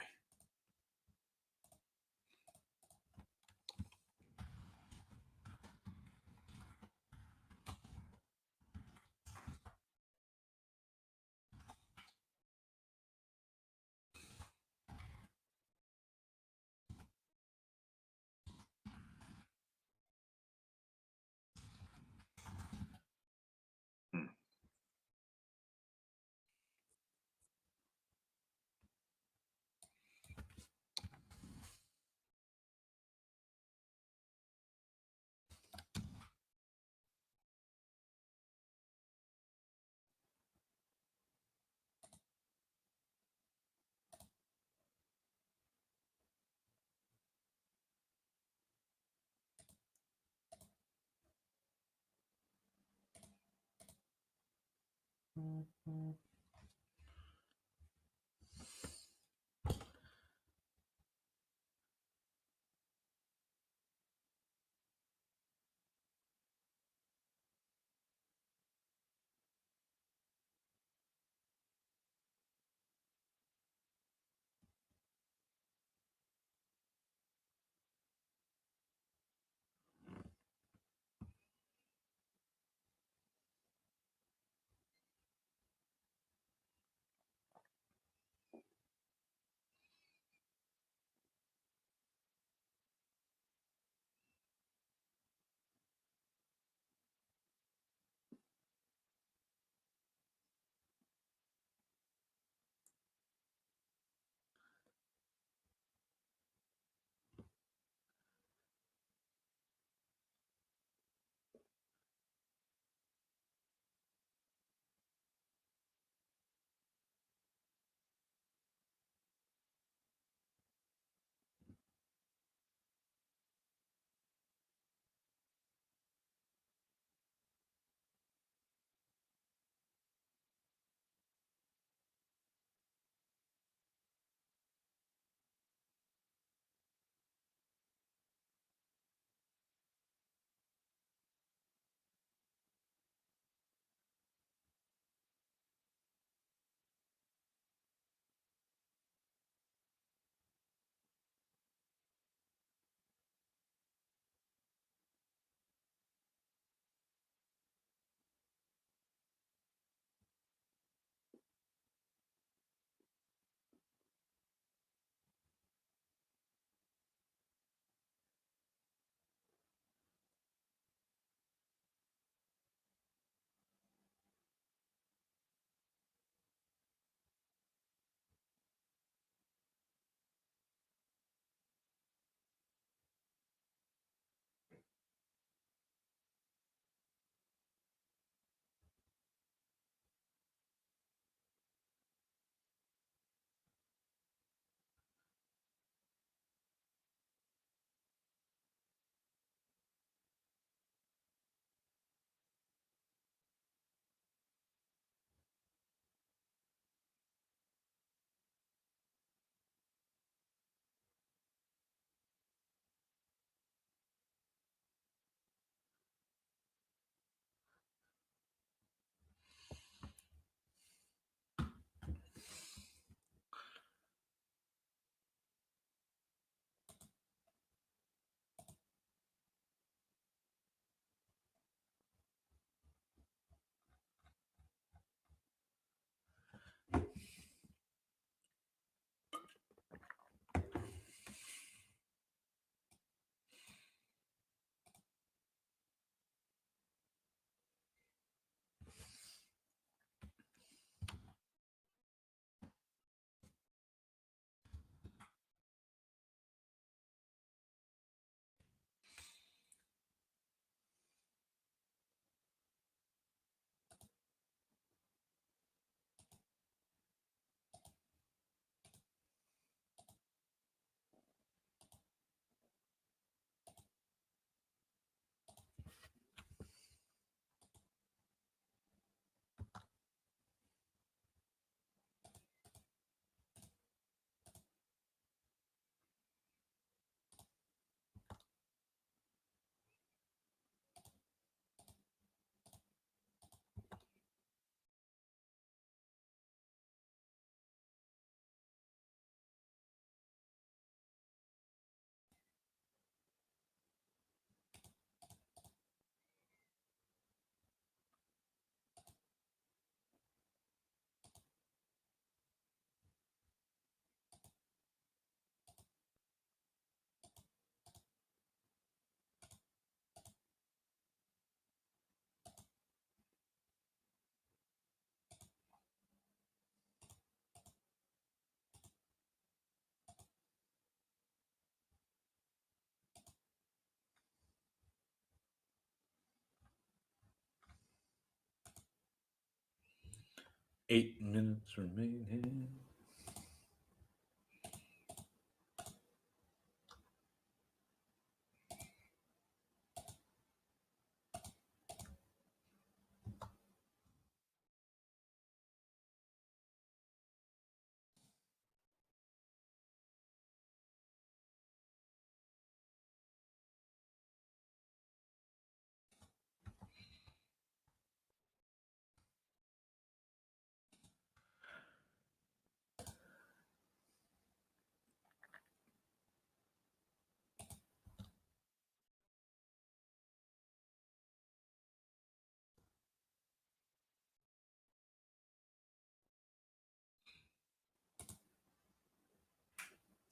8 minutes remaining.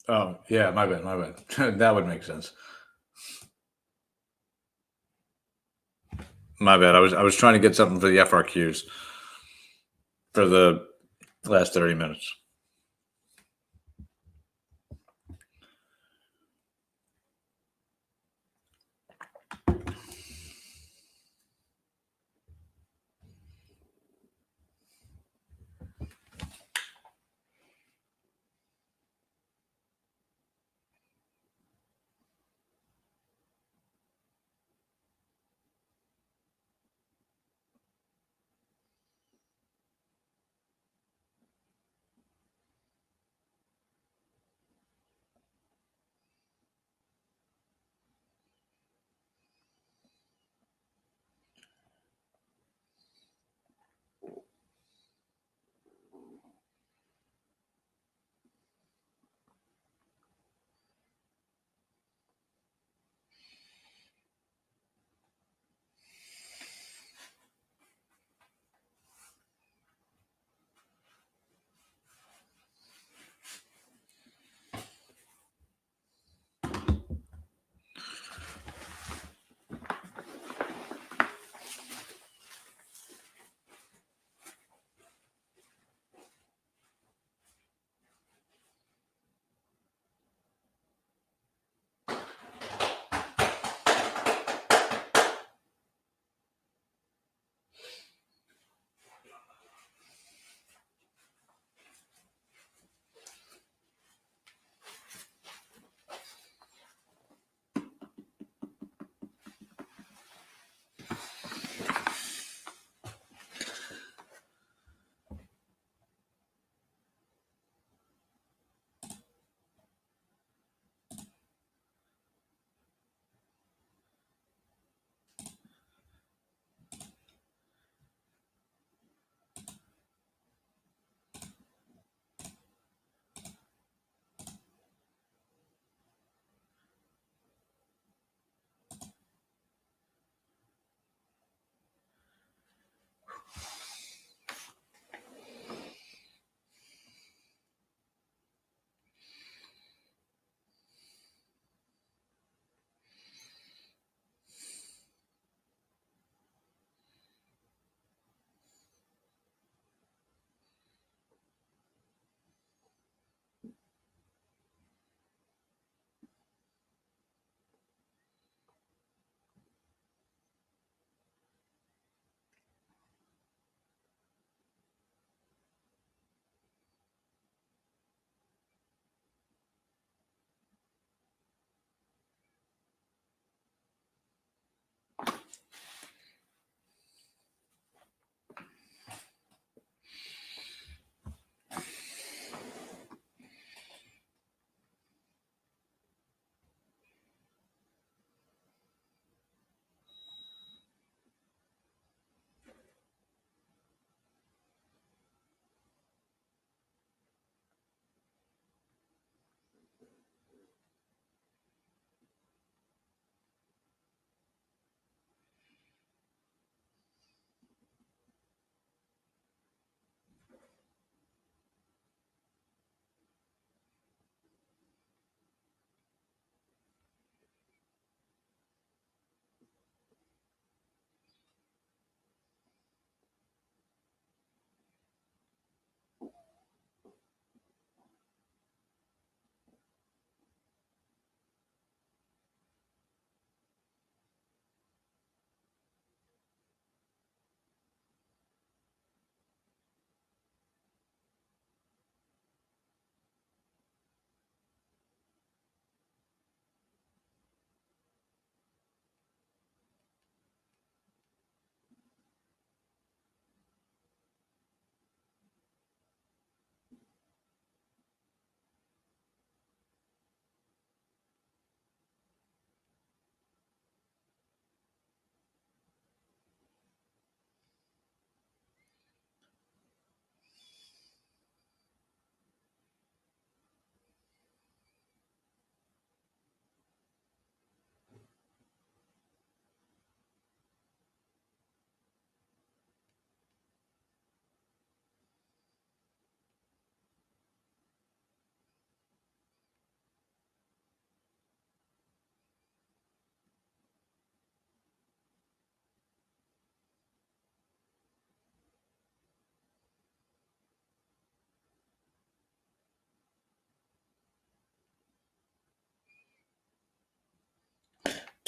Oh, yeah, my bad. That would make sense. My bad. I was trying to get something for the FRQs for the last 30 minutes.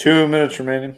2 minutes remaining.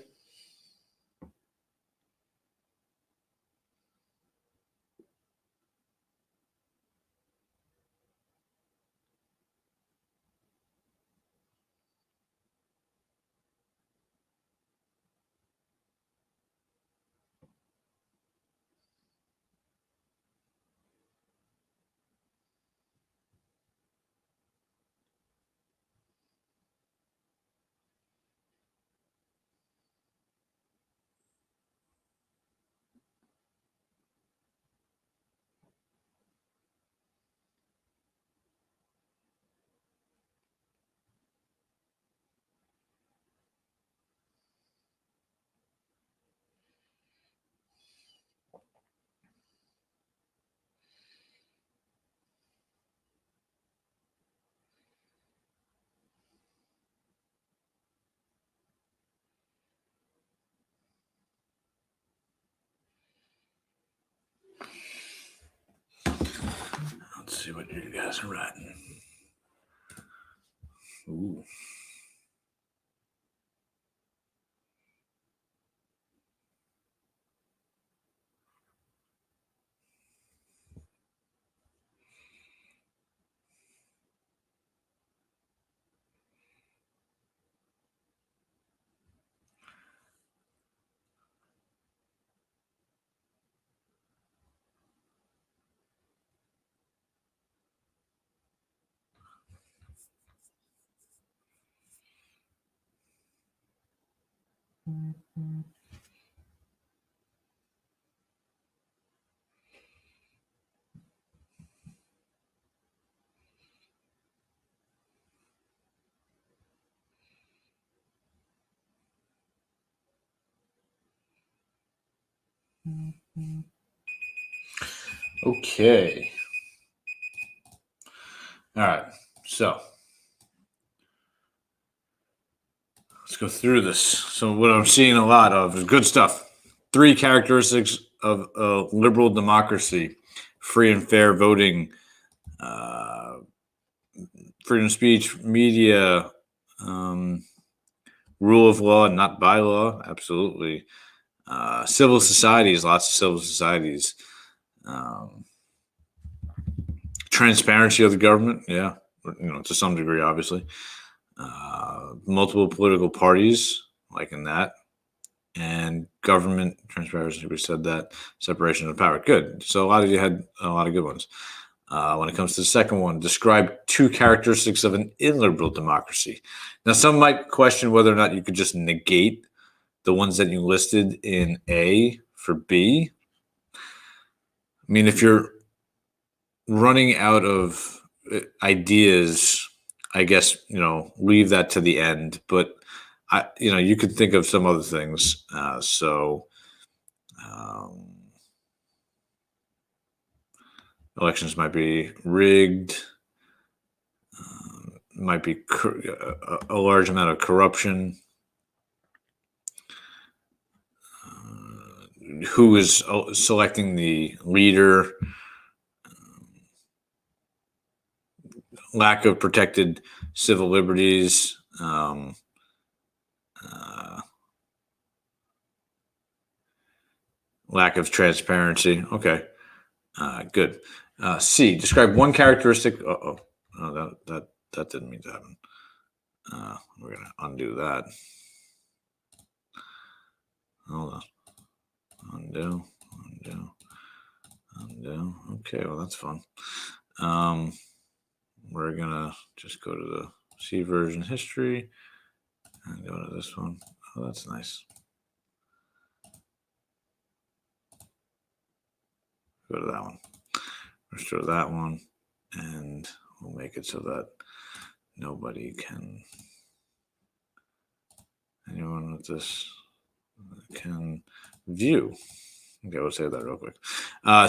Let's see what you guys are writing. Ooh. Okay. All right. So let's go through this. So what I'm seeing a lot of is good stuff. 3 characteristics of a liberal democracy: free and fair voting, freedom of speech, media, rule of law, not by law. Absolutely. Civil societies, lots of civil societies. Transparency of the government, yeah, to some degree, obviously. Multiple political parties, like in that. And government transparency, we said that. Separation of power, good. So a lot of you had a lot of good ones. When it comes to the second one, describe 2 characteristics of an illiberal democracy. Now, some might question whether or not you could just negate the ones that you listed in A for B. I mean, if you're running out of ideas, I guess, leave that to the end. But you could think of some other things. Elections might be rigged. Might be a large amount of corruption. Who is selecting the leader? Lack of protected civil liberties. Lack of transparency. Okay, good. C. Describe 1 characteristic. Oh, that didn't mean to happen. We're gonna undo that. Hold on. Undo. Okay, well that's fun. We're gonna just go to the C version history and go to this one. Oh, that's nice. Go to that one. Restore that one, and we'll make it so that nobody can. Anyone with this can view. Okay, we'll say that real quick.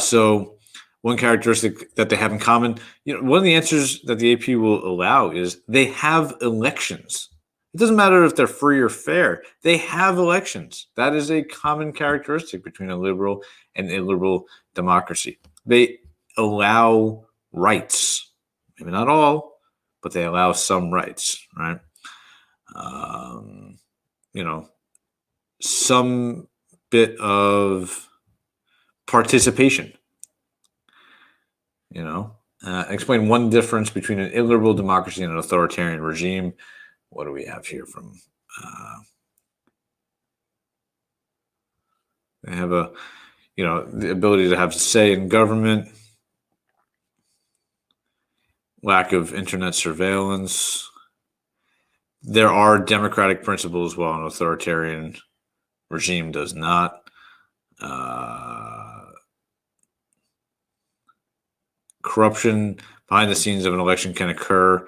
So 1 characteristic that they have in common, one of the answers that the AP will allow is they have elections. It doesn't matter if they're free or fair. They have elections. That is a common characteristic between a liberal and illiberal democracy. They allow rights. Maybe not all, but they allow some rights, right? some bit of participation. Explain one difference between an illiberal democracy and an authoritarian regime. What do we have here from? They have the ability to have say in government, lack of internet surveillance. There are democratic principles, while an authoritarian regime does not. Corruption behind the scenes of an election can occur,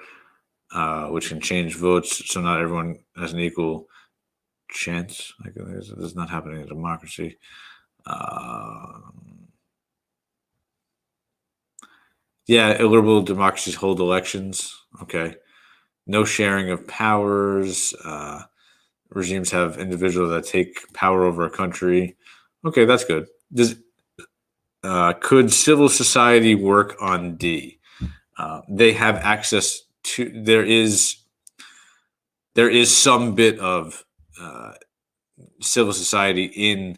which can change votes, so not everyone has an equal chance. This is not happening in a democracy. Illiberal democracies hold elections. Okay. No sharing of powers. Regimes have individuals that take power over a country. Okay, that's good. Could civil society work on D? They have access to. There is some bit of civil society in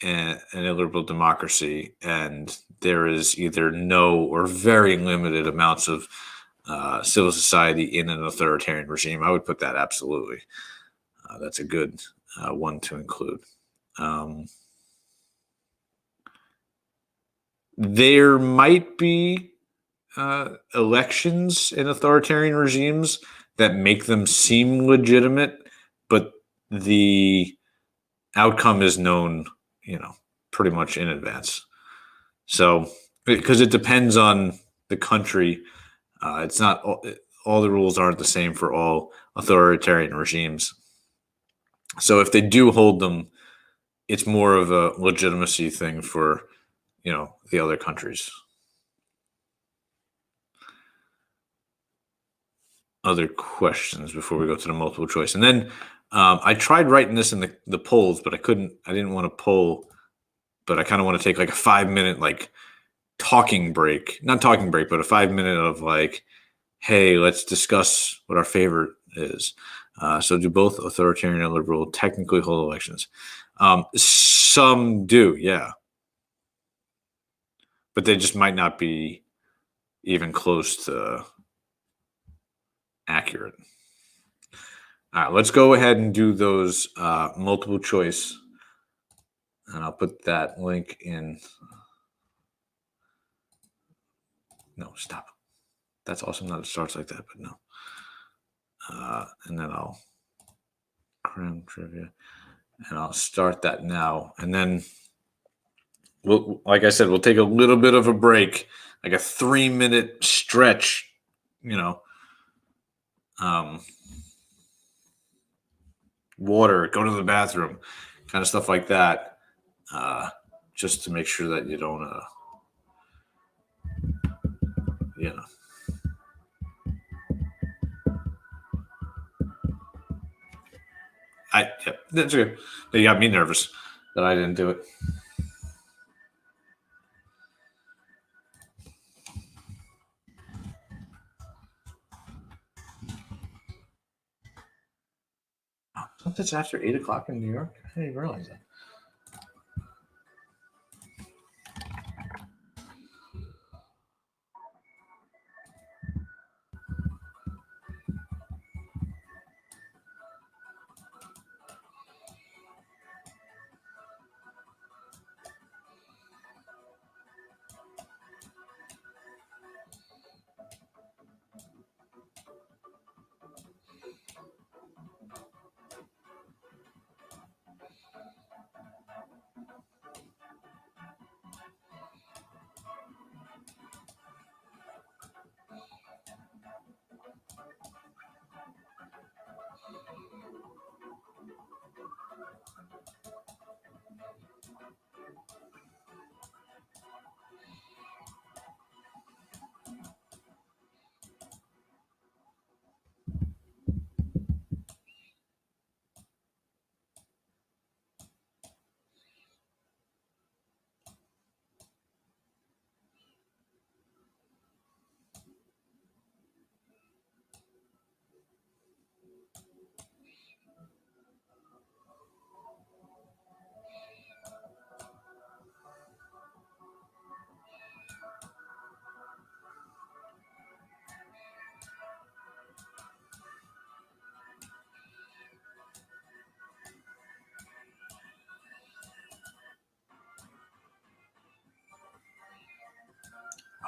an illiberal democracy, and there is either no or very limited amounts of civil society in an authoritarian regime. I would put that absolutely. That's a good one to include. There might be elections in authoritarian regimes that make them seem legitimate, but the outcome is known, pretty much in advance. So, because it depends on the country, it's not all the rules aren't the same for all authoritarian regimes. So, if they do hold them, it's more of a legitimacy thing for, the other countries. Other questions before we go to the multiple choice. And then I tried writing this in the polls, but I didn't want to poll, but I kind of want to take like a 5-minute talking break, not talking break, but a 5-minute of hey, let's discuss what our favorite is. So do both authoritarian and liberal technically hold elections? Some do, yeah. But they just might not be even close to accurate. All right, let's go ahead and do those multiple choice. And I'll put that link in. No, stop. That's awesome that it starts like that, but no. And then I'll CRAM trivia. And I'll start that now. And then, like I said, we'll take a little bit of a break, like a 3-minute stretch, water, go to the bathroom, kind of stuff like that, just to make sure that you don't, that's good. You got me nervous that I didn't do it. It's after 8 o'clock in New York. I didn't even realize that.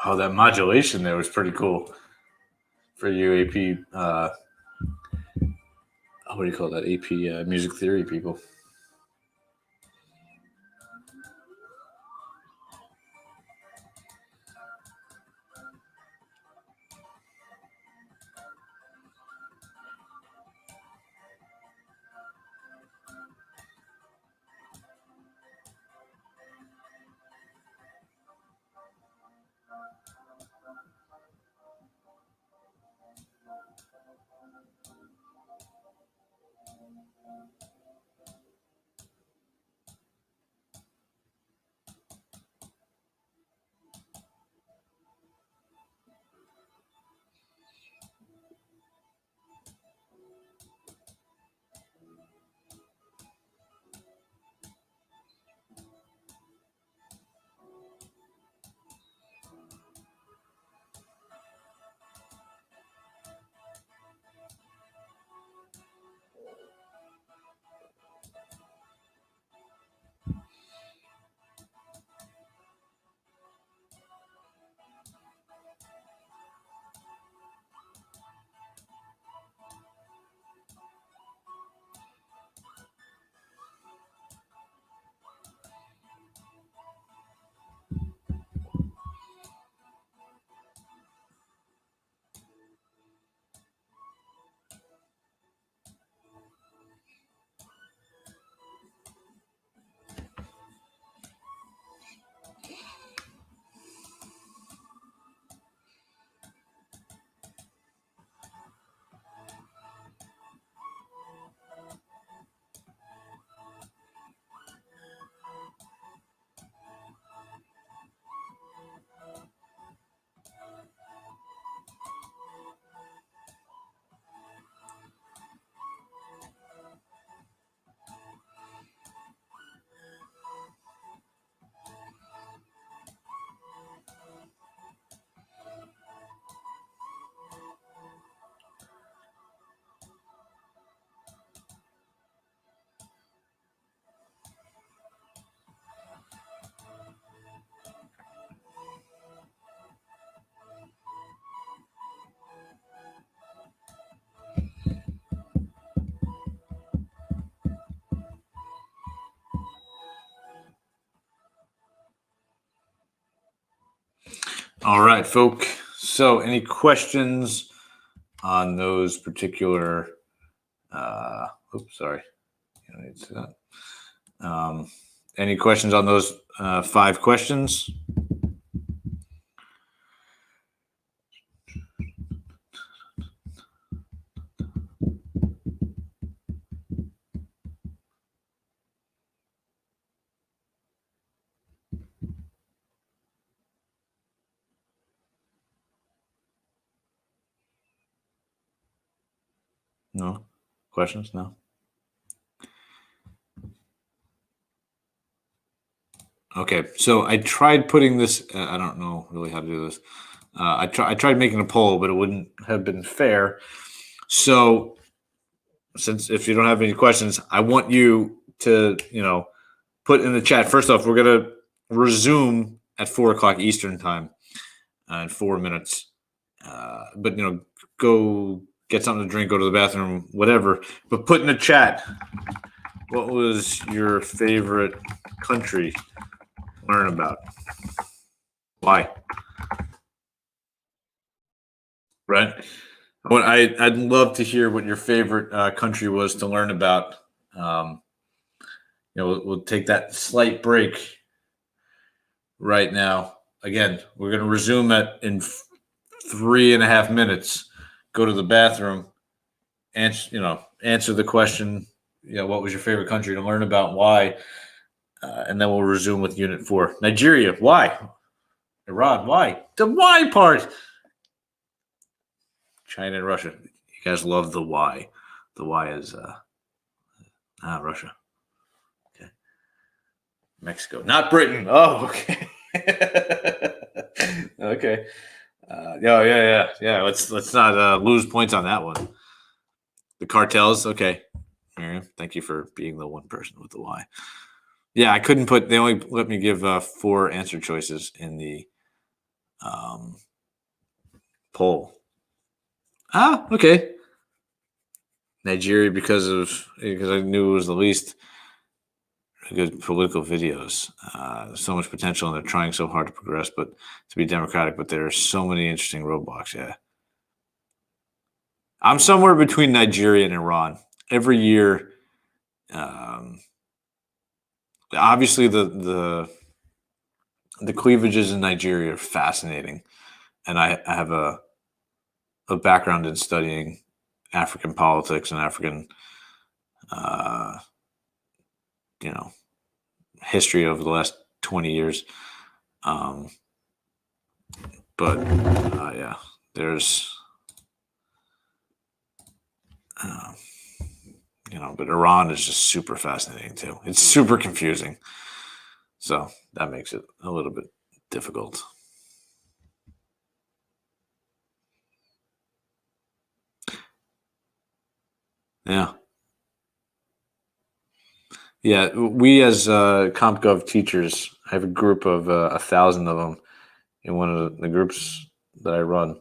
Oh, that modulation there was pretty cool for you AP. What do you call that? AP music theory people. All right, folk. So, any questions on those particular? Oops, sorry. You don't need to see that. Any questions on those 5 questions? No questions. No. Okay, so I tried putting this. I don't know really how to do this. I tried making a poll, but it wouldn't have been fair. So, since if you don't have any questions, I want you to put in the chat. First off, we're gonna resume at 4:00 Eastern time in 4 minutes. But go get something to drink, go to the bathroom, whatever. But put in the chat, what was your favorite country to learn about? Why? Right? I'd love to hear what your favorite country was to learn about. We'll take that slight break right now. Again, we're going to resume in 3.5 minutes. Go to the bathroom, answer the question. What was your favorite country to learn about? Why? And then we'll resume with Unit 4. Nigeria. Why? Iran. Why? The why part. China and Russia. You guys love the why. The why is Russia. Okay. Mexico. Not Britain. Oh, okay. Okay. Yeah. Let's not lose points on that one. The cartels. Okay. Miriam, thank you for being the one person with the why. Yeah, I couldn't put. They only let me give 4 answer choices in the Poll. Okay. Nigeria because I knew it was the least good political videos. So much potential, and they're trying so hard to progress, but to be democratic. But there are so many interesting roadblocks. Yeah, I'm somewhere between Nigeria and Iran. Every year, obviously the cleavages in Nigeria are fascinating, and I have a background in studying African politics and African, history over the last 20 years. But yeah, there's, but Iran is just super fascinating too. It's super confusing. So that makes it a little bit difficult. Yeah. Yeah, we as CompGov teachers, I have a group of 1,000 of them in one of the groups that I run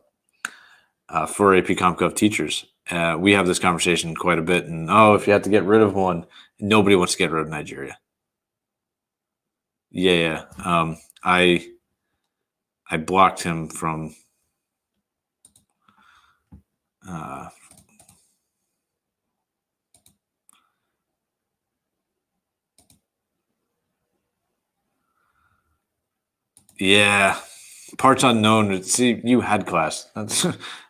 for AP CompGov teachers. We have this conversation quite a bit. And if you have to get rid of one, nobody wants to get rid of Nigeria. Yeah. I blocked him from. Yeah, parts unknown. See, you had class. That's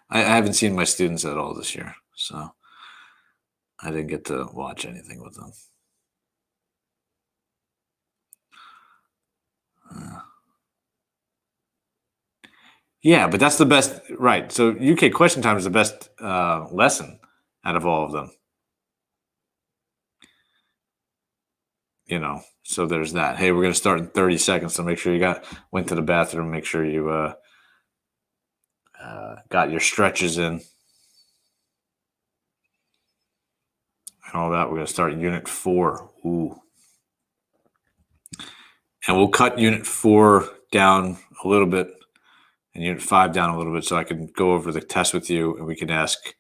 I haven't seen my students at all this year, so I didn't get to watch anything with them. Yeah, but that's the best, right? So UK question time is the best lesson out of all of them. So there's that. Hey, we're going to start in 30 seconds, so make sure you went to the bathroom. Make sure you got your stretches in and all that. We're going to start Unit 4. Ooh. And we'll cut Unit 4 down a little bit and Unit 5 down a little bit so I can go over the test with you and we can ask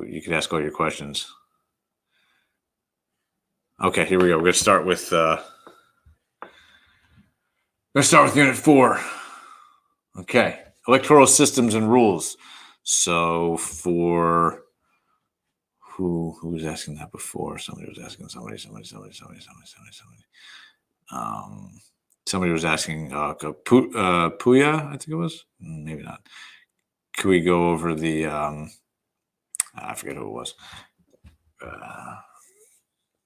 you can ask all your questions. Okay, here we go. We're going to start with Unit 4. Okay, electoral systems and rules. So for who was asking that before? Somebody was asking somebody. Somebody was asking Puya, I think it was. Maybe not. Could we go over the I forget who it was.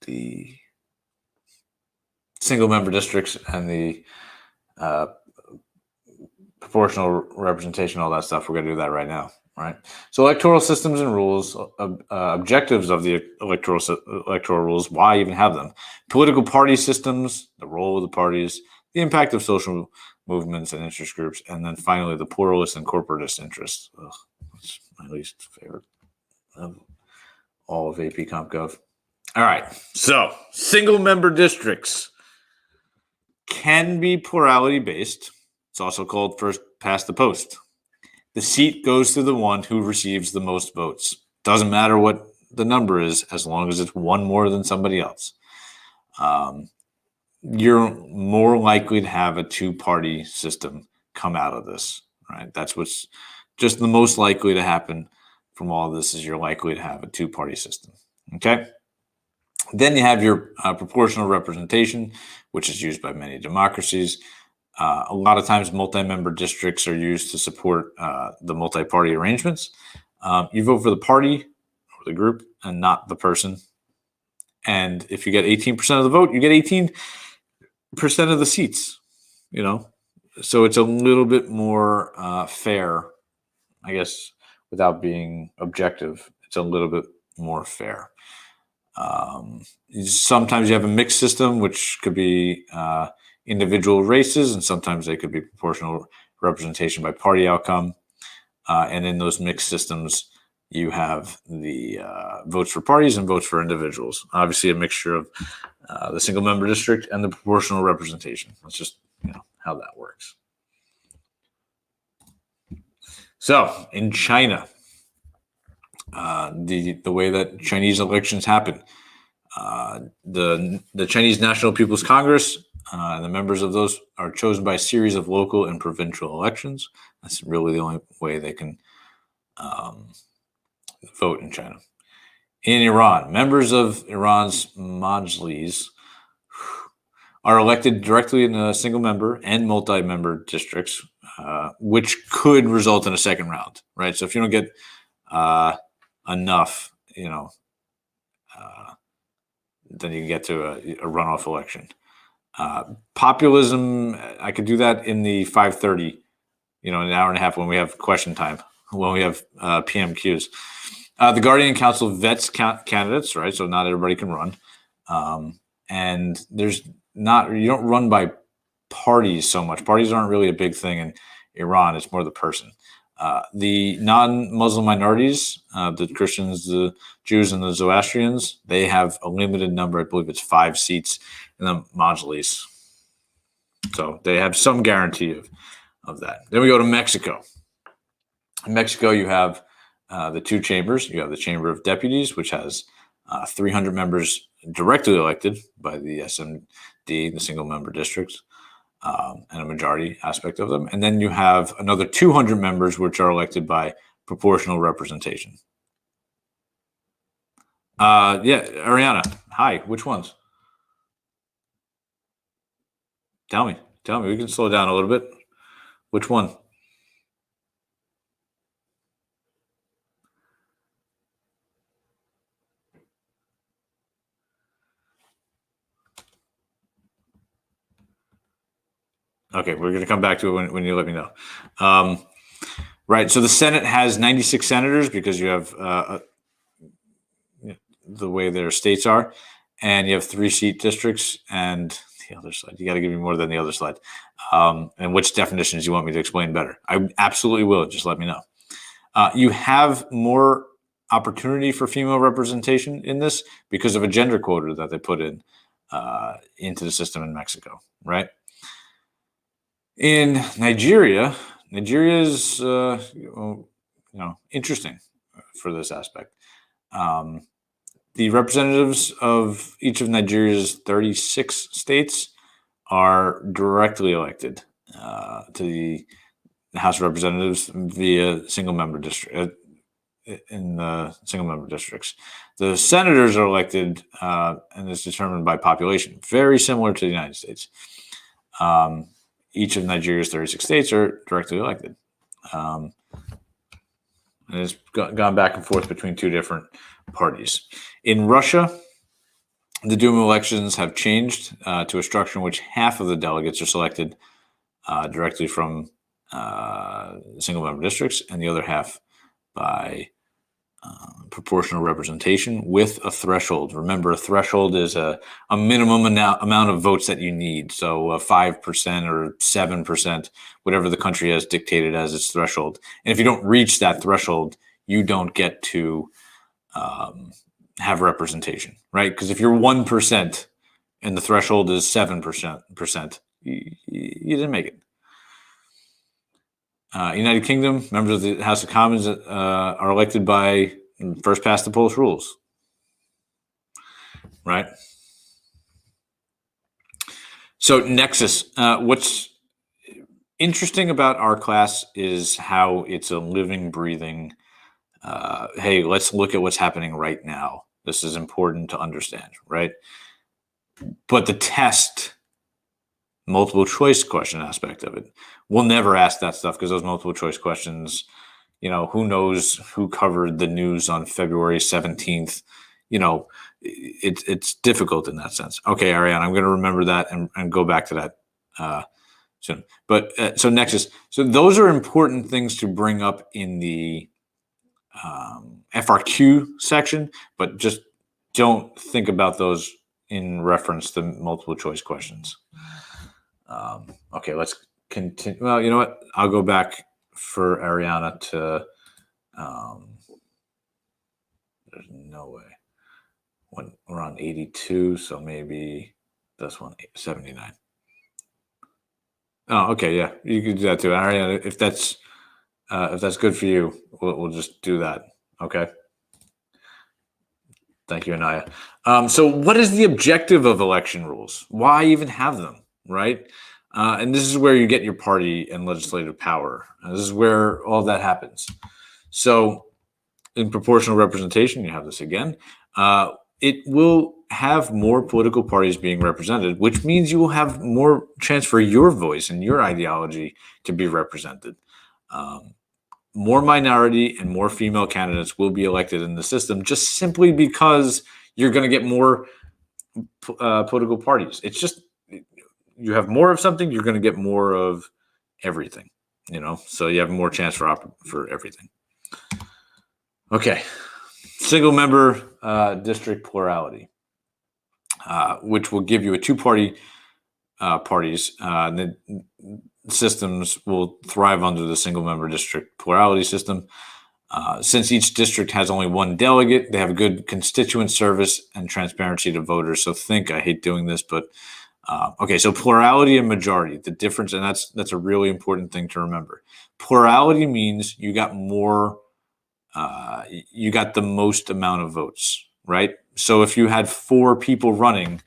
The single member districts and the proportional representation, all that stuff. We're going to do that right now, right? So electoral systems and rules, objectives of the electoral rules, why even have them? Political party systems, the role of the parties, the impact of social movements and interest groups, and then finally the pluralist and corporatist interests. That's my least favorite of all of AP CompGov. All right, so single member districts can be plurality based. It's also called first past the post. The seat goes to the one who receives the most votes. Doesn't matter what the number is, as long as it's one more than somebody else. You're more likely to have a two-party system come out of this, right? That's what's just the most likely to happen from all of this is you're likely to have a two-party system, okay? Then you have your proportional representation, which is used by many democracies. A lot of times multi-member districts are used to support the multi-party arrangements. You vote for the party or the group and not the person. And if you get 18% of the vote, you get 18% of the seats, So it's a little bit more fair, I guess, without being objective. It's a little bit more fair. Sometimes you have a mixed system, which could be individual races, and sometimes they could be proportional representation by party outcome. And in those mixed systems, you have the votes for parties and votes for individuals. Obviously, a mixture of the single member district, and the proportional representation. That's just how that works. So in China, the way that Chinese elections happen, the Chinese National People's Congress and the members of those are chosen by a series of local and provincial elections. That's really the only way they can vote in China. In Iran, members of Iran's majlis are elected directly in a single member and multi-member districts, which could result in a second round, right? So if you don't get enough, then you can get to a runoff election. Populism, I could do that in the 5:30, an hour and a half when we have question time, when we have PMQs. The Guardian Council vets candidates, right? So not everybody can run. And you don't run by parties so much. Parties aren't really a big thing in Iran. It's more the person. The non-Muslim minorities, the Christians, the Jews, and the Zoroastrians, they have a limited number. I believe it's 5 seats in the majlis. So they have some guarantee of that. Then we go to Mexico. In Mexico, you have the 2 chambers. You have the Chamber of Deputies, which has 300 members directly elected by the SMD, the single member districts, and a majority aspect of them. And then you have another 200 members, which are elected by proportional representation. Ariana, hi, which ones? Tell me, we can slow down a little bit. Which one? Okay, we're going to come back to it when you let me know. Right, so the Senate has 96 senators because you have the way their states are, and you have 3-seat districts. And the other slide, you got to give me more than the other slide. And which definitions you want me to explain better? I absolutely will. Just let me know. You have more opportunity for female representation in this because of a gender quota that they put into the system in Mexico, right? In Nigeria is interesting for this aspect. The representatives of each of Nigeria's 36 states are directly elected to the House of Representatives via single member district in the single member districts. The senators are elected and is determined by population, very similar to the United States. Each of Nigeria's 36 states are directly elected. And it's gone back and forth between 2 different parties. In Russia, the Duma elections have changed to a structure in which half of the delegates are selected directly from single member districts and the other half by proportional representation with a threshold. Remember, a threshold is a minimum amount of votes that you need. So 5% or 7%, whatever the country has dictated as its threshold. And if you don't reach that threshold, you don't get to have representation, right? Because if you're 1% and the threshold is 7%, you didn't make it. United Kingdom, members of the House of Commons are elected by first past the post rules, right? So Nexus, what's interesting about our class is how it's a living, breathing, hey, let's look at what's happening right now. This is important to understand, right? But the test, multiple choice question aspect of it, we'll never ask that stuff because those multiple choice questions, who knows who covered the news on February 17th? It's difficult in that sense. Okay, Ariane, I'm going to remember that and go back to that soon. But so Nexus, so those are important things to bring up in the FRQ section, but just don't think about those in reference to multiple choice questions. Okay, let's continue. Well, you know what? I'll go back for Ariana to. There's no way. when we're on 82, so maybe this one 79. Oh, okay, yeah, you can do that too. All right, if that's good for you, we'll just do that. Okay. Thank you, Anaya. So, what is the objective of election rules? Why even have them, right? And this is where you get your party and legislative power. This is where all that happens. So, in proportional representation, you have this again. It will have more political parties being represented, which means you will have more chance for your voice and your ideology to be represented. More minority and more female candidates will be elected in the system just simply because you're going to get more political parties. It's just you have more of something, you're going to get more of everything, so you have more chance for everything. Okay. Single member district plurality, which will give you a two-party parties. The systems will thrive under the single member district plurality system. Since each district has only one delegate, they have a good constituent service and transparency to voters. So I hate doing this, but okay. So plurality and majority, the difference, and that's a really important thing to remember. Plurality means you got more, you got the most amount of votes, right? So if you had 4 people running,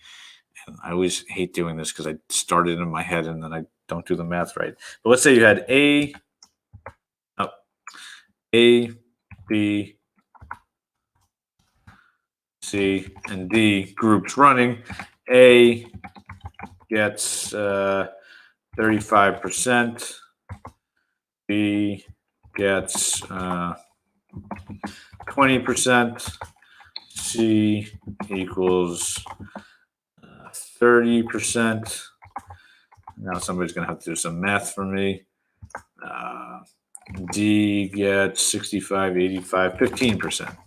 and I always hate doing this because I started in my head and then I don't do the math right. But let's say you had A, B, C, and D groups running. A gets 35%. B gets 20%. C equals 30%. Now somebody's going to have to do some math for me. D gets 65, 85, 15%.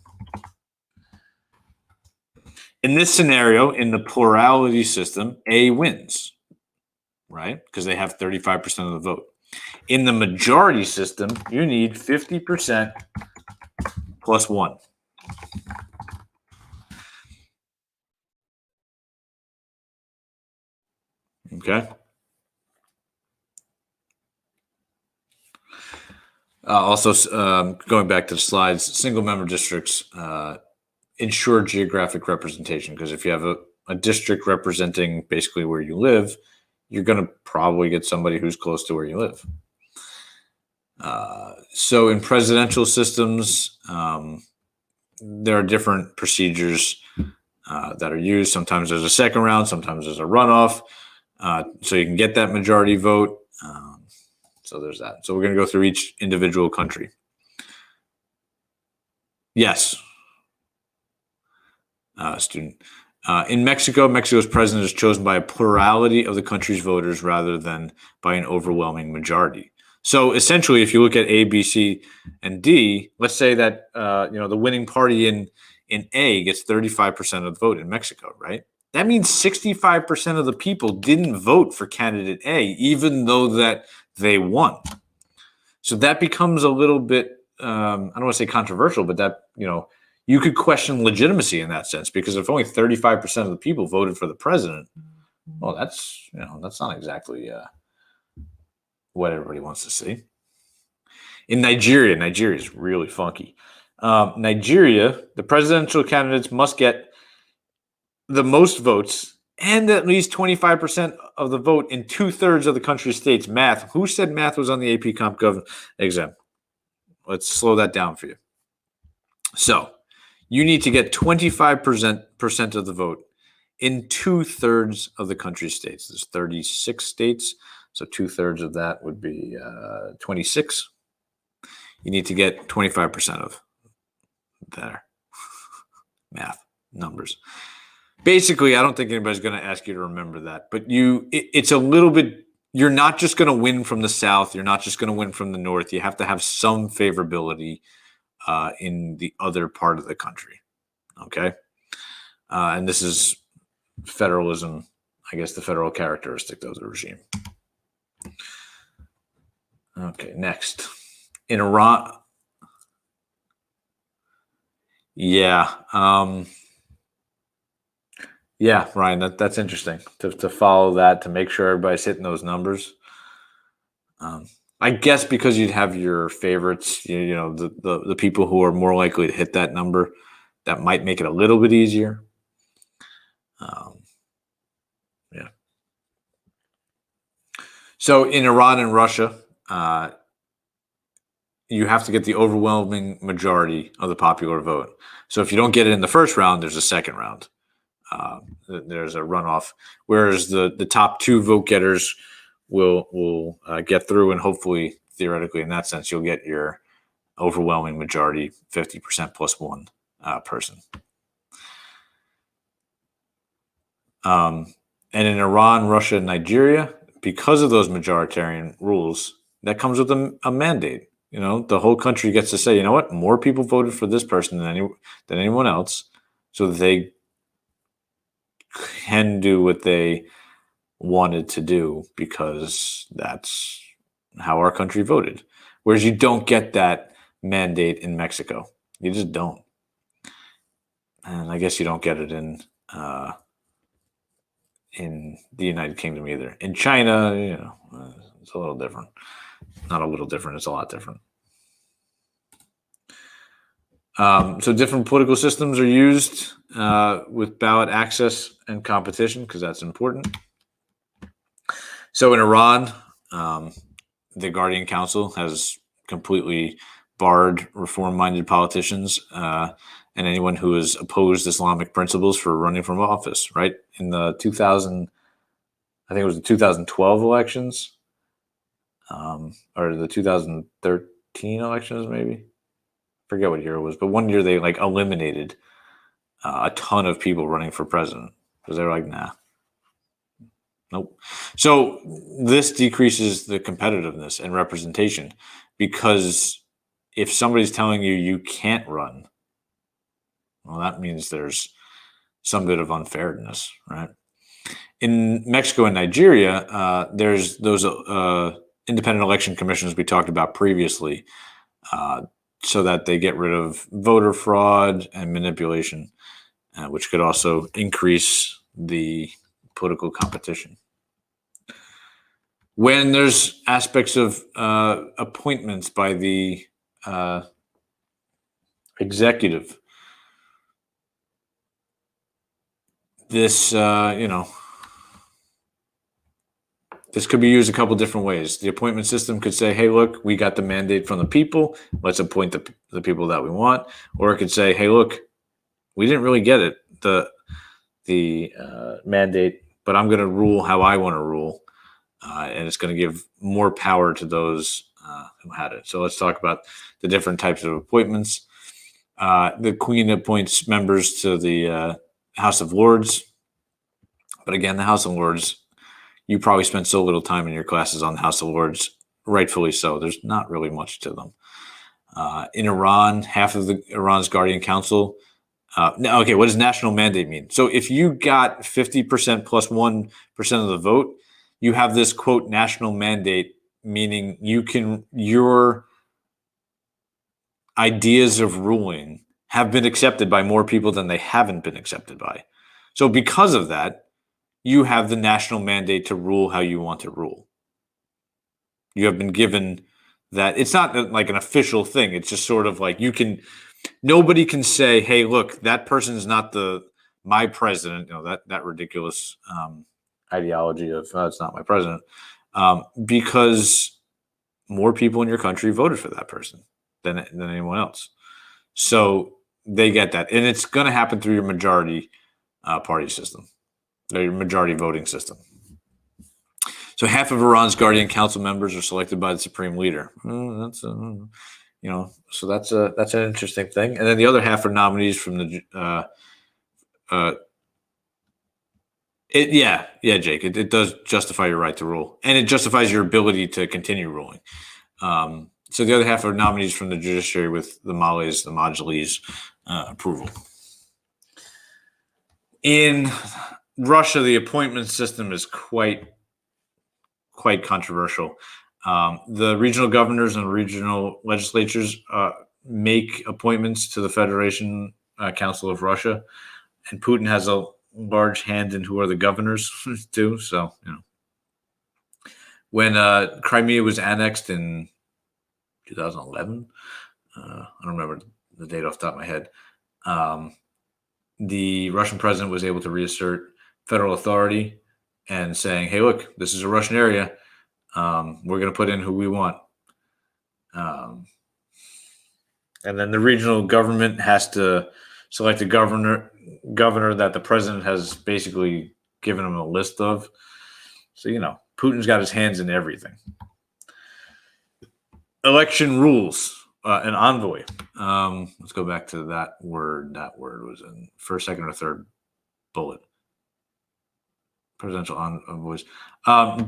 In this scenario, in the plurality system, A wins, right? Because they have 35% of the vote. In the majority system, you need 50% plus 1. Okay. Also, going back to the slides, single member districts ensure geographic representation, because if you have a district representing basically where you live, you're going to probably get somebody who's close to where you live. So in presidential systems, there are different procedures that are used. Sometimes there's a second round, sometimes there's a runoff, so you can get that majority vote. So there's that. So we're going to go through each individual country. Yes. Student. In Mexico, Mexico's president is chosen by a plurality of the country's voters rather than by an overwhelming majority. So essentially, if you look at A, B, C, and D, let's say that the winning party in A gets 35% of the vote in Mexico, right? That means 65% of the people didn't vote for candidate A, even though that they won. So that becomes a little bit, I don't want to say controversial, but that, you could question legitimacy in that sense, because if only 35% of the people voted for the president, well, that's not exactly what everybody wants to see. In Nigeria is really funky. Nigeria, the presidential candidates must get the most votes and at least 25% of the vote in 2/3 of the country's states. Math. Who said math was on the AP Comp Gov exam? Let's slow that down for you. So you need to get 25% of the vote in 2/3 of the country's states. There's 36 states, so 2/3 of that would be 26. You need to get 25% of there. Math, numbers. Basically, I don't think anybody's going to ask you to remember that, but it's a little bit, you're not just going to win from the South. You're not just going to win from the North. You have to have some favorability in the other part of the country. Okay. And this is federalism, I guess, the federal characteristic of the regime. Okay. Next. In Iran. Yeah. Yeah, Ryan, that's interesting to follow that, to make sure everybody's hitting those numbers. I guess because you'd have your favorites, the people who are more likely to hit that number, that might make it a little bit easier. Yeah. So in Iran and Russia, you have to get the overwhelming majority of the popular vote. So if you don't get it in the first round, there's a second round. There's a runoff, whereas the top two vote getters will get through, and hopefully, theoretically, in that sense, you'll get your overwhelming majority, 50% plus one person. And in Iran, Russia, and Nigeria, because of those majoritarian rules, that comes with a mandate. The whole country gets to say, you know what, more people voted for this person than anyone else, so they can do what they wanted to do because that's how our country voted. Whereas you don't get that mandate in Mexico. You just don't. And I guess you don't get it in the United Kingdom either. In China, it's a little different. Not a little different, it's a lot different. So different political systems are used with ballot access and competition, because that's important. So in Iran, the Guardian Council has completely barred reform-minded politicians and anyone who has opposed Islamic principles for running from office. Right in the 2012 elections, or the 2013 elections, maybe. Forget what year it was, but one year they eliminated a ton of people running for president because they were like, nah. Nope. So this decreases the competitiveness and representation, because if somebody's telling you can't run, well, that means there's some bit of unfairness, right? In Mexico and Nigeria, there's those independent election commissions we talked about previously, so that they get rid of voter fraud and manipulation, which could also increase the political competition. When there's aspects of appointments by the executive, this this could be used a couple different ways. The appointment system could say, hey, look, we got the mandate from the people. Let's appoint the people that we want. Or it could say, hey, look, we didn't really get it, the mandate, but I'm going to rule how I want to rule. And it's going to give more power to those who had it. So let's talk about the different types of appointments. The Queen appoints members to the House of Lords. But again, the House of Lords, you probably spent so little time in your classes on the House of Lords, rightfully so. There's not really much to them. In Iran, half of Iran's Guardian Council. Okay, what does national mandate mean? So if you got 50% plus 1% of the vote, you have this, quote, national mandate, meaning your ideas of ruling have been accepted by more people than they haven't been accepted by. So because of that, you have the national mandate to rule how you want to rule. You have been given that. It's not like an official thing. It's just sort of like nobody can say, hey, look, that person is not my president. That ridiculous ideology of it's not my president, because more people in your country voted for that person than anyone else. So they get that. And it's going to happen through your majority party system, or your majority voting system. So half of Iran's Guardian Council members are selected by the supreme leader. So that's an interesting thing. And then the other half are nominees from the Jake. It does justify your right to rule, and it justifies your ability to continue ruling. So the other half are nominees from the judiciary with the Majlis approval. In Russia, the appointment system is quite controversial. The regional governors and regional legislatures make appointments to the Federation Council of Russia, and Putin has a large hand in who are the governors too. So, when Crimea was annexed in 2011, I don't remember the date off the top of my head. The Russian president was able to reassert federal authority and saying, "Hey, look, this is a Russian area. We're going to put in who we want." And then the regional government has to select a governor that the president has basically given him a list of. So, Putin's got his hands in everything. Election rules, an envoy. Let's go back to that word. That word was in first, second, or third bullet. Presidential envoys.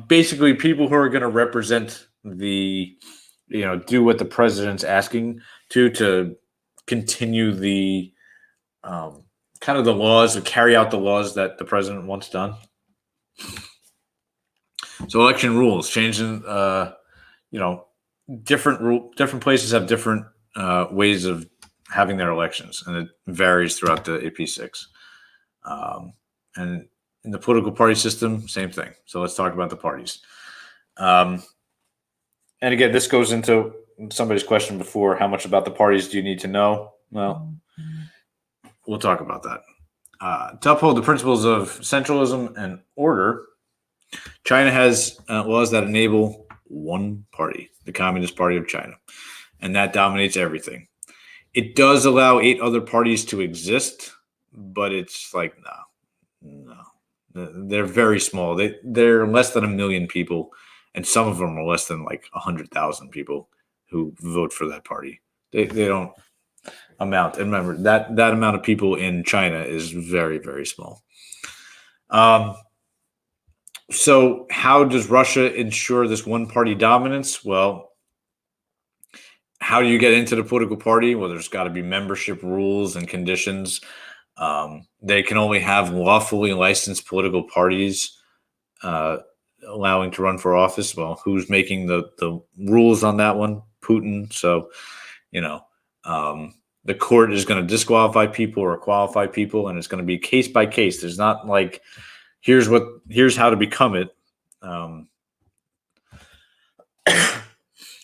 Basically, people who are going to represent do what the president's asking to continue the kind of the laws, or carry out the laws that the president wants done. So election rules changing. Different places have different ways of having their elections, and it varies throughout the AP6. And in the political party system, same thing. So let's talk about the parties. And again, this goes into somebody's question before: how much about the parties do you need to know? Well, we'll talk about that. To uphold the principles of centralism and order, China has laws that enable one party, the Communist Party of China, and that dominates everything. It does allow 8 other parties to exist, but it's like, no. They're very small. They're less than 1 million people, and some of them are less than like 100,000 people who vote for that party. They don't amount. And remember, that amount of people in China is very, very small. So how does Russia ensure this one-party dominance? Well, how do you get into the political party? Well, there's got to be membership rules and conditions. They can only have lawfully licensed political parties allowing to run for office. Well, who's making the rules on that one? Putin. So, the court is going to disqualify people or qualify people, and it's going to be case by case. There's not like, here's how to become it.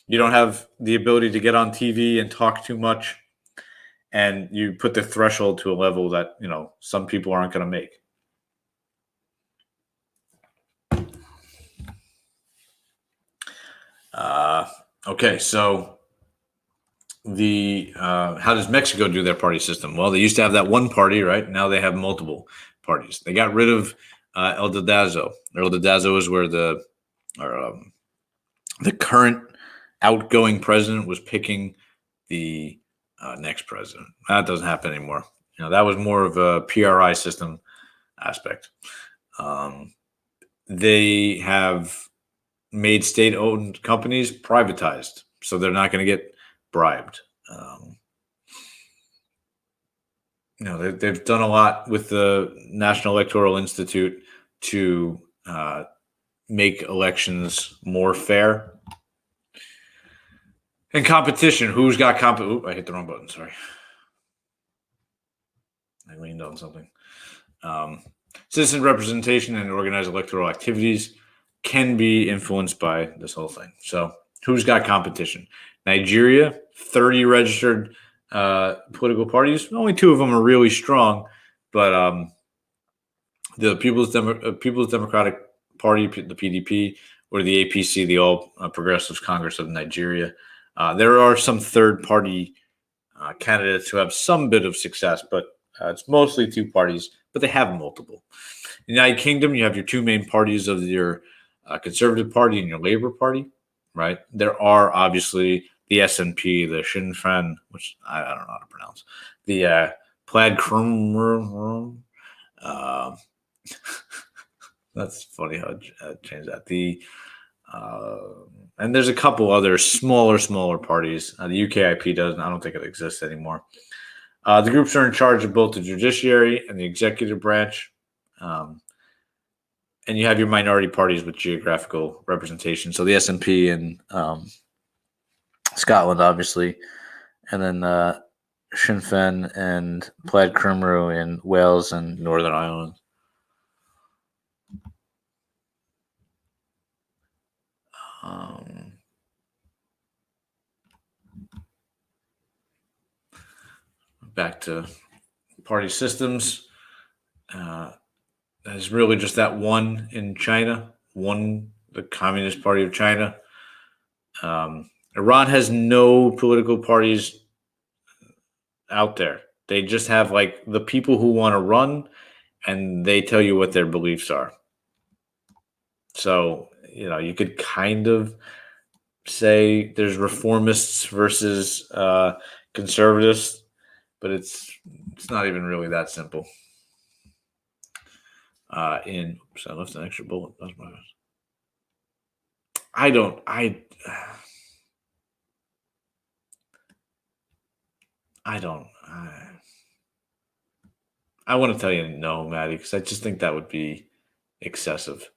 You don't have the ability to get on TV and talk too much, and you put the threshold to a level that some people aren't going to make. Okay, so how does Mexico do their party system? Well, they used to have that one party, right? Now they have multiple parties. They got rid of El Dedazo. El Dedazo is where the current outgoing president was picking the next president. That doesn't happen anymore. That was more of a PRI system aspect. They have made state-owned companies privatized, so they're not going to get bribed. They've done a lot with the National Electoral Institute to make elections more fair. And competition. Who's got I hit the wrong button. Sorry. I leaned on something. Citizen representation and organized electoral activities can be influenced by this whole thing. So who's got competition? Nigeria, 30 registered political parties. Only 2 of them are really strong, but the People's Democratic Party, the PDP, or the APC, the All Progressives Congress of Nigeria. There are some third-party candidates who have some bit of success, but it's mostly 2 parties, but they have multiple. In the United Kingdom, you have your 2 main parties of your Conservative Party and your Labour Party, right? There are obviously the SNP, the Sinn Féin, which I don't know how to pronounce, the Plaid Cymru. That's funny how I changed that. And there's a couple other smaller parties. The UKIP doesn't. I don't think it exists anymore. The groups are in charge of both the judiciary and the executive branch. And you have your minority parties with geographical representation. So the SNP in Scotland, obviously, and then Sinn Féin and Plaid Cymru in Wales and Northern Ireland. Back to party systems. There's really just that one in China, the Communist Party of China. Iran has no political parties out there. They just have like the people who want to run, and they tell you what their beliefs are. So, you could kind of say there's reformists versus conservatives, but it's not even really that simple. Oops, I left an extra bullet. That's my bad. I want to tell you no, Maddie, because I just think that would be excessive.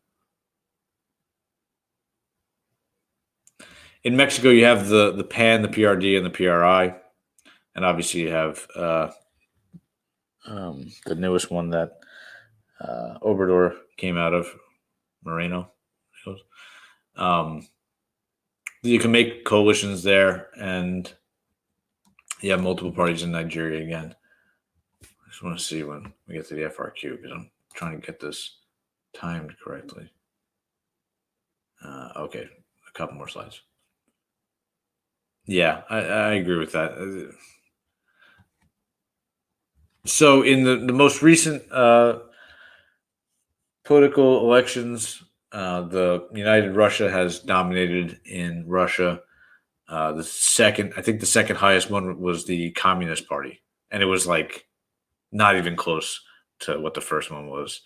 In Mexico, you have the PAN, the PRD, and the PRI. And obviously you have the newest one that Obrador came out of, Moreno. You can make coalitions there, and you have multiple parties in Nigeria again. I just want to see when we get to the FRQ, because I'm trying to get this timed correctly. Okay, a couple more slides. Yeah, I agree with that. So in the most recent political elections, the United Russia has dominated in Russia. The second highest one was the Communist Party, and it was like not even close to what the first one was.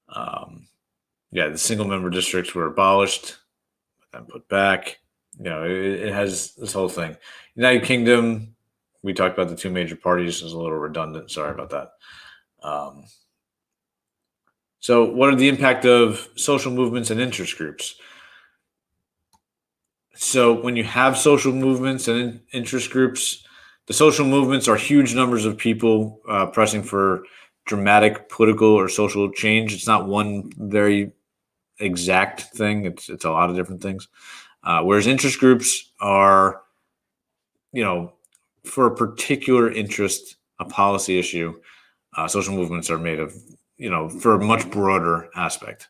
The single member districts were abolished, then put back. It has this whole thing. United Kingdom, we talked about the two major parties. Is a little redundant. Sorry about that. So what are the impact of social movements and interest groups? So when you have social movements and interest groups, the social movements are huge numbers of people pressing for dramatic political or social change. It's not one very exact thing. It's a lot of different things. Whereas interest groups are, for a particular interest, a policy issue, social movements are made of, for a much broader aspect.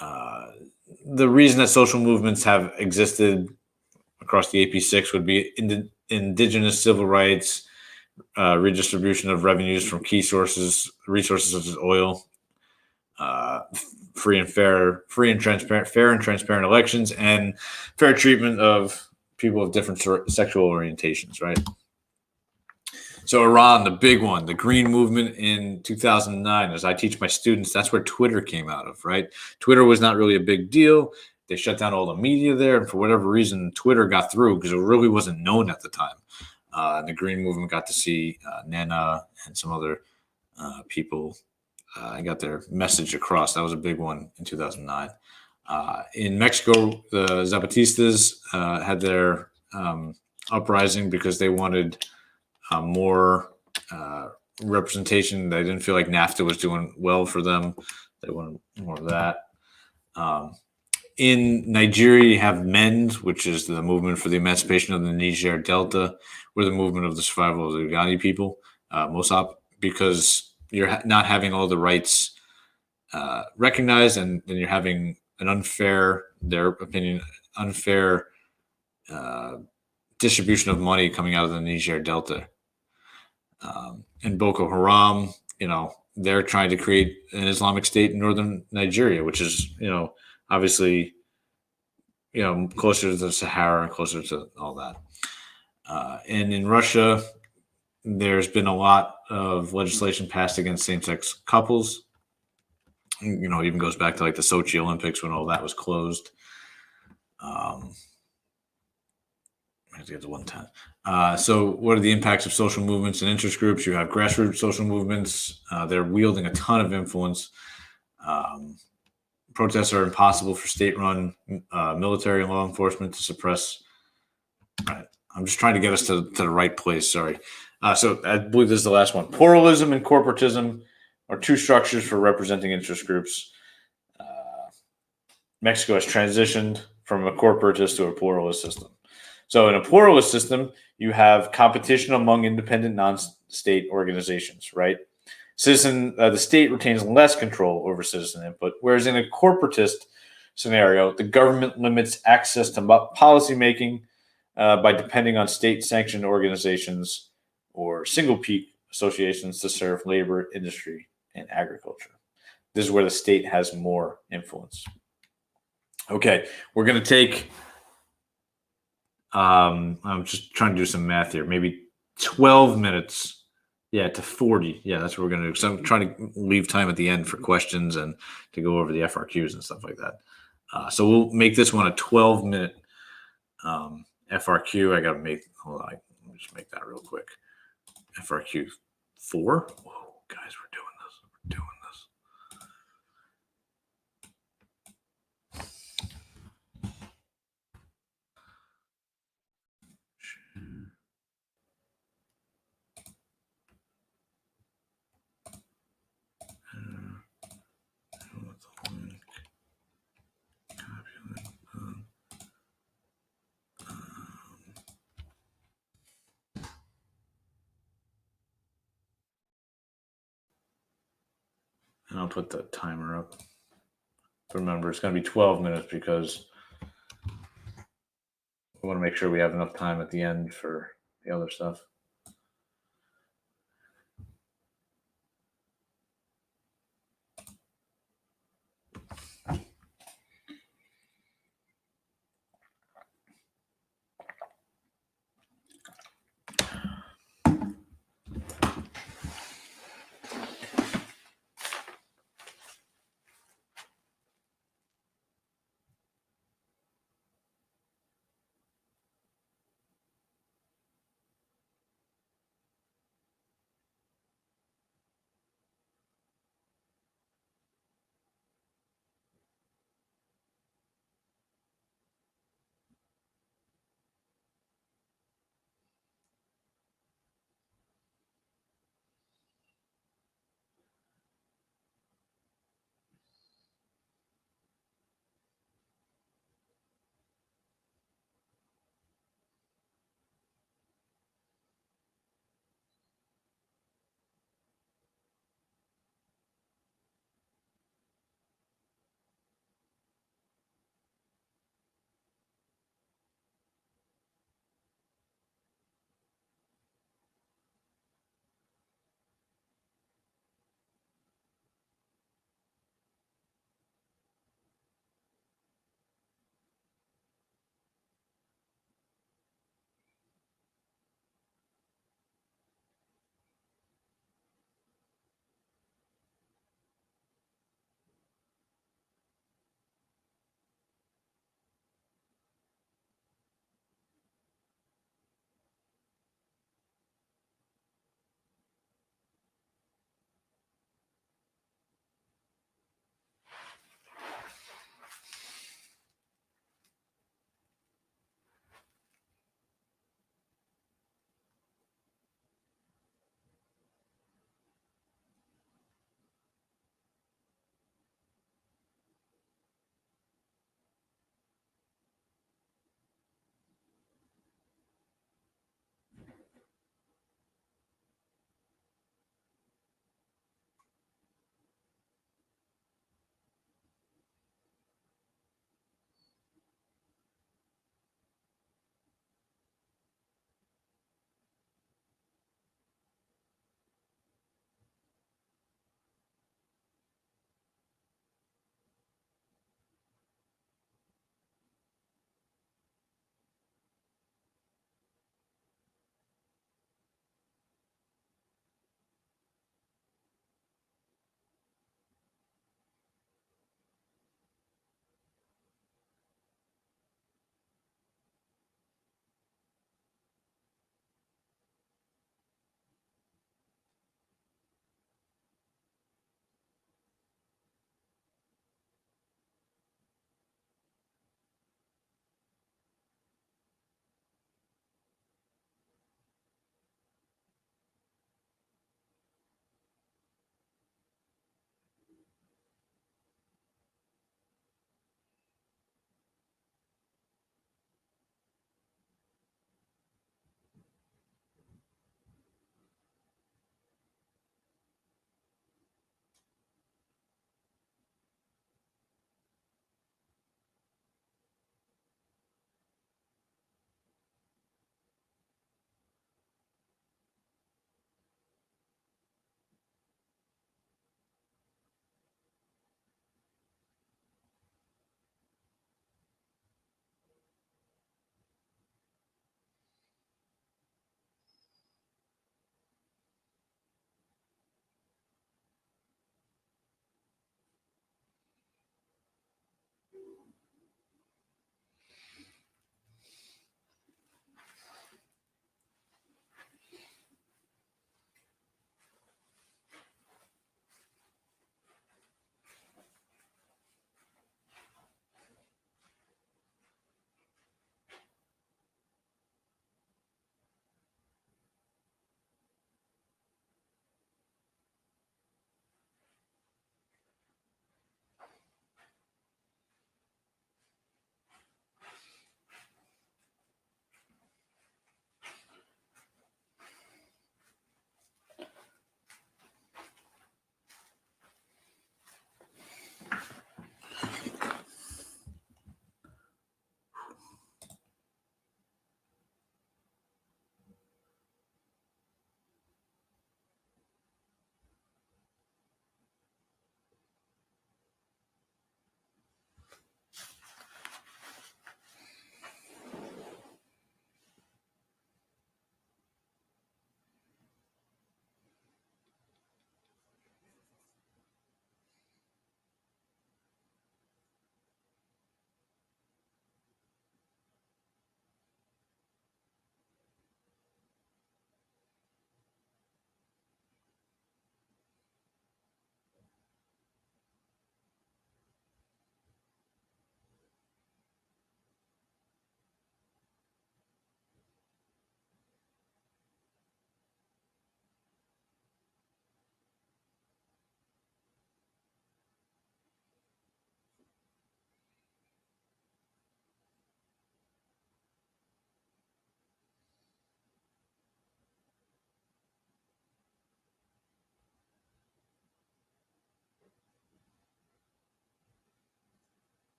The reason that social movements have existed across the AP6 would be indigenous civil rights, redistribution of revenues from key resources such as oil, fair and transparent elections, and fair treatment of people of different sexual orientations, right? So Iran, the big one, the Green Movement in 2009, as I teach my students, that's where Twitter came out of, right? Twitter was not really a big deal. They shut down all the media there, and for whatever reason, Twitter got through because it really wasn't known at the time. And the Green Movement got to see Nana and some other people and got their message across. That was a big one in 2009. In Mexico, the Zapatistas had their uprising because they wanted more representation. They didn't feel like NAFTA was doing well for them. They wanted more of that. In Nigeria, you have MEND, which is the movement for the emancipation of the Niger Delta, or the movement of the survival of the Uganda people, MOSAP, because you're not having all the rights recognized, and then you're having an unfair distribution of money coming out of the Niger Delta. And Boko Haram, they're trying to create an Islamic State in northern Nigeria, which is, obviously, closer to the Sahara and closer to all that. And in Russia, there's been a lot of legislation passed against same-sex couples. Even goes back to like the Sochi Olympics when all that was closed. I have to get to 110. So what are the impacts of social movements and interest groups? You have grassroots social movements. They're wielding a ton of influence. Protests are impossible for state-run military and law enforcement to suppress. All right. I'm just trying to get us to the right place. Sorry. So I believe this is the last one. Pluralism and corporatism are two structures for representing interest groups. Mexico has transitioned from a corporatist to a pluralist system. So in a pluralist system, you have competition among independent non-state organizations, right? The state retains less control over citizen input, whereas in a corporatist scenario, the government limits access to policymaking by depending on state-sanctioned organizations or single peak associations to serve labor, industry, and agriculture. This is where the state has more influence. Okay, we're going to take, I'm just trying to do some math here, maybe 12 minutes, to 40. Yeah, that's what we're going to do. So I'm trying to leave time at the end for questions and to go over the FRQs and stuff like that. So we'll make this one a 12-minute FRQ. I got to hold on, let me just make that real quick. FRQ 4. Whoa, guys, we're doing this. We're doing this. And I'll put the timer up. Remember, it's going to be 12 minutes because we want to make sure we have enough time at the end for the other stuff.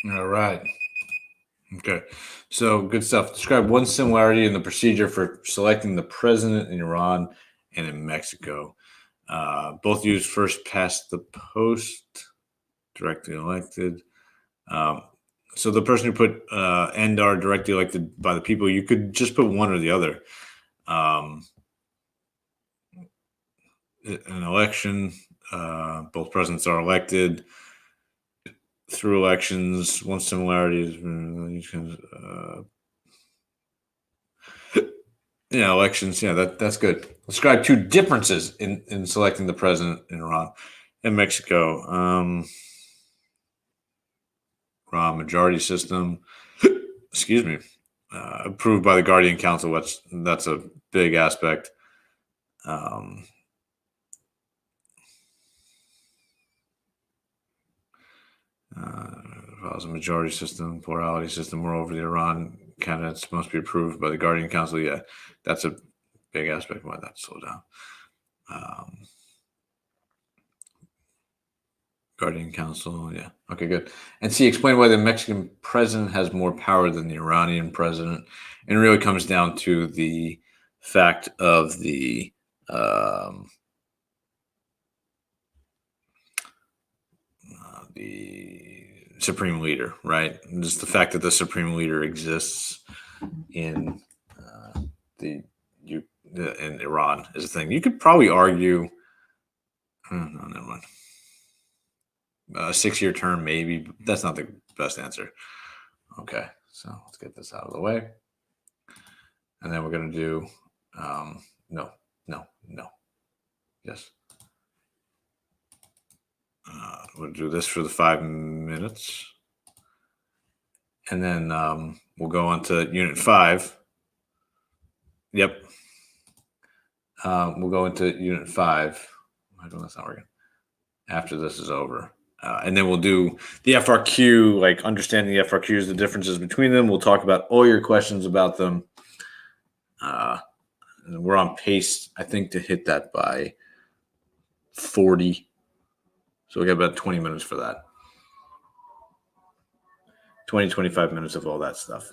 All right. Okay. So good stuff. Describe one similarity in the procedure for selecting the president in Iran and in Mexico. Both use first past the post, directly elected. So the person who put and are directly elected by the people, you could just put one or the other. An election, both presidents are elected through elections. One similarity is elections. Yeah, that's good. Describe two differences in selecting the president in Iran and Mexico. Iran majority system. Excuse me. Approved by the Guardian Council. That's a big aspect. Follows a majority system, plurality system. Moreover, the Iran candidates must be approved by the Guardian Council. Yeah, that's a big aspect. Why that slow down. Guardian Council. Yeah. Okay, good. And C, explain why the Mexican president has more power than the Iranian president. And it really comes down to the fact of the supreme leader, right? And just the fact that the supreme leader exists in in Iran is a thing. You could probably argue. No, never mind. A 6-year term, maybe. But that's not the best answer. Okay, so let's get this out of the way. And then we're going to do no. Yes. We'll do this for the 5 minutes. And then we'll go on to Unit 5. Yep. We'll go into Unit 5. That's not working. After this is over. And then we'll do the FRQ, like understanding the FRQs, the differences between them. We'll talk about all your questions about them. We're on pace, I think, to hit that by 40. So we got about 20 minutes for that. 20, 25 minutes of all that stuff.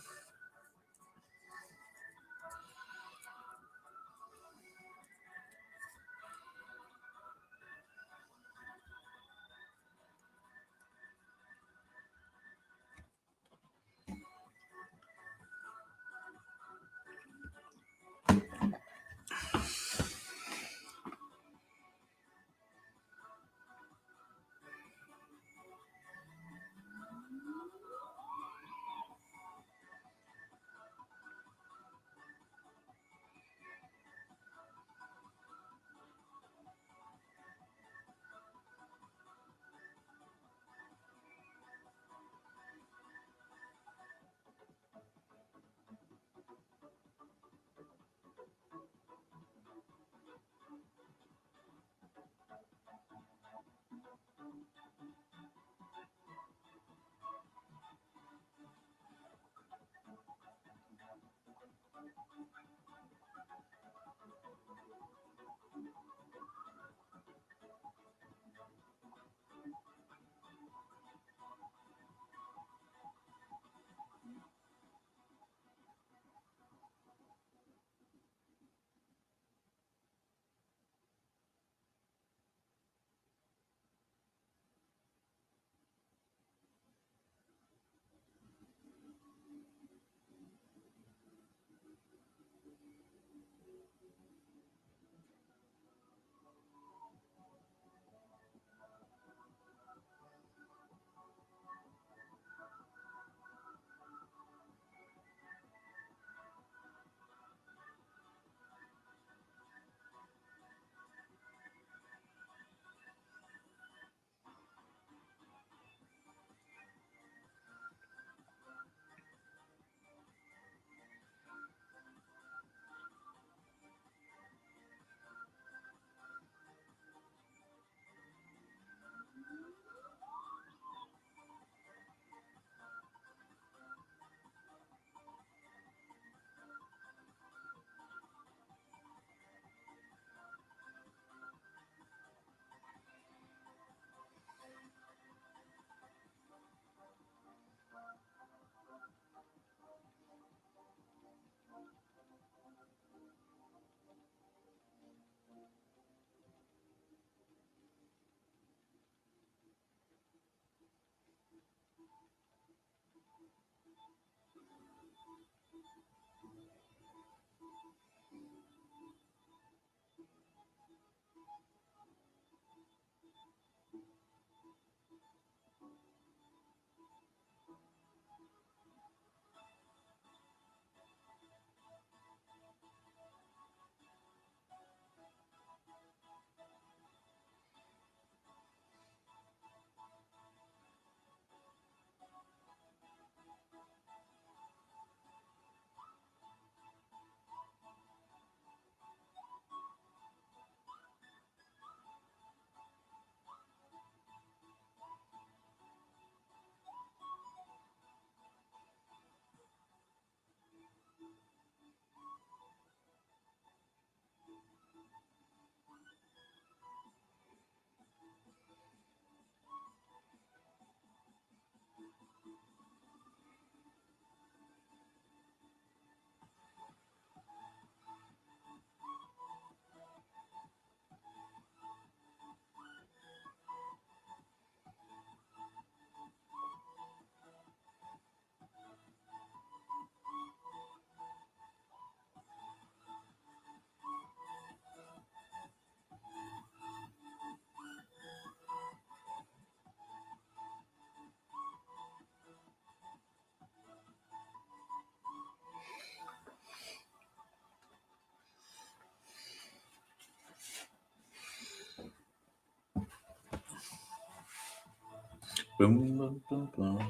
Boom, boom, boom, boom.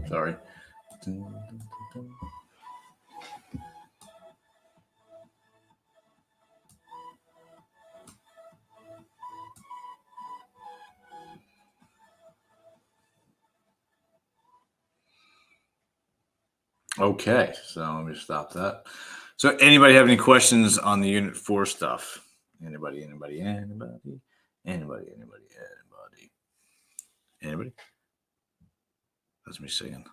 Sorry. Okay, so let me stop that. So anybody have any questions on the Unit 4 stuff? Anybody? That's me singing.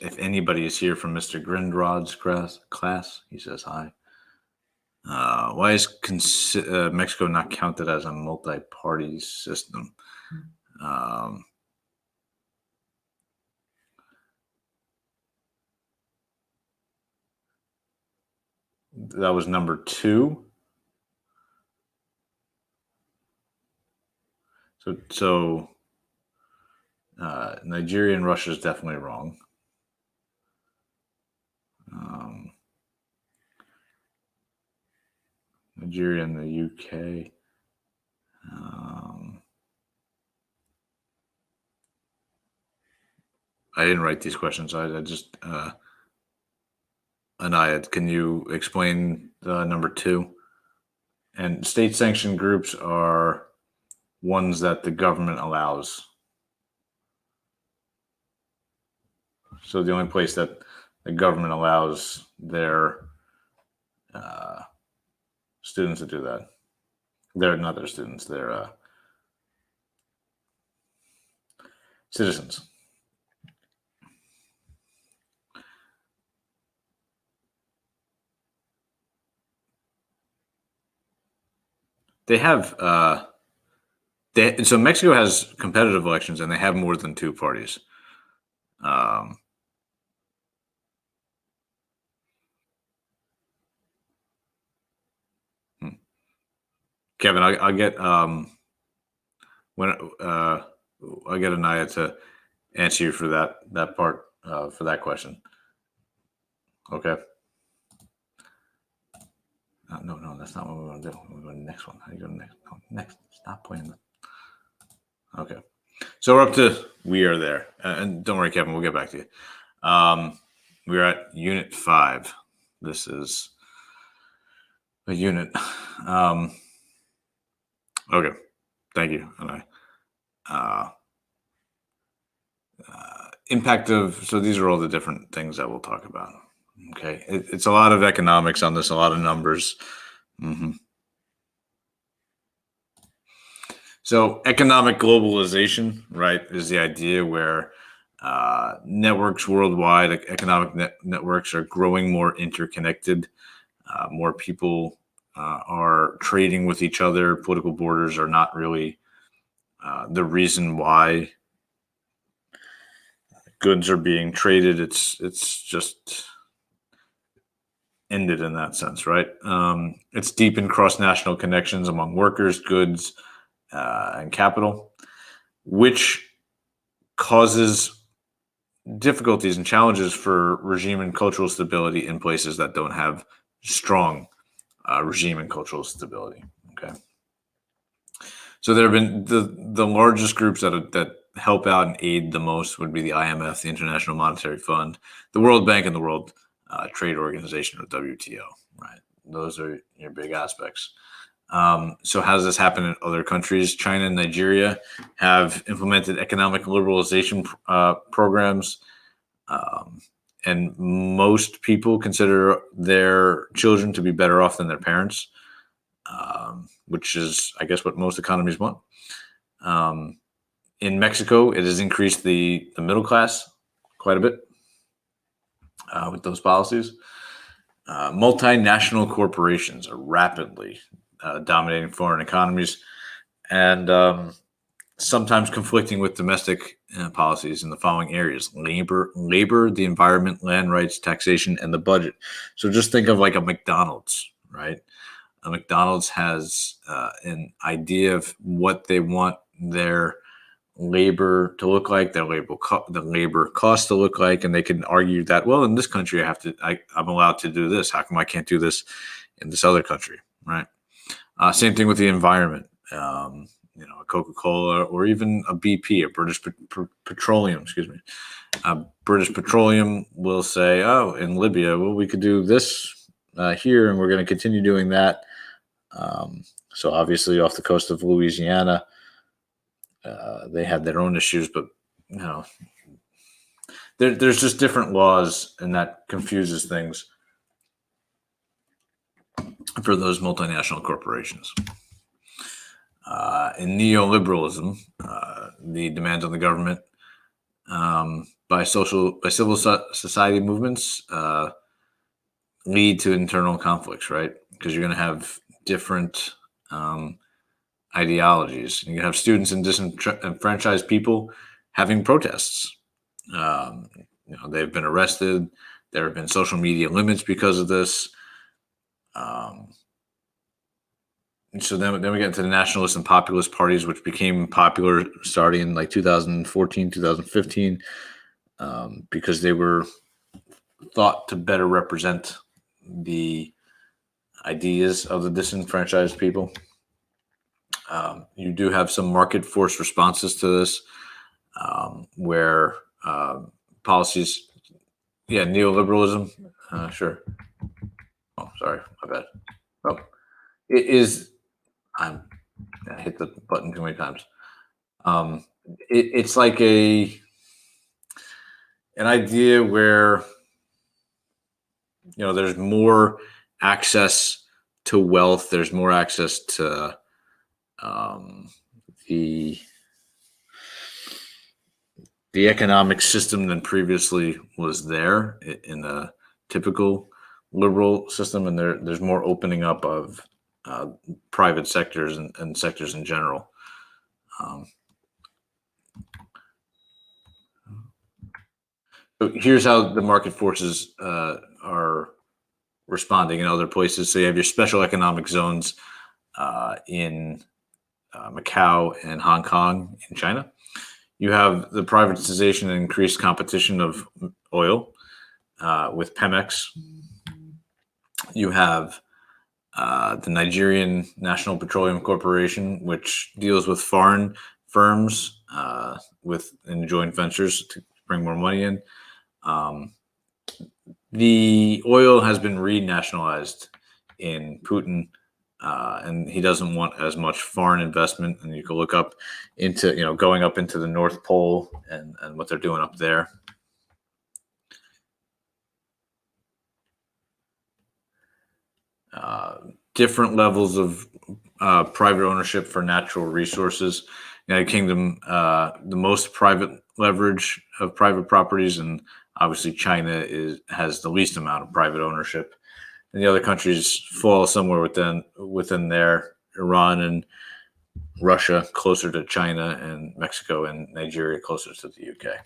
If anybody is here from Mr. Grindrod's class, he says hi. Why is Mexico not counted as a multi-party system? That was number 2. So Nigeria and Russia is definitely wrong. Nigeria and the UK. I didn't write these questions. I just Anaya, can you explain number 2? And state-sanctioned groups are ones that the government allows. So the only place that the government allows their students to do that. They're not their students. They're citizens. They have so Mexico has competitive elections, and they have more than 2 parties. Kevin, I'll get I'll get Anaya to answer you for that part for that question. Okay. No, that's not what we're going to do. We're going to the next one. How do you go to next? No, next. Stop playing that. Okay. So we're up to, we are there. And don't worry, Kevin, we'll get back to you. We're at Unit 5. This is a unit. Okay. Thank you. And impact of, so these are all the different things that we'll talk about. Okay. It's a lot of economics on this, a lot of numbers. So economic globalization, right, is the idea where networks worldwide, economic networks are growing more interconnected. More people are trading with each other. Political borders are not really the reason why goods are being traded. It's just ended in that sense, right? It's deepened cross-national connections among workers, goods, and capital, which causes difficulties and challenges for regime and cultural stability in places that don't have strong regime and cultural stability. Okay. So there have been the largest groups that help out and aid the most would be the IMF, the International Monetary Fund, the World Bank, and the World Trade Organization, or WTO. Right. Those are your big aspects. So how does this happen in other countries? China and Nigeria have implemented economic liberalization programs, and most people consider their children to be better off than their parents, which is, I guess, what most economies want. In Mexico, it has increased the middle class quite a bit with those policies. Multinational corporations are rapidly dominating foreign economies, and sometimes conflicting with domestic policies in the following areas: labor, the environment, land rights, taxation, and the budget. So just think of like a McDonald's, right? A McDonald's has an idea of what they want their labor to look like, their labor cost to look like, and they can argue that, well, in this country I'm allowed to do this. How come I can't do this in this other country, right? Same thing with the environment. A Coca-Cola or even a BP, a British Petroleum, excuse me. British Petroleum will say, oh, in Libya, well, we could do this here, and we're going to continue doing that. So obviously off the coast of Louisiana, they had their own issues, but there's just different laws, and that confuses things for those multinational corporations. In neoliberalism, the demands on the government by civil society movements lead to internal conflicts, right? Because you're going to have different ideologies. You have students and disenfranchised people having protests. They've been arrested. There have been social media limits because of this. So then we get into the nationalist and populist parties, which became popular starting in like 2014, 2015, because they were thought to better represent the ideas of the disenfranchised people. You do have some market force responses to this, where policies, neoliberalism, sure. Oh, sorry, my bad. Oh, it is. I hit the button too many times. It's like an idea where there's more access to wealth. There's more access to the economic system than previously was there in a typical liberal system, and there's more opening up of private sectors and sectors in general. So here's how the market forces are responding in other places. So you have your special economic zones in Macau and Hong Kong in China. You have the privatization and increased competition of oil with Pemex. You have the Nigerian National Petroleum Corporation, which deals with foreign firms in joint ventures to bring more money in. The oil has been renationalized in Putin, and he doesn't want as much foreign investment. And you can look up into, going up into the North Pole and what they're doing up there. Different levels of private ownership for natural resources. United Kingdom, the most private leverage of private properties, and obviously China has the least amount of private ownership. And the other countries fall somewhere within there. Iran and Russia closer to China, and Mexico and Nigeria closer to the UK.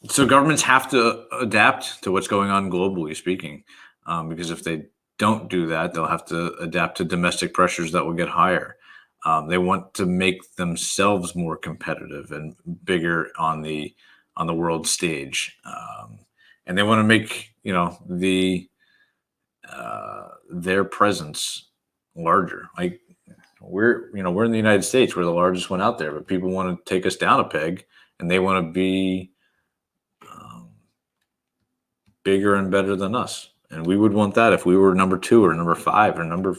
So governments have to adapt to what's going on globally speaking, because if they don't do that, they'll have to adapt to domestic pressures that will get higher. They want to make themselves more competitive and bigger on the world stage, and they want to make their presence larger. Like we're in the United States, we're the largest one out there, but people want to take us down a peg, and they want to be bigger and better than us. And we would want that if we were number 2 or number 5 or number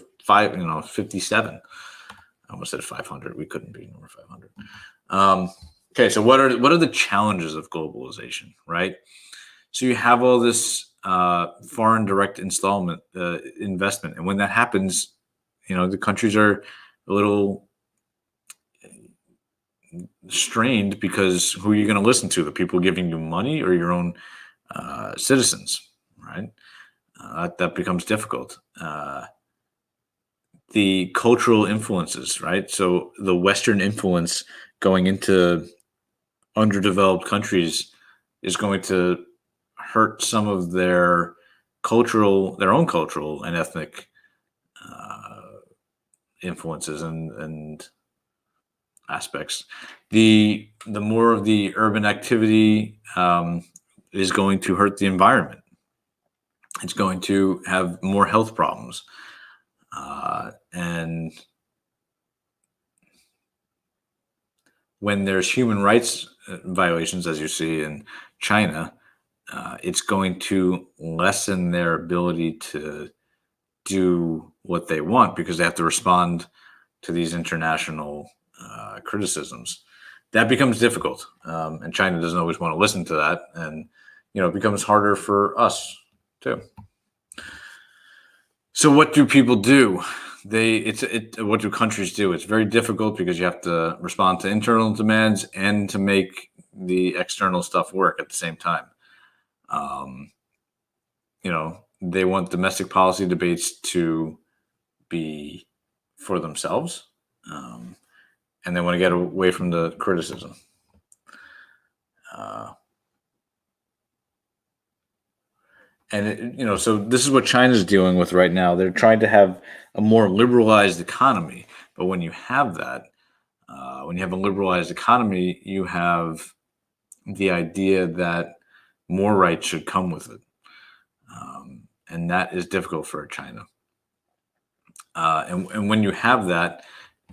57. I almost said 500. We couldn't be number 500. Okay, so what are the challenges of globalization, right? So you have all this foreign direct investment, and when that happens, the countries are a little strained, because who are you going to listen to? The people giving you money or your own citizens, right? That becomes difficult. The cultural influences, right? So the Western influence going into underdeveloped countries is going to hurt some of their own cultural and ethnic influences, and aspects. The more of the urban activity is going to hurt the environment. It's going to have more health problems. And when there's human rights violations, as you see in China, it's going to lessen their ability to do what they want because they have to respond to these international criticisms. That becomes difficult, and China doesn't always want to listen to that, and it becomes harder for us too. So, what do people do? What do countries do? It's very difficult because you have to respond to internal demands and to make the external stuff work at the same time. They want domestic policy debates to be for themselves, and they want to get away from the criticism. So this is what China's dealing with right now. They're trying to have a more liberalized economy, but when you have that, when you have a liberalized economy, you have the idea that more rights should come with it, and that is difficult for China. And when you have that,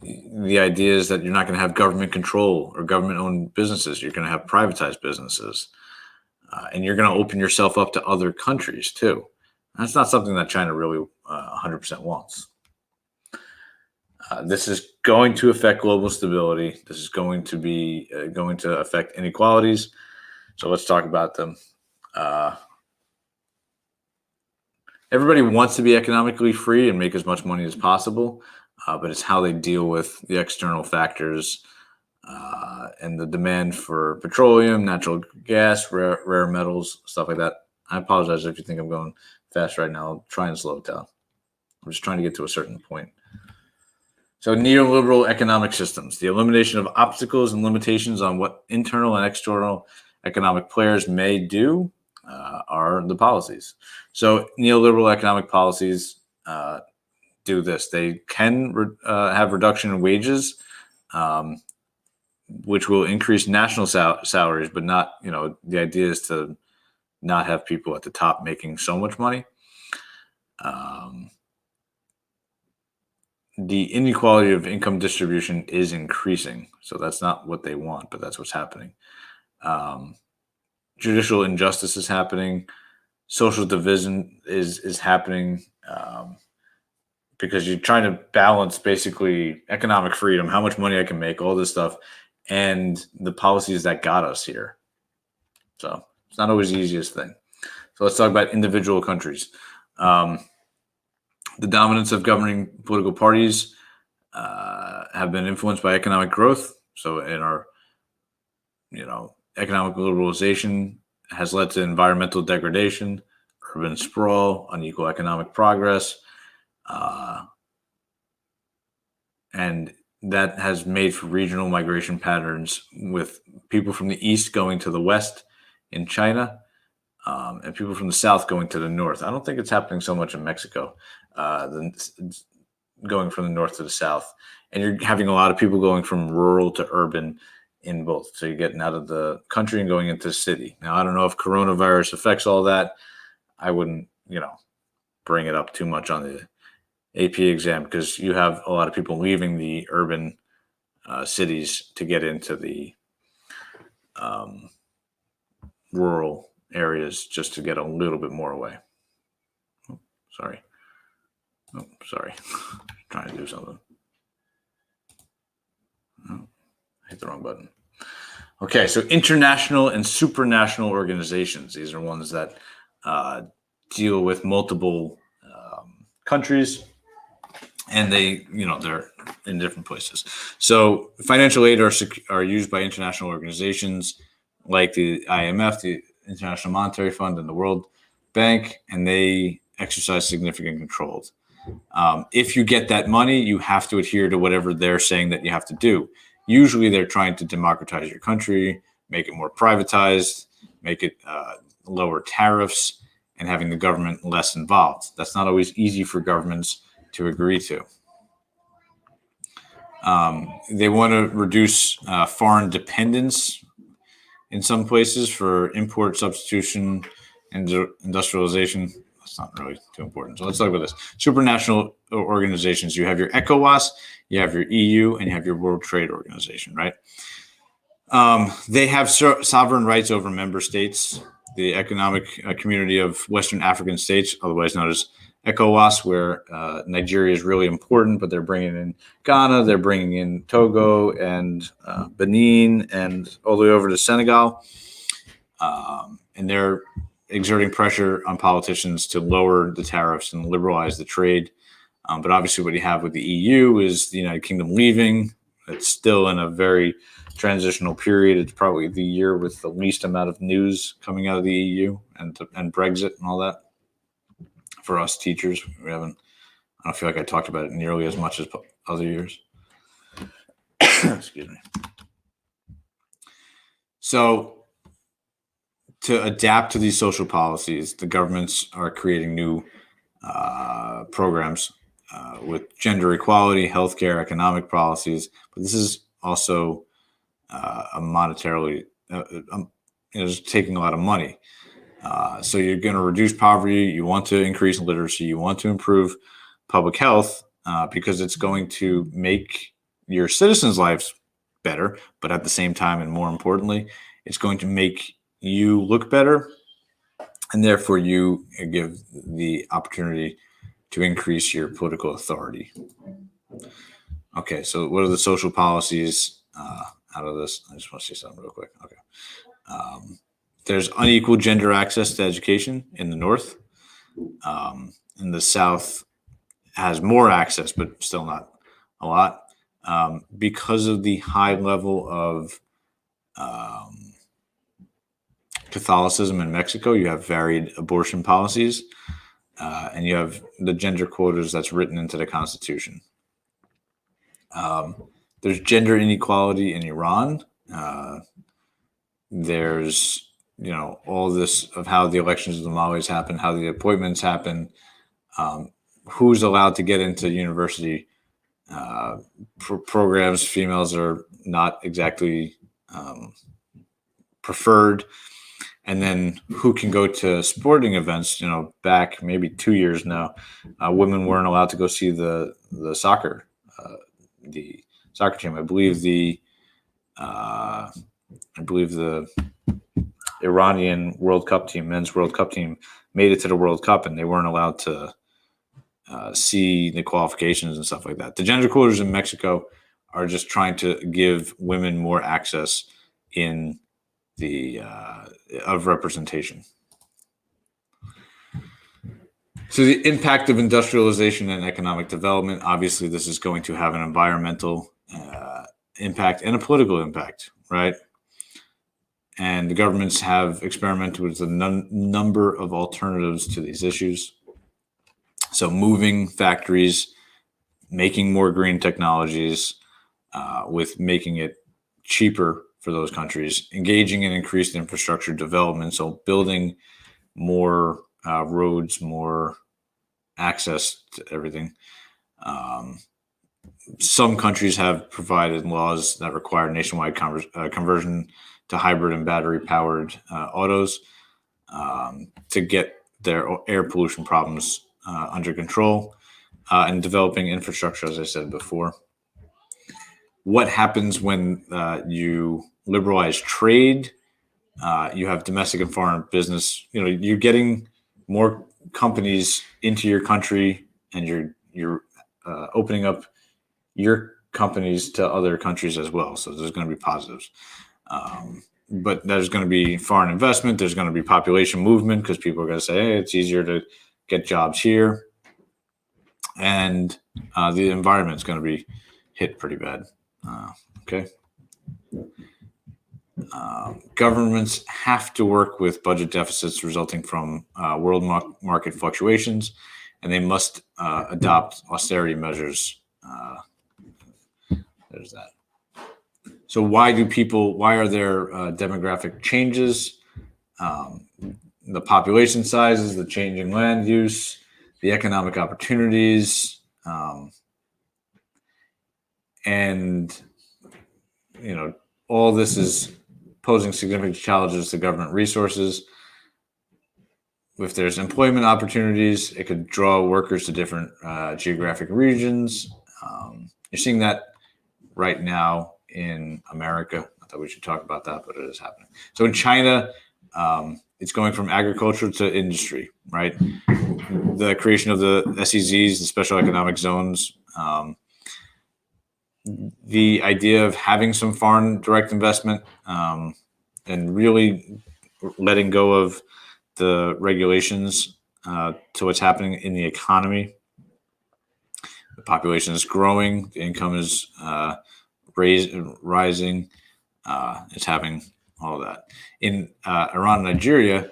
the idea is that you're not going to have government control or government-owned businesses. You're going to have privatized businesses. And you're going to open yourself up to other countries too. That's not something that China really 100% wants. This is going to affect global stability. This is going to affect inequalities. So let's talk about them. Everybody wants to be economically free and make as much money as possible, but it's how they deal with the external factors and the demand for petroleum, natural gas, rare metals, stuff like that. I apologize if you think I'm going fast right now. I'll try and slow it down. I'm just trying to get to a certain point. So neoliberal economic systems, the elimination of obstacles and limitations on what internal and external economic players may do are the policies. So neoliberal economic policies do this. They can have reduction in wages, which will increase national salaries, but not, the idea is to not have people at the top making so much money. The inequality of income distribution is increasing. So that's not what they want, but that's what's happening. Judicial injustice is happening. Social division is happening because you're trying to balance basically economic freedom, how much money I can make, all this stuff, and the policies that got us here. So it's not always the easiest thing. So let's talk about individual countries. The dominance of governing political parties have been influenced by economic growth. So in our, economic liberalization has led to environmental degradation, urban sprawl, unequal economic progress, and that has made for regional migration patterns with people from the east going to the west in China and people from the south going to the north. I don't think it's happening so much in Mexico, going from the north to the south. And you're having a lot of people going from rural to urban in both. So you're getting out of the country and going into the city. Now, I don't know if coronavirus affects all that. I wouldn't, bring it up too much on the AP exam because you have a lot of people leaving the urban cities to get into the rural areas just to get a little bit more away. Sorry. Trying to do something. Oh, I hit the wrong button. Okay, so international and supranational organizations. These are ones that deal with multiple countries, and they're in different places. So financial aid are used by international organizations like the IMF, the International Monetary Fund, and the World Bank, and they exercise significant controls. If you get that money, you have to adhere to whatever they're saying that you have to do. Usually they're trying to democratize your country, make it more privatized, make it lower tariffs, and having the government less involved. That's not always easy for governments to agree to. They want to reduce foreign dependence in some places for import substitution and industrialization. That's not really too important. So let's talk about this. Supranational organizations. You have your ECOWAS, you have your EU, and you have your World Trade Organization, right? They have sovereign rights over member states. The Economic Community of Western African States, otherwise known as ECOWAS, where Nigeria is really important, but they're bringing in Ghana, they're bringing in Togo and Benin, and all the way over to Senegal. And they're exerting pressure on politicians to lower the tariffs and liberalize the trade. But obviously what you have with the EU is the United Kingdom leaving. It's still in a very transitional period. It's probably the year with the least amount of news coming out of the EU and Brexit and all that. For us teachers, I don't feel like I talked about it nearly as much as other years. Excuse me. So to adapt to these social policies, the governments are creating new programs with gender equality, healthcare, economic policies. But this is also a monetarily, it's taking a lot of money. So you're going to reduce poverty. You want to increase literacy. You want to improve public health because it's going to make your citizens' lives better. But at the same time, and more importantly, it's going to make you look better. And therefore, you give the opportunity to increase your political authority. Okay, so what are the social policies out of this? I just want to see something real quick. Okay. There's unequal gender access to education in the North. In the South has more access, but still not a lot. Because of the high level of Catholicism in Mexico, you have varied abortion policies, and you have the gender quotas that's written into the Constitution. There's gender inequality in Iran. There's all this of how the elections of the Malis happen, how the appointments happen, who's allowed to get into university programs. Females are not exactly preferred. And then who can go to sporting events? Back maybe 2 years now, women weren't allowed to go see the soccer team. I believe the Iranian World Cup team, men's World Cup team, made it to the World Cup, and they weren't allowed to see the qualifications and stuff like that. The gender quotas in Mexico are just trying to give women more access in the of representation. So the impact of industrialization and economic development, obviously this is going to have an environmental impact and a political impact, right? And the governments have experimented with a number of alternatives to these issues. So moving factories, making more green technologies, with making it cheaper for those countries, engaging in increased infrastructure development, so building more roads, more access to everything. Some countries have provided laws that require nationwide conversion to hybrid and battery-powered autos to get their air pollution problems under control, and developing infrastructure, as I said before. What happens when you liberalize trade? You have domestic and foreign business. You're getting more companies into your country, and you're opening up your companies to other countries as well. So there's going to be positives. But there's going to be foreign investment. There's going to be population movement because people are going to say, hey, it's easier to get jobs here. And the environment's going to be hit pretty bad. Okay. Governments have to work with budget deficits resulting from world market fluctuations, and they must adopt austerity measures. There's that. So why are there demographic changes? The population sizes, the changing land use, the economic opportunities, And, all this is posing significant challenges to government resources. If there's employment opportunities, it could draw workers to different geographic regions. You're seeing that right now in America. Not that we should talk about that, but it is happening. So in China, it's going from agriculture to industry, right? The creation of the SEZs, the special economic zones, the idea of having some foreign direct investment, and really letting go of the regulations to what's happening in the economy. The population is growing, the income is rising. It's having all of that. In Iran and Nigeria,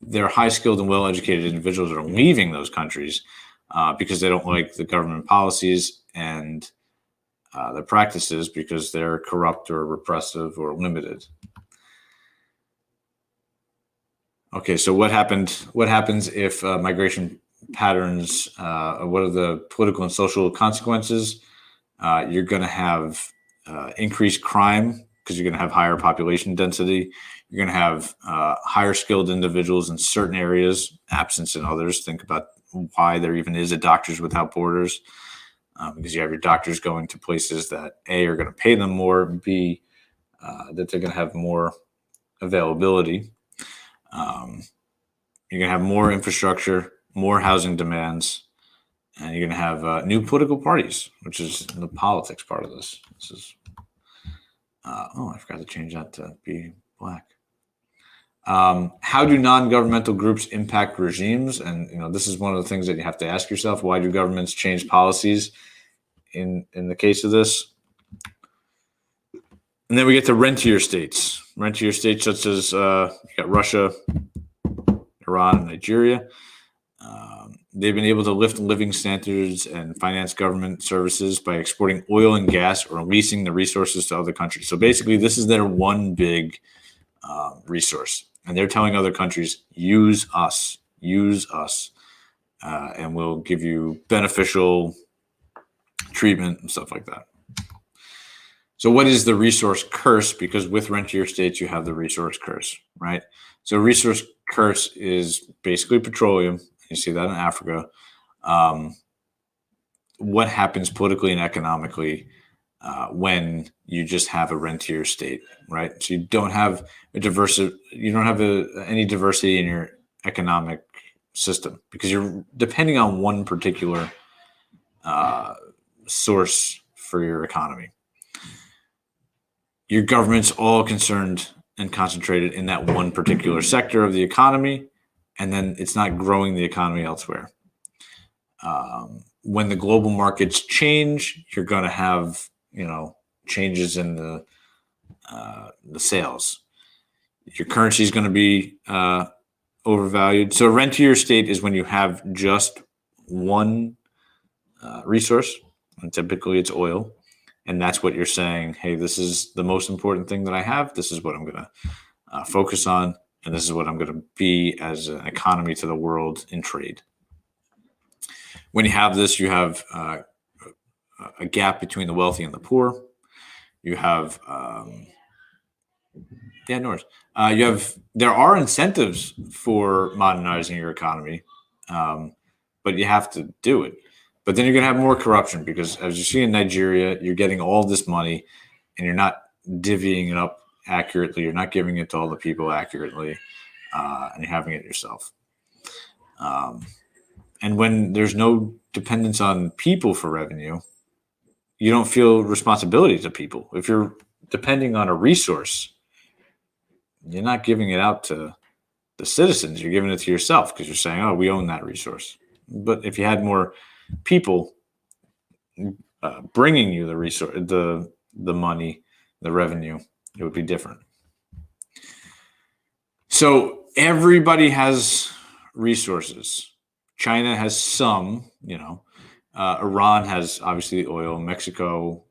they're high-skilled and well-educated individuals that are leaving those countries because they don't like the government policies and the practices because they're corrupt or repressive or limited. Okay, so what happens if migration patterns, what are the political and social consequences? You're going to have increased crime because you're going to have higher population density. You're going to have higher skilled individuals in certain areas, absence in others. Think about why there even is a Doctors Without Borders, because you have your doctors going to places that A, are going to pay them more, B, that they're going to have more availability. You're going to have more infrastructure, more housing demands, and you're going to have new political parties, which is the politics part of this. This is, I forgot to change that to be black. How do non-governmental groups impact regimes? And this is one of the things that you have to ask yourself: why do governments change policies? In the case of this, and then we get to rentier states. Rentier states such as you got Russia, Iran, and Nigeria. They've been able to lift living standards and finance government services by exporting oil and gas or leasing the resources to other countries. So basically, this is their one big resource. And they're telling other countries, use us, and we'll give you beneficial treatment and stuff like that. So what is the resource curse? Because with rentier states, you have the resource curse, right? So resource curse is basically petroleum. You see that in Africa. What happens politically and economically when you just have a rentier state, right? So you don't have any diversity in your economic system because you're depending on one particular source for your economy. Your government's all concerned and concentrated in that one particular sector of the economy, and then it's not growing the economy elsewhere. When the global markets change, you're going to have changes in the sales. Your currency is going to be overvalued. So a rentier state is when you have just one resource, and typically it's oil, and that's what you're saying, hey, this is the most important thing that I have. This is what I'm going to focus on, and this is what I'm going to be as an economy to the world in trade. When you have this, you have a gap between the wealthy and the poor. You have there are incentives for modernizing your economy, but you have to do it. But then you're going to have more corruption because, as you see in Nigeria, you're getting all this money and you're not divvying it up accurately. You're not giving it to all the people accurately, and you're having it yourself. And when there's no dependence on people for revenue, you don't feel responsibility to people. If you're depending on a resource, you're not giving it out to the citizens. You're giving it to yourself because you're saying, oh, we own that resource. But if you had more people bringing you the resource, the money, the revenue, it would be different. So everybody has resources. China has some, Iran has obviously oil, Mexico,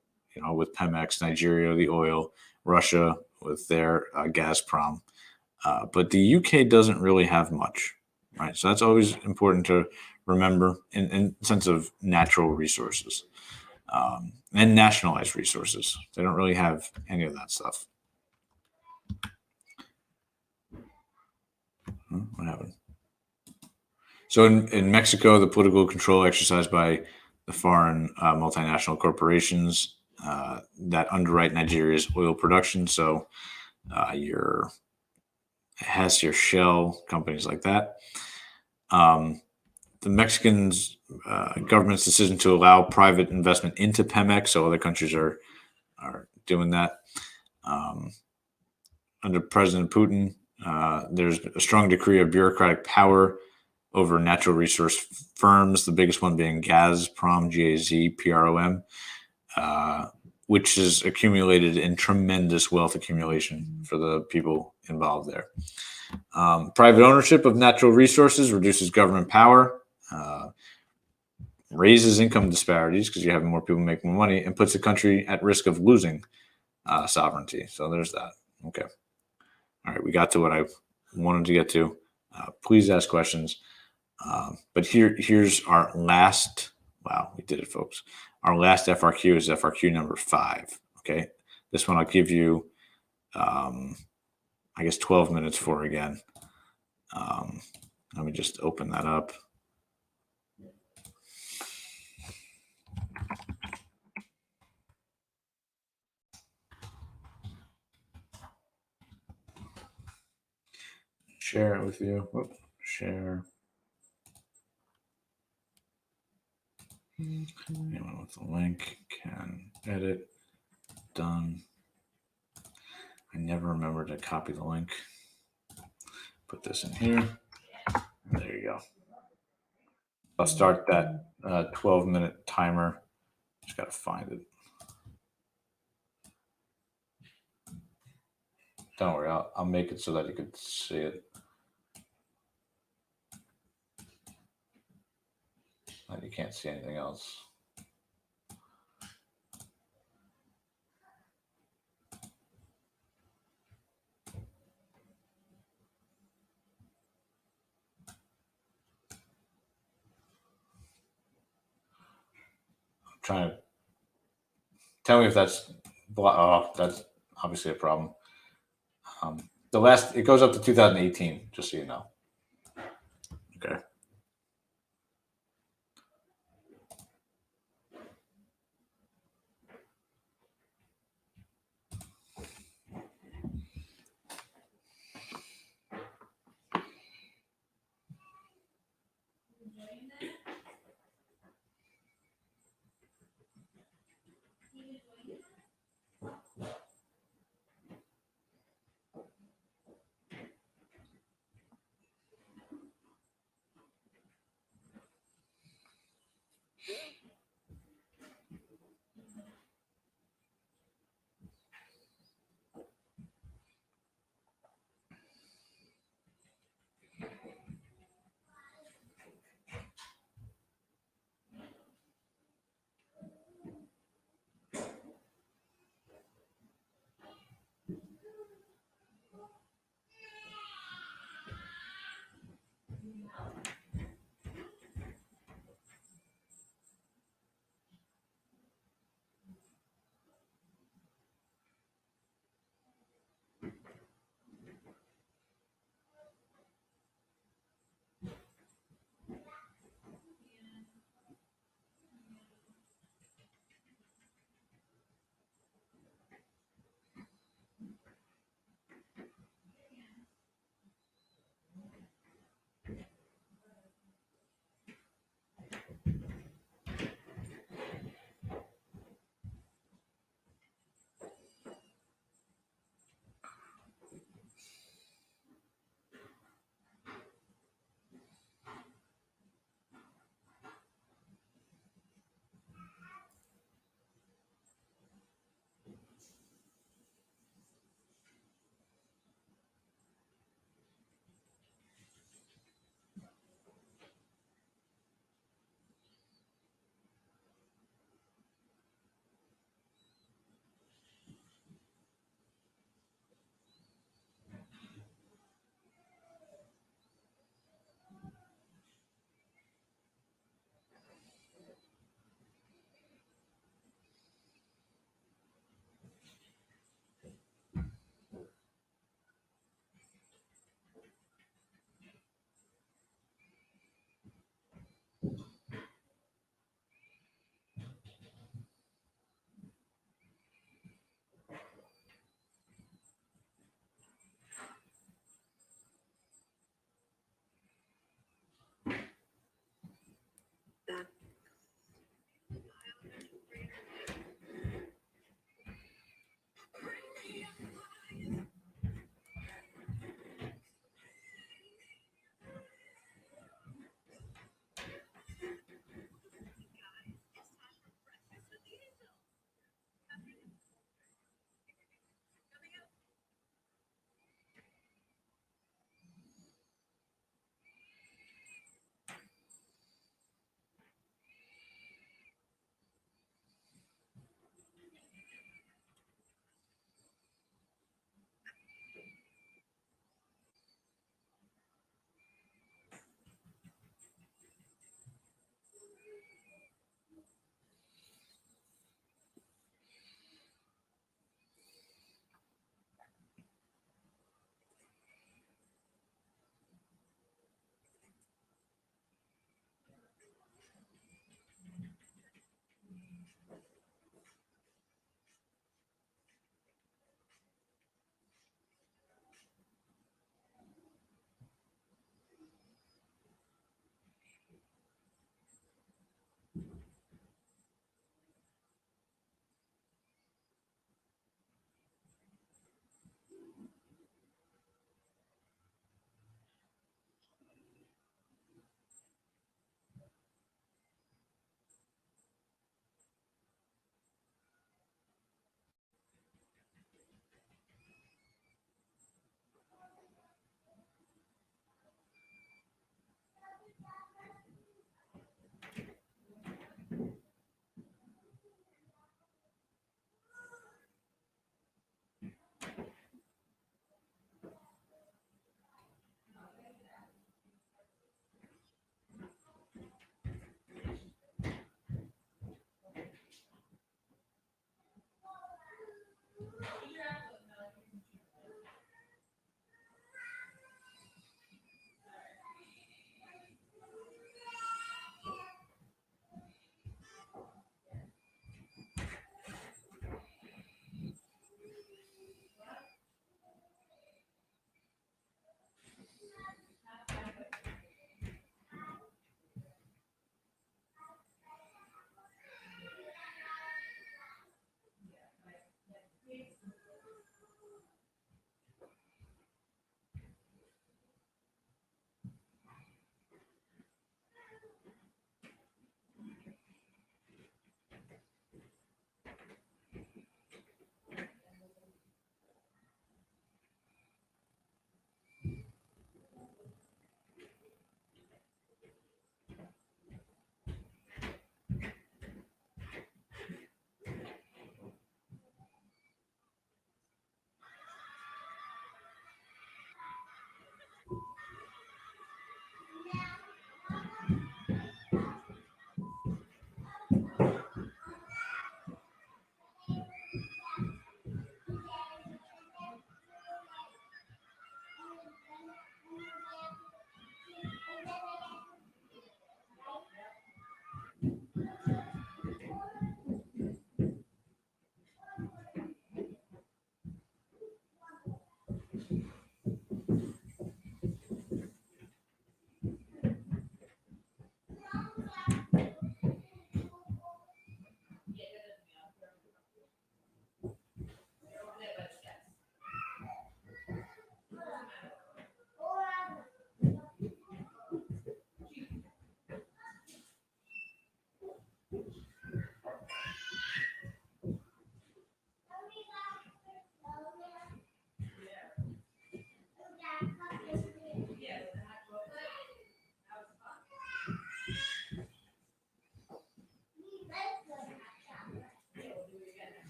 with Pemex, Nigeria, the oil, Russia with their Gazprom. But the UK doesn't really have much, right? So that's always important to remember in sense of natural resources. and nationalized resources. They don't really have any of that stuff. What happened? So in Mexico, the political control exercised by the foreign multinational corporations that underwrite Nigeria's oil production. So your Hess, your Shell, companies like that. The Mexican government's decision to allow private investment into Pemex, so other countries are doing that. Under President Putin, there's a strong degree of bureaucratic power over natural resource firms, the biggest one being Gazprom, Gazprom, which has accumulated in tremendous wealth accumulation for the people involved there. Private ownership of natural resources reduces government power, raises income disparities because you have more people make more money, and puts the country at risk of losing sovereignty. So there's that. Okay. All right, we got to what I wanted to get to. Please ask questions. But here's our last. Wow, we did it, folks. Our last FRQ is FRQ number 5. Okay, this one I'll give you, I guess, 12 minutes for again. Let me just open that up. Share it with you. Whoop, share. Anyone with the link can edit. Done. I never remember to copy the link. Put this in here. There you go. I'll start that 12-minute timer. Just got to find it. Don't worry, I'll make it so that you can see it. And you can't see anything else. I'm trying to tell me if that's that's obviously a problem. It goes up to 2018, just so you know. Okay.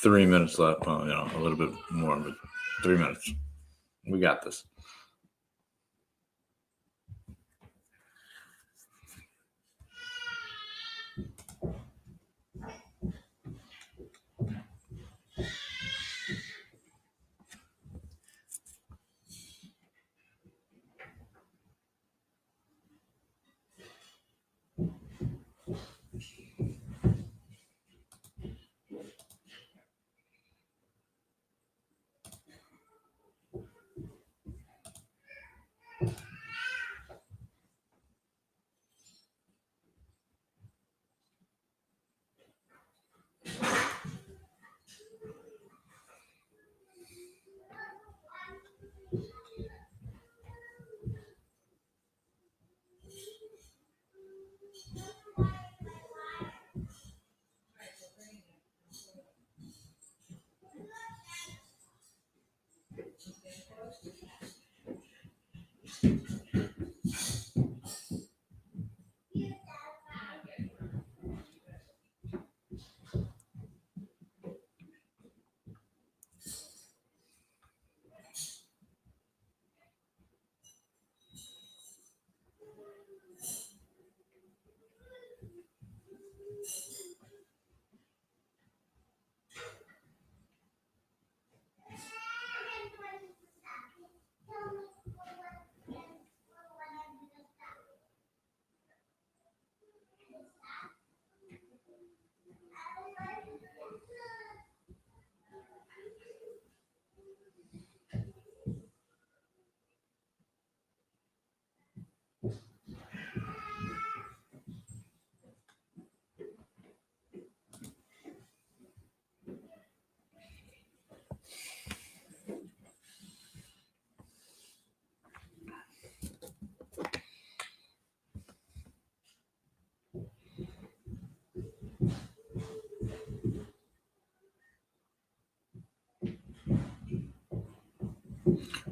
3 minutes left. Well, a little bit more, but 3 minutes. We got this.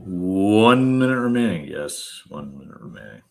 One minute remaining. Yes, 1 minute remaining.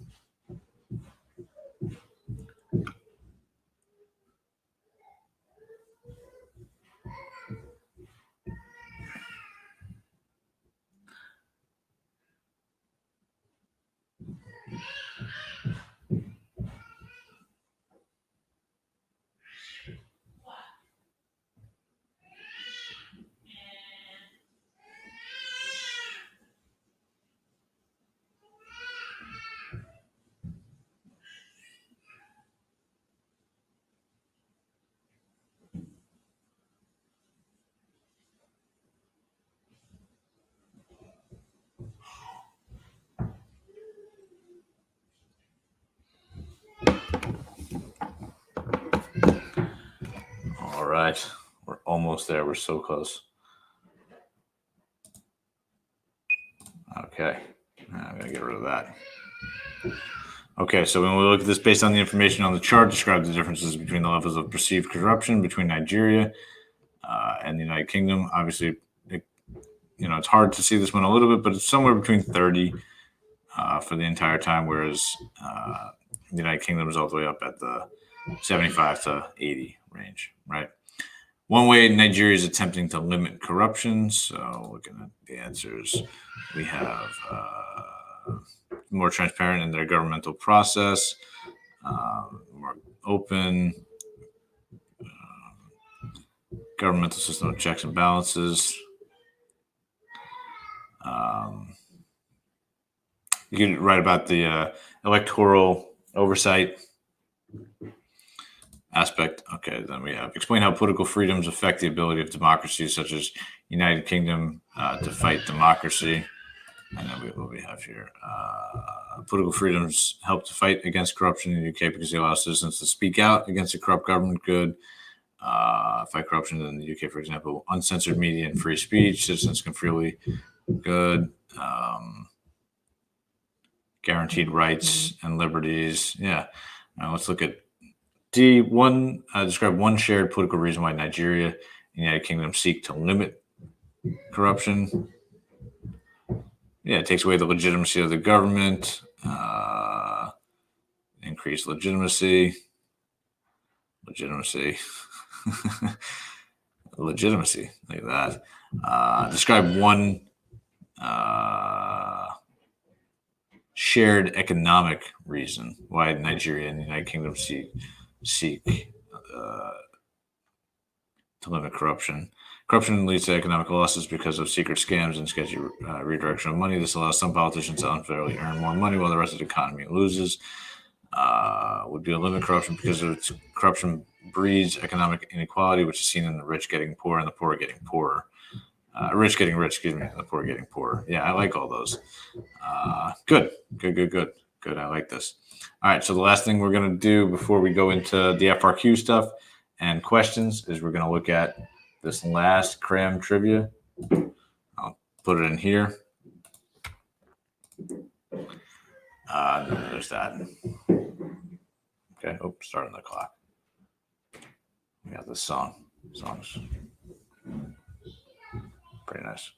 All right. We're almost there. We're so close. Okay. I'm going to get rid of that. Okay, so when we look at this based on the information on the chart, describe the differences between the levels of perceived corruption between Nigeria and the United Kingdom. Obviously, it's hard to see this one a little bit, but it's somewhere between 30 for the entire time, whereas the United Kingdom is all the way up at the 75 to 80 range, right? One way Nigeria is attempting to limit corruption. So looking at the answers, we have more transparent in their governmental process, more open, governmental system of checks and balances. You can write about the electoral oversight aspect. Okay, then we have explain how political freedoms affect the ability of democracies such as United Kingdom to fight democracy. And then what we have here, political freedoms help to fight against corruption in the UK because they allow citizens to speak out against a corrupt government. Good. Fight corruption in the UK, for example, uncensored media and free speech. Citizens can freely. Good. Guaranteed rights and liberties. Yeah. Now let's look at D1. Describe one shared political reason why Nigeria and the United Kingdom seek to limit corruption. Yeah, it takes away the legitimacy of the government. Increase legitimacy. Legitimacy. Look at that. Describe one shared economic reason why Nigeria and the United Kingdom seek to limit corruption. Corruption leads to economic losses because of secret scams and sketchy redirection of money. This allows some politicians to unfairly earn more money while the rest of the economy loses. Would be to limit corruption because of corruption breeds economic inequality, which is seen in the rich getting poor and the poor getting poorer. Rich getting rich, excuse me, and the poor getting poorer. Yeah, I like all those. Good. I like this. All right, so the last thing we're going to do before we go into the FRQ stuff and questions is we're going to look at this last CRAM trivia. I'll put it in here. There's that. Okay, starting the clock. We got this song. Song's pretty nice.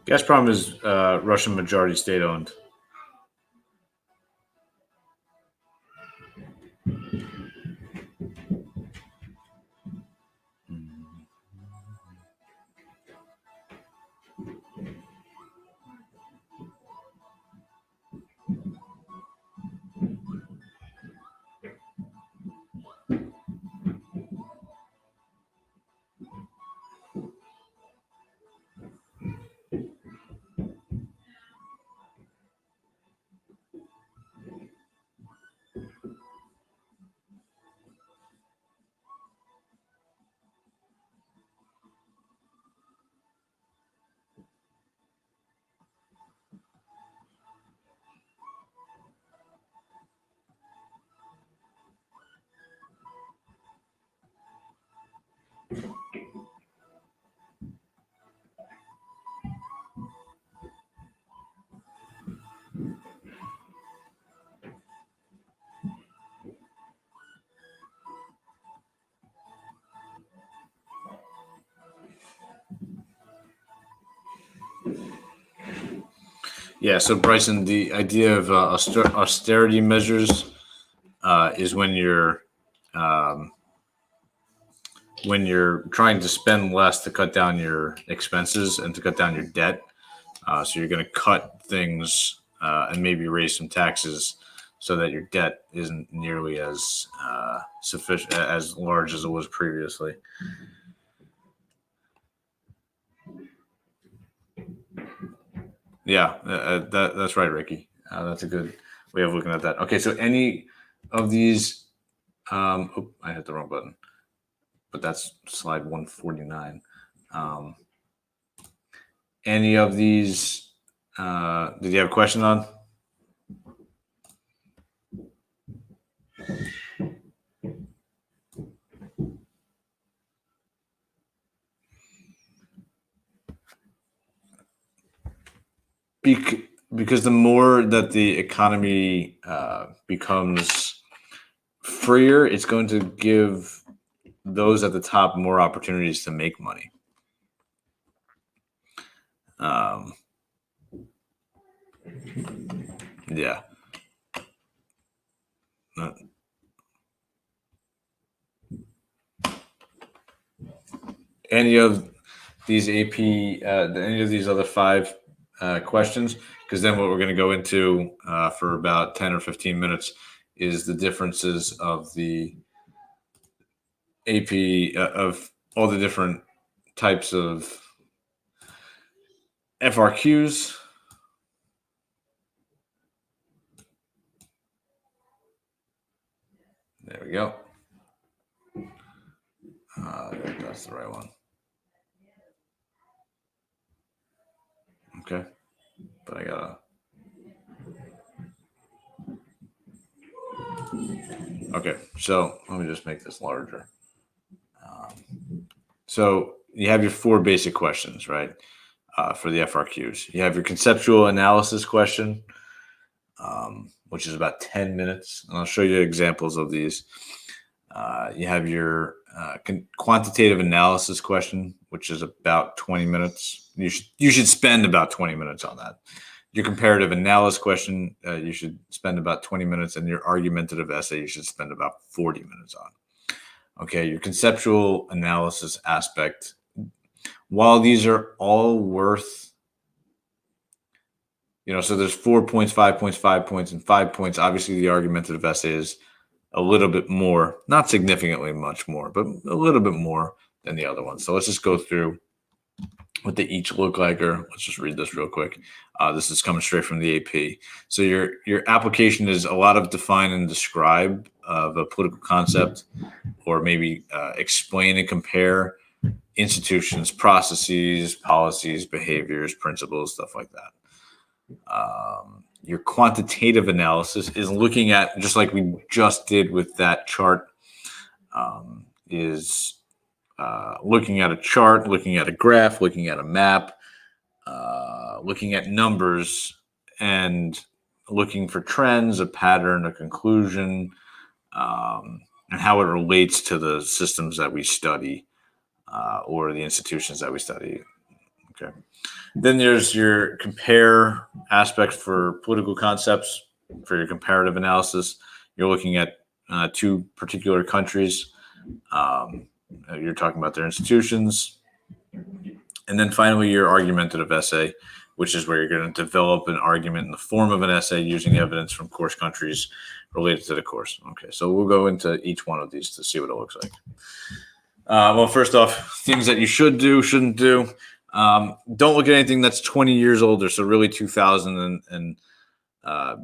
Gazprom is Russian majority state owned. Yeah, so Bryson, the idea of austerity measures is when you're trying to spend less to cut down your expenses and to cut down your debt. So you're going to cut things and maybe raise some taxes so that your debt isn't nearly as sufficient as large as it was previously. Yeah, that's right, Ricky. That's a good way of looking at that. Okay, so any of these, I hit the wrong button, but that's slide 149. Any of these, did you have a question on? Because the more that the economy becomes freer, it's going to give those at the top more opportunities to make money. Yeah. Any of these AP, any of these other five questions, because then what we're going to go into for about 10 or 15 minutes is the differences of the AP of all the different types of FRQs. There we go. That's the right one. Okay. But I gotta. Okay. So let me just make this larger. So you have your four basic questions, right? For the FRQs. You have your conceptual analysis question, which is about 10 minutes. And I'll show you examples of these. You have your quantitative analysis question, which is about 20 minutes. You should spend about 20 minutes on that. Your comparative analysis question, you should spend about 20 minutes, and your argumentative essay, you should spend about 40 minutes on. Okay, your conceptual analysis aspect, while these are all worth, so there's 4 points, 5 points, 5 points, and 5 points. Obviously, the argumentative essay is a little bit more, not significantly much more, but a little bit more than the other ones. So let's just go through what they each look like, or let's just read this real quick. This is coming straight from the AP. So your application is a lot of define and describe of a political concept, or maybe explain and compare institutions, processes, policies, behaviors, principles, stuff like that. Your quantitative analysis is looking at, just like we just did with that chart, is looking at a chart, looking at a graph, looking at a map, looking at numbers, and looking for trends, a pattern, a conclusion, and how it relates to the systems that we study or the institutions that we study. Okay. Then there's your compare aspect for political concepts. For your comparative analysis, you're looking at two particular countries. You're talking about their institutions. And then finally, your argumentative essay, which is where you're going to develop an argument in the form of an essay using evidence from course countries related to the course. Okay, so we'll go into each one of these to see what it looks like. Well, first off, things that you should do, shouldn't do. Don't look at anything that's 20 years older, so really 2000 and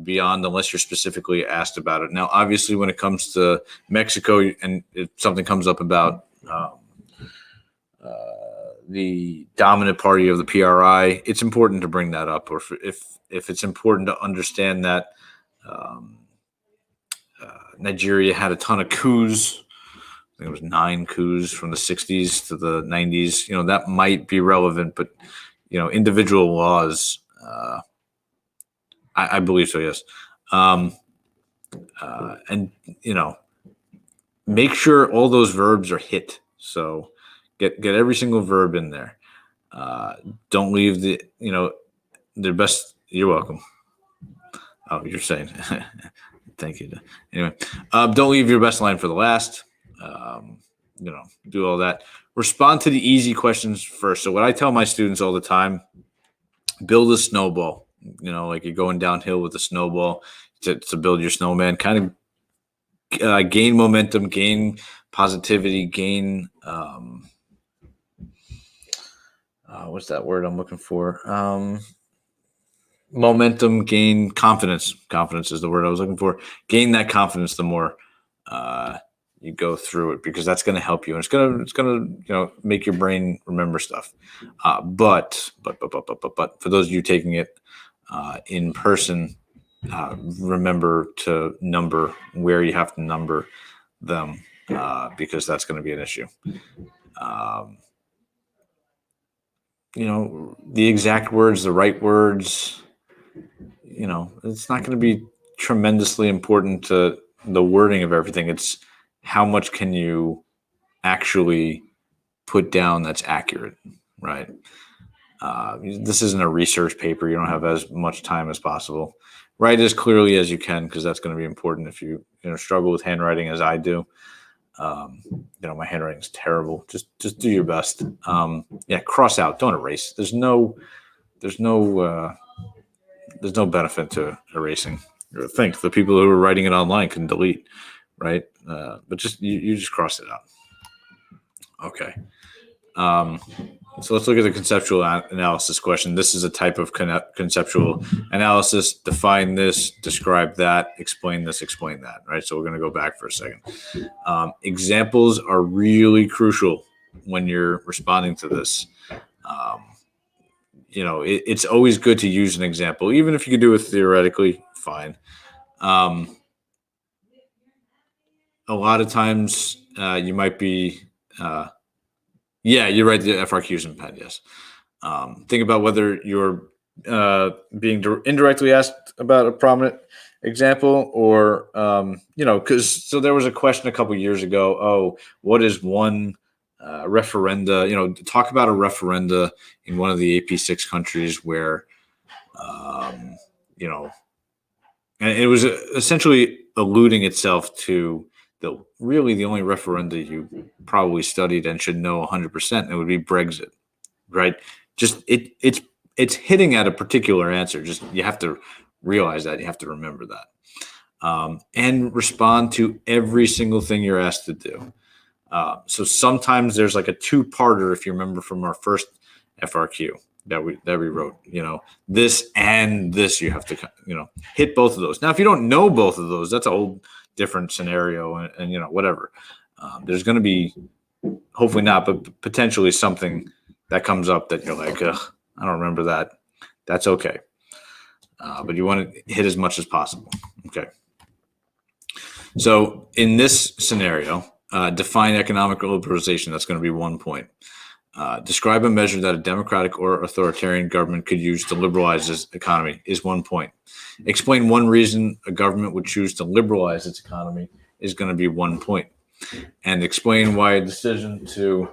beyond, unless you're specifically asked about it. Now, obviously, when it comes to Mexico, and if something comes up about the dominant party of the PRI, it's important to bring that up. Or if it's important to understand that Nigeria had a ton of coups. I think it was 9 coups from the 60s to the 90s. That might be relevant, but individual laws, I believe so, yes. And make sure all those verbs are hit. So get every single verb in there. Don't leave their best. You're welcome. Oh, you're saying, thank you. Anyway, don't leave your best line for the last. Do all that. Respond to the easy questions first. So what I tell my students all the time, build a snowball. Like you're going downhill with a snowball to build your snowman. Kind of gain momentum, gain positivity, gain what's that word I'm looking for? Momentum, gain confidence. Confidence is the word I was looking for. Gain that confidence the more you go through it, because that's going to help you, and it's going to make your brain remember stuff. But for those of you taking it in person, remember to number where you have to number them, because that's going to be an issue. The exact words, the right words, it's not going to be tremendously important to the wording of everything. It's how much can you actually put down that's accurate, right? This isn't a research paper. You don't have as much time as possible. Write as clearly as you can, because that's going to be important if you struggle with handwriting as I do. My handwriting is terrible. Just do your best. Cross out. Don't erase. There's no benefit to erasing. Think the people who are writing it online can delete, right? But just you just cross it out. Okay. So let's look at the conceptual analysis question. This is a type of conceptual analysis. Define this, describe that, explain this, explain that, right? So we're going to go back for a second. Examples are really crucial when you're responding to this. It's always good to use an example, even if you can do it theoretically, fine. A lot of times you might be, you're right. The FRQs in pen, yes. Think about whether you're being indirectly asked about a prominent example, or, so there was a question a couple years ago, what is one referenda, talk about a referenda in one of the AP6 countries where, and it was essentially alluding itself to the only referenda you probably studied and should know 100%. It would be Brexit, right? Just it's hitting at a particular answer. Just you have to realize that, you have to remember that, and respond to every single thing you're asked to do. So sometimes there's like a two-parter, if you remember from our first FRQ that we wrote, this and this, you have to, hit both of those. Now, if you don't know both of those, that's a whole different scenario, and whatever. There's going to be, hopefully not, but potentially something that comes up that you're like, I don't remember that. That's okay. But you want to hit as much as possible. Okay. So in this scenario, define economic liberalization. That's going to be 1 point. Describe a measure that a democratic or authoritarian government could use to liberalize its economy is 1 point. Explain one reason a government would choose to liberalize its economy is going to be 1 point. And explain why a decision to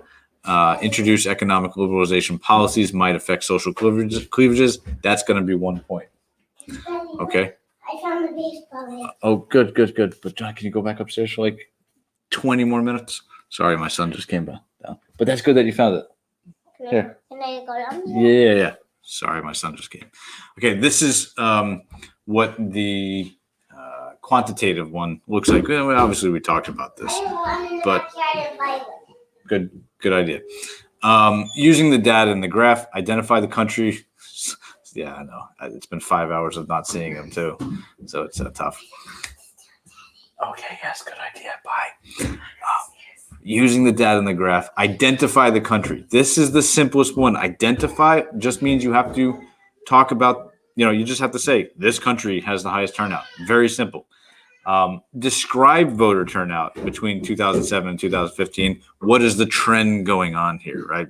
introduce economic liberalization policies might affect social cleavages. That's going to be 1 point. Okay. I found the baseball. Oh, good. But John, can you go back upstairs for like 20 more minutes? Sorry, my son just came down. But that's good that you found it. Here. Can I go down? Yeah. Sorry, my son just came. Okay, this is what the quantitative one looks like. Well, obviously, we talked about this, but good idea. Using the data in the graph, identify the country. Yeah, I know. It's been 5 hours of not seeing him too, so it's tough. Okay, yes, good idea. Bye. Using the data in the graph, identify the country. This is the simplest one. Identify just means you have to talk about, you just have to say, this country has the highest turnout. Very simple. Describe voter turnout between 2007 and 2015. What is the trend going on here, right?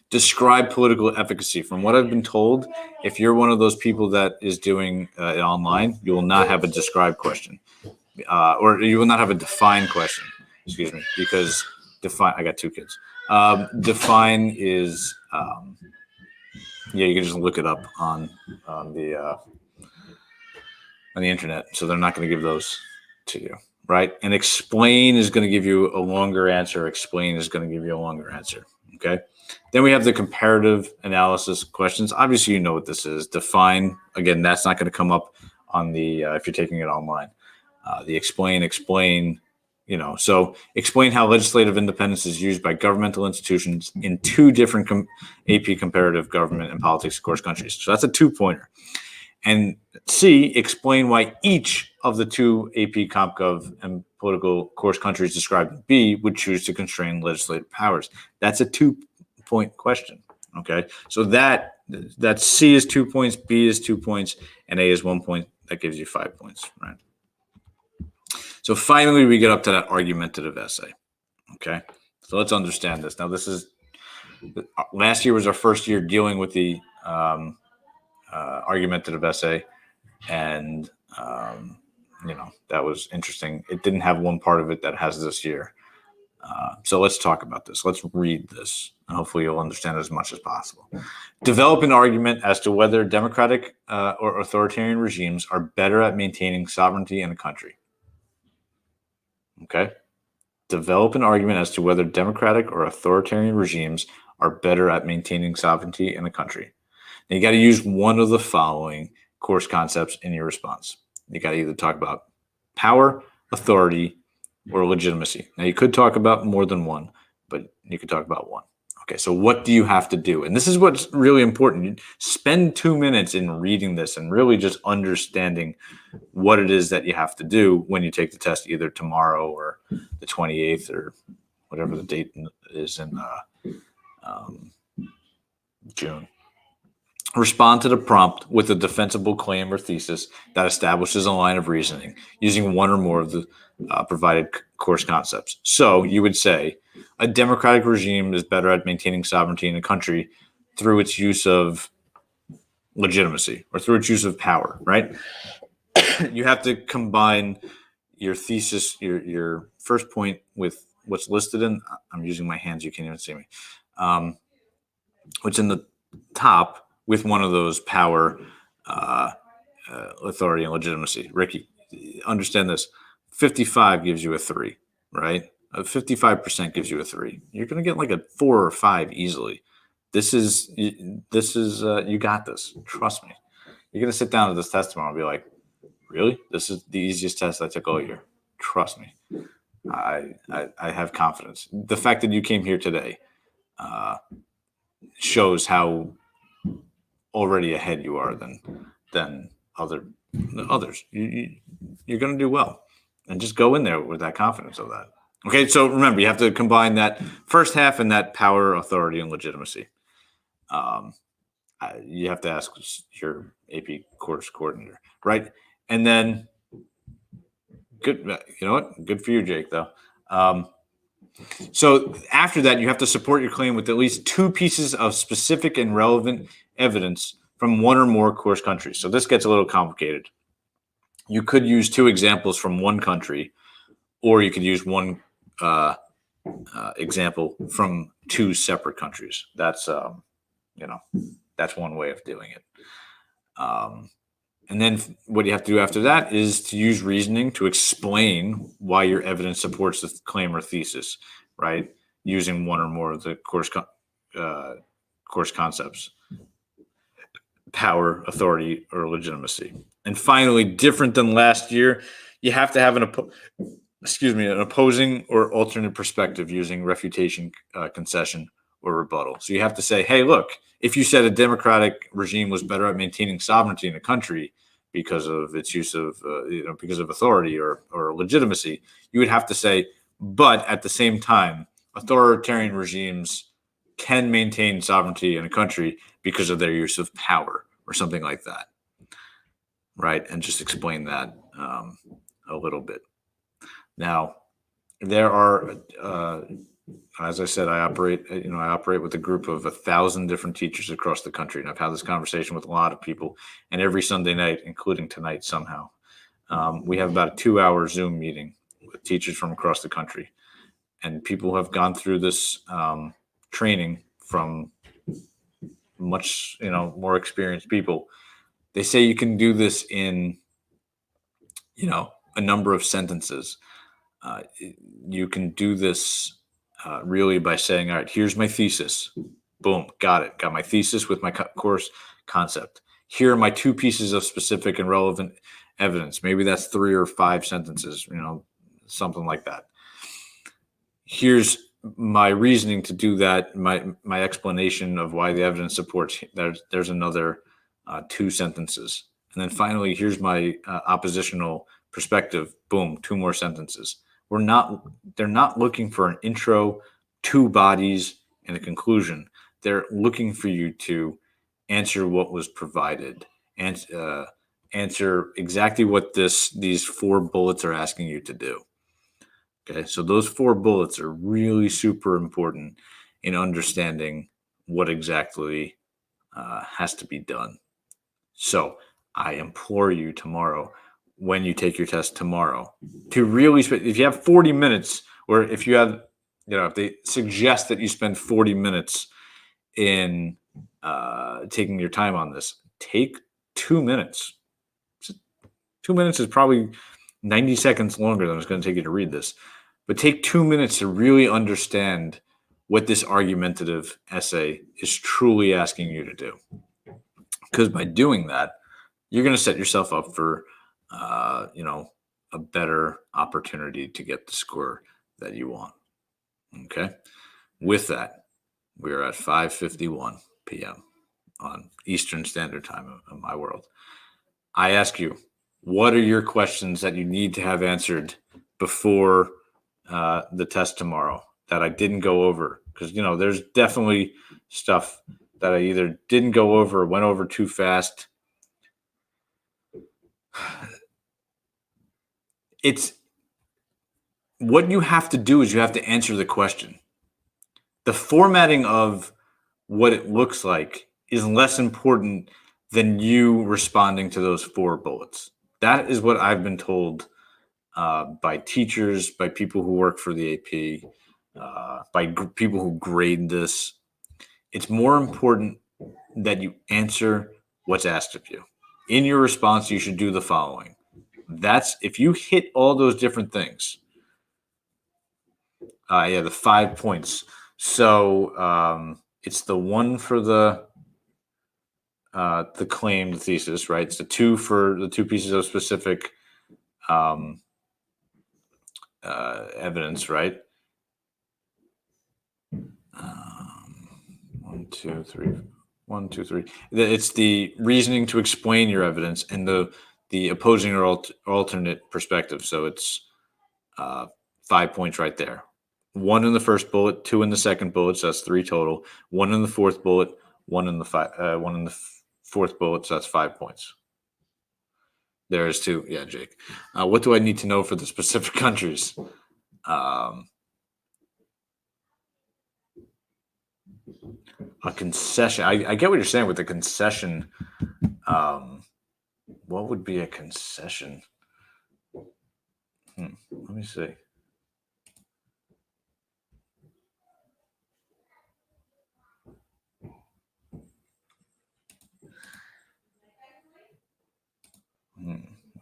Describe political efficacy. From what I've been told, if you're one of those people that is doing it online, you will not have a describe question, or you will not have a define question. Excuse me, because I got two kids. Define is, yeah, you can just look it up on the internet. So they're not going to give those to you, right? And explain is going to give you a longer answer. Explain is going to give you a longer answer. Okay. Then we have the comparative analysis questions. Obviously, you know what this is. Define, again, that's not going to come up on the, if you're taking it online. The explain, so explain how legislative independence is used by governmental institutions in two different AP Comparative Government and Politics course countries. So that's a 2-pointer. And C, explain why each of the two AP CompGov and political course countries described in B would choose to constrain legislative powers. That's a 2-point question. Okay. So that C is 2 points, B is 2 points, and A is 1 point. That gives you 5 points, right? So finally, we get up to that argumentative essay. Okay. So let's understand this. Now, last year was our first year dealing with the argumentative essay, and that was interesting. It didn't have one part of it that has this year. So let's talk about this. Let's read this, and hopefully you'll understand as much as possible. Develop an argument as to whether democratic or authoritarian regimes are better at maintaining sovereignty in a country. Okay. Develop an argument as to whether democratic or authoritarian regimes are better at maintaining sovereignty in a country. Now, you got to use one of the following course concepts in your response. You got to either talk about power, authority, or legitimacy. Now, you could talk about more than one, but you could talk about one. Okay, so what do you have to do? And this is what's really important. You spend 2 minutes in reading this and really just understanding what it is that you have to do when you take the test, either tomorrow or the 28th or whatever the date is in June. Respond to the prompt with a defensible claim or thesis that establishes a line of reasoning using one or more of the provided course concepts. So you would say a democratic regime is better at maintaining sovereignty in a country through its use of legitimacy or through its use of power, right? You have to combine your thesis, your first point with what's listed in, I'm using my hands, you can't even see me, what's in the top, with one of those power, authority, and legitimacy. Ricky, understand this. 55 gives you a 3, right? 55% gives you a 3. You're going to get like a 4 or 5 easily. This is you got this. Trust me. You're going to sit down to this test tomorrow and be like, really? This is the easiest test I took all year. Trust me. I have confidence. The fact that you came here today shows how already ahead you are than others. You're going to do well, and just go in there with that confidence of that. Okay, so remember, you have to combine that first half and that power, authority, and legitimacy. You have to ask your AP course coordinator, right? And then, good. You know what? Good for you, Jake. Though. So after that, you have to support your claim with at least 2 pieces of specific and relevant evidence from one or more course countries. So this gets a little complicated. You could use 2 examples from one country, or you could use one example from 2 separate countries. That's that's one way of doing it. And then what you have to do after that is to use reasoning to explain why your evidence supports the claim or thesis, right? Using one or more of the course concepts: power, authority, or legitimacy. And finally, different than last year, you have to have an opposing or alternate perspective using refutation, concession, or rebuttal. So you have to say, hey, look, if you said a democratic regime was better at maintaining sovereignty in a country because of its use of, because of authority or legitimacy, you would have to say, but at the same time, authoritarian regimes can maintain sovereignty in a country because of their use of power or something like that, right? And just explain that a little bit. Now, there are, as I said, I operate with a group of 1,000 different teachers across the country, and I've had this conversation with a lot of people. And every Sunday night, including tonight, somehow, we have about a 2-hour Zoom meeting with teachers from across the country. and people who have gone through this training from much, more experienced people, they say you can do this in, a number of sentences. You can do this really by saying, all right, here's my thesis. Boom, got it. Got my thesis with my course concept. Here are my 2 pieces of specific and relevant evidence. Maybe that's 3 or 5 sentences, something like that. Here's my reasoning to do that, my explanation of why the evidence supports. There's another 2 sentences. And then finally, here's my oppositional perspective. Boom, 2 more sentences. They're not looking for an intro, 2 bodies, and a conclusion. They're looking for you to answer what was provided and answer exactly what these 4 bullets are asking you to do. Okay, so those 4 bullets are really super important in understanding what exactly has to be done. So I implore you tomorrow, when you take your test tomorrow, to really if you have 40 minutes, or if you have, if they suggest that you spend 40 minutes in taking your time on this, take 2 minutes. 2 minutes is probably 90 seconds longer than it's going to take you to read this. But take 2 minutes to really understand what this argumentative essay is truly asking you to do. Because by doing that, you're going to set yourself up for, a better opportunity to get the score that you want. Okay. With that, we are at 5:51 p.m. on Eastern Standard Time of my world. I ask you, what are your questions that you need to have answered before the test tomorrow that I didn't go over? Because, there's definitely stuff that I either didn't go over or went over too fast. It's what you have to do is you have to answer the question. The formatting of what it looks like is less important than you responding to those 4 bullets. That is what I've been told by teachers, by people who work for the AP, by people who grade this. It's more important that you answer what's asked of you. In your response, you should do the following. That's if you hit all those different things. The 5 points. So it's the 1 for the claim, the thesis, right? It's the 2 for the 2 pieces of specific evidence, right? 1, 2, 3. 1, 2, 3. It's the reasoning to explain your evidence and the opposing or alternate perspective. So it's 5 points right there. 1 in the first bullet, 2 in the second bullet, so that's 3 total. 1 in the fourth bullet, 1 in the 4th bullet, so that's 5 points. There is 2. Yeah, Jake. What do I need to know for the specific countries? A concession. I get what you're saying with the concession. What would be a concession? Let me see.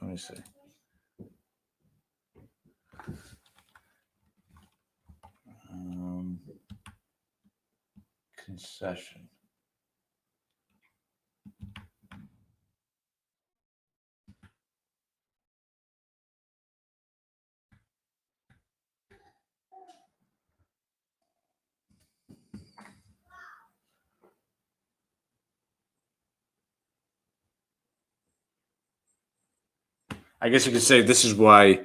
Let me see. Concession. I guess you could say this is why.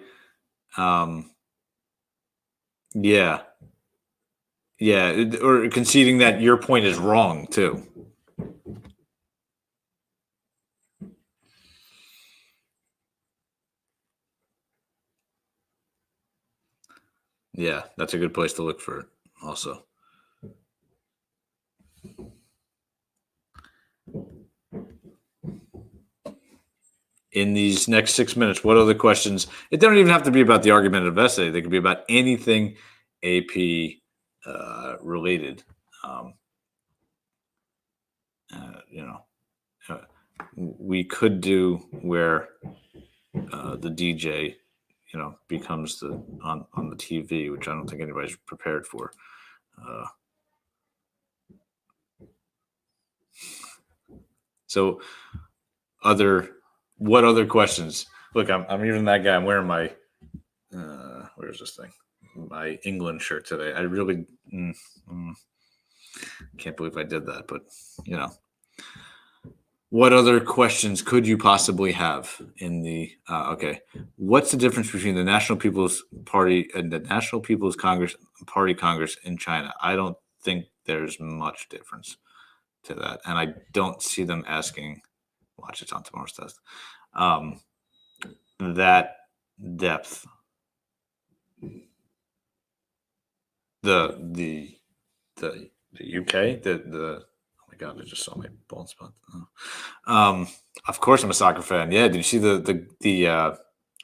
Or conceding that your point is wrong too. Yeah, that's a good place to look for it also. In these next 6 minutes, what other questions? It don't even have to be about the argumentative essay. They could be about anything AP related. We could do where the DJ, becomes the on the TV, which I don't think anybody's prepared for. So, what other questions? Look, I'm even that guy. I'm wearing my where's this thing? My England shirt today. I really can't believe I did that, but what other questions could you possibly have in the okay? What's the difference between the National People's Party and the National People's Congress Congress in China? I don't think there's much difference to that, and I don't see them asking. Watch, it's on tomorrow's test. That depth. The UK, oh my God, I just saw my bald spot. Of course I'm a soccer fan. Yeah, did you see I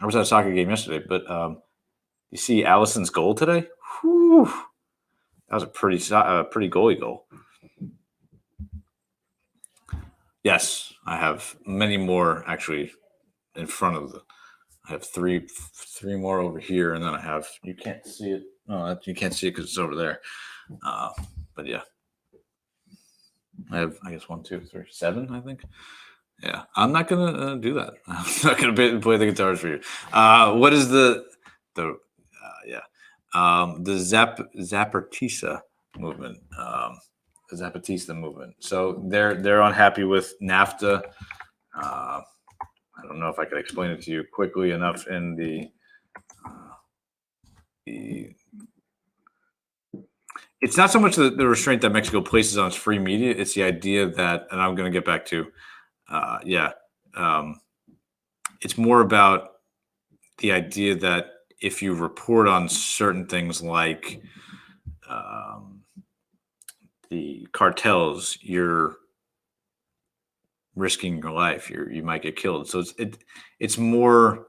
was at a soccer game yesterday, but you see Allison's goal today? Whew, that was a pretty goalie goal. Yes, I have many more actually in front of I have three more over here, and then I have, you can't see it. Oh, you can't see it because it's over there. But yeah, I have, I guess 1, 2, 3, 7, I think. Yeah, I'm not gonna do that. I'm not gonna play the guitars for you. What is the Zapatista movement? The Zapatista movement. So they're unhappy with NAFTA. I don't know if I could explain it to you quickly enough in the it's not so much the restraint that Mexico places on its free media. It's the idea that, and I'm going to get back to, it's more about the idea that if you report on certain things like the cartels, you're risking your life. You might get killed. So it's more.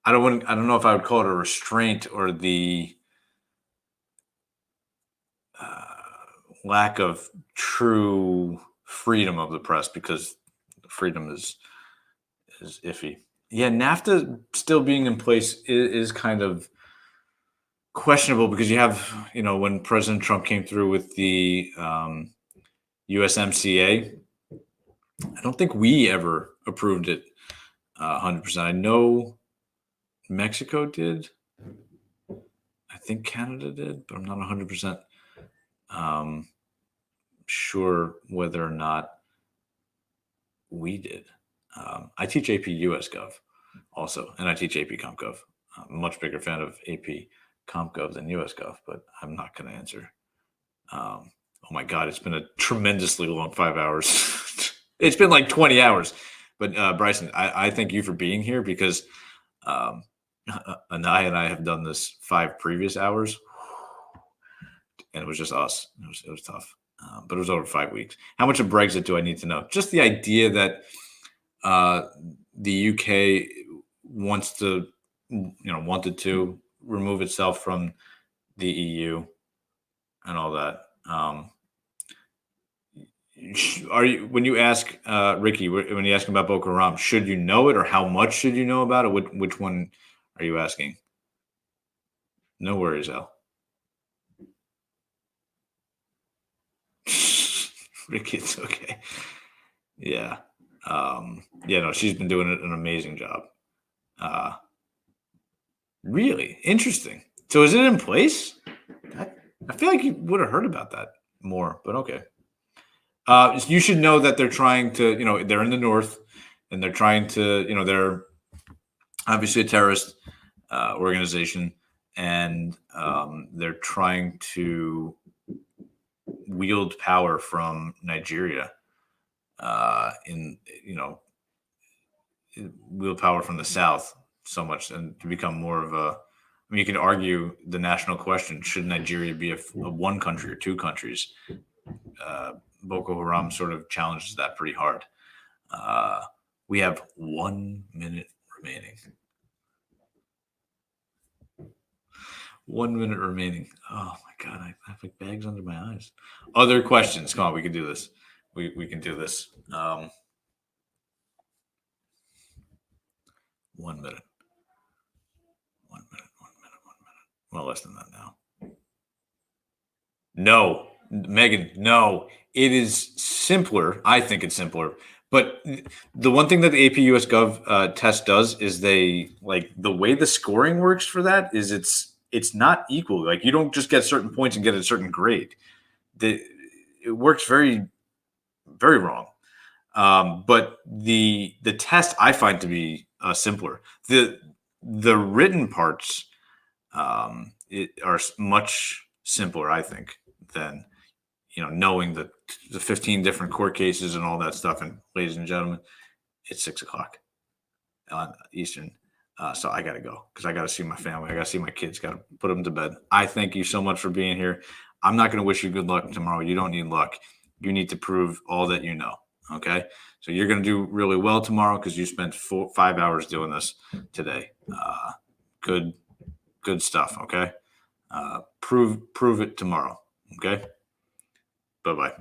I don't know if I would call it a restraint or the lack of true freedom of the press, because freedom is iffy. Yeah, NAFTA still being in place is kind of questionable, because you have, when President Trump came through with the USMCA, I don't think we ever approved it 100%. I know Mexico did. I think Canada did, but I'm not 100% sure whether or not we did. I teach AP US Gov also, and I teach AP Comp Gov. I'm a much bigger fan of AP Comp Gov than US Gov, but I'm not going to answer. Oh my God, it's been a tremendously long 5 hours. It's been like 20 hours. But Bryson, I thank you for being here, because Anaya and I have done this 5 previous hours, and it was just us. It was tough, but it was over 5 weeks. How much of Brexit do I need to know? Just the idea that the UK wanted to remove itself from the EU and all that. When you ask Ricky, when you ask him about Boko Haram, should you know it, or how much should you know about it? Which one are you asking? No worries, Al. Ricky, it's okay. Yeah. No, she's been doing an amazing job. Really interesting. So is it in place? I feel like you would have heard about that more, but okay. You should know that they're trying to, they're in the north, and they're trying to, they're obviously a terrorist organization, and they're trying to wield power from Nigeria, wield power from the south so much, and to become more of a. I mean, you can argue the national question: should Nigeria be a one country or two countries? Boko Haram sort of challenges that pretty hard. We have 1 minute remaining. 1 minute remaining. Oh my God, I have like bags under my eyes. Other questions? Come on, we can do this. We can do this. 1 minute. 1 minute. 1 minute. 1 minute. Well, less than that now. No, Megan, no. It is simpler. I think it's simpler. But the one thing that the AP US Gov test does is they like the way the scoring works for that is it's not equal. Like you don't just get certain points and get a certain grade. It works very, very wrong. But the test I find to be simpler. The written parts are much simpler, I think, than knowing the 15 different court cases and all that stuff. And ladies and gentlemen, it's 6:00 on Eastern. So I got to go because I got to see my family. I got to see my kids, got to put them to bed. I thank you so much for being here. I'm not going to wish you good luck tomorrow. You don't need luck. You need to prove all that you know. Okay. So you're going to do really well tomorrow because you spent 5 hours doing this today. Good stuff. Okay. Prove it tomorrow. Okay. Bye-bye.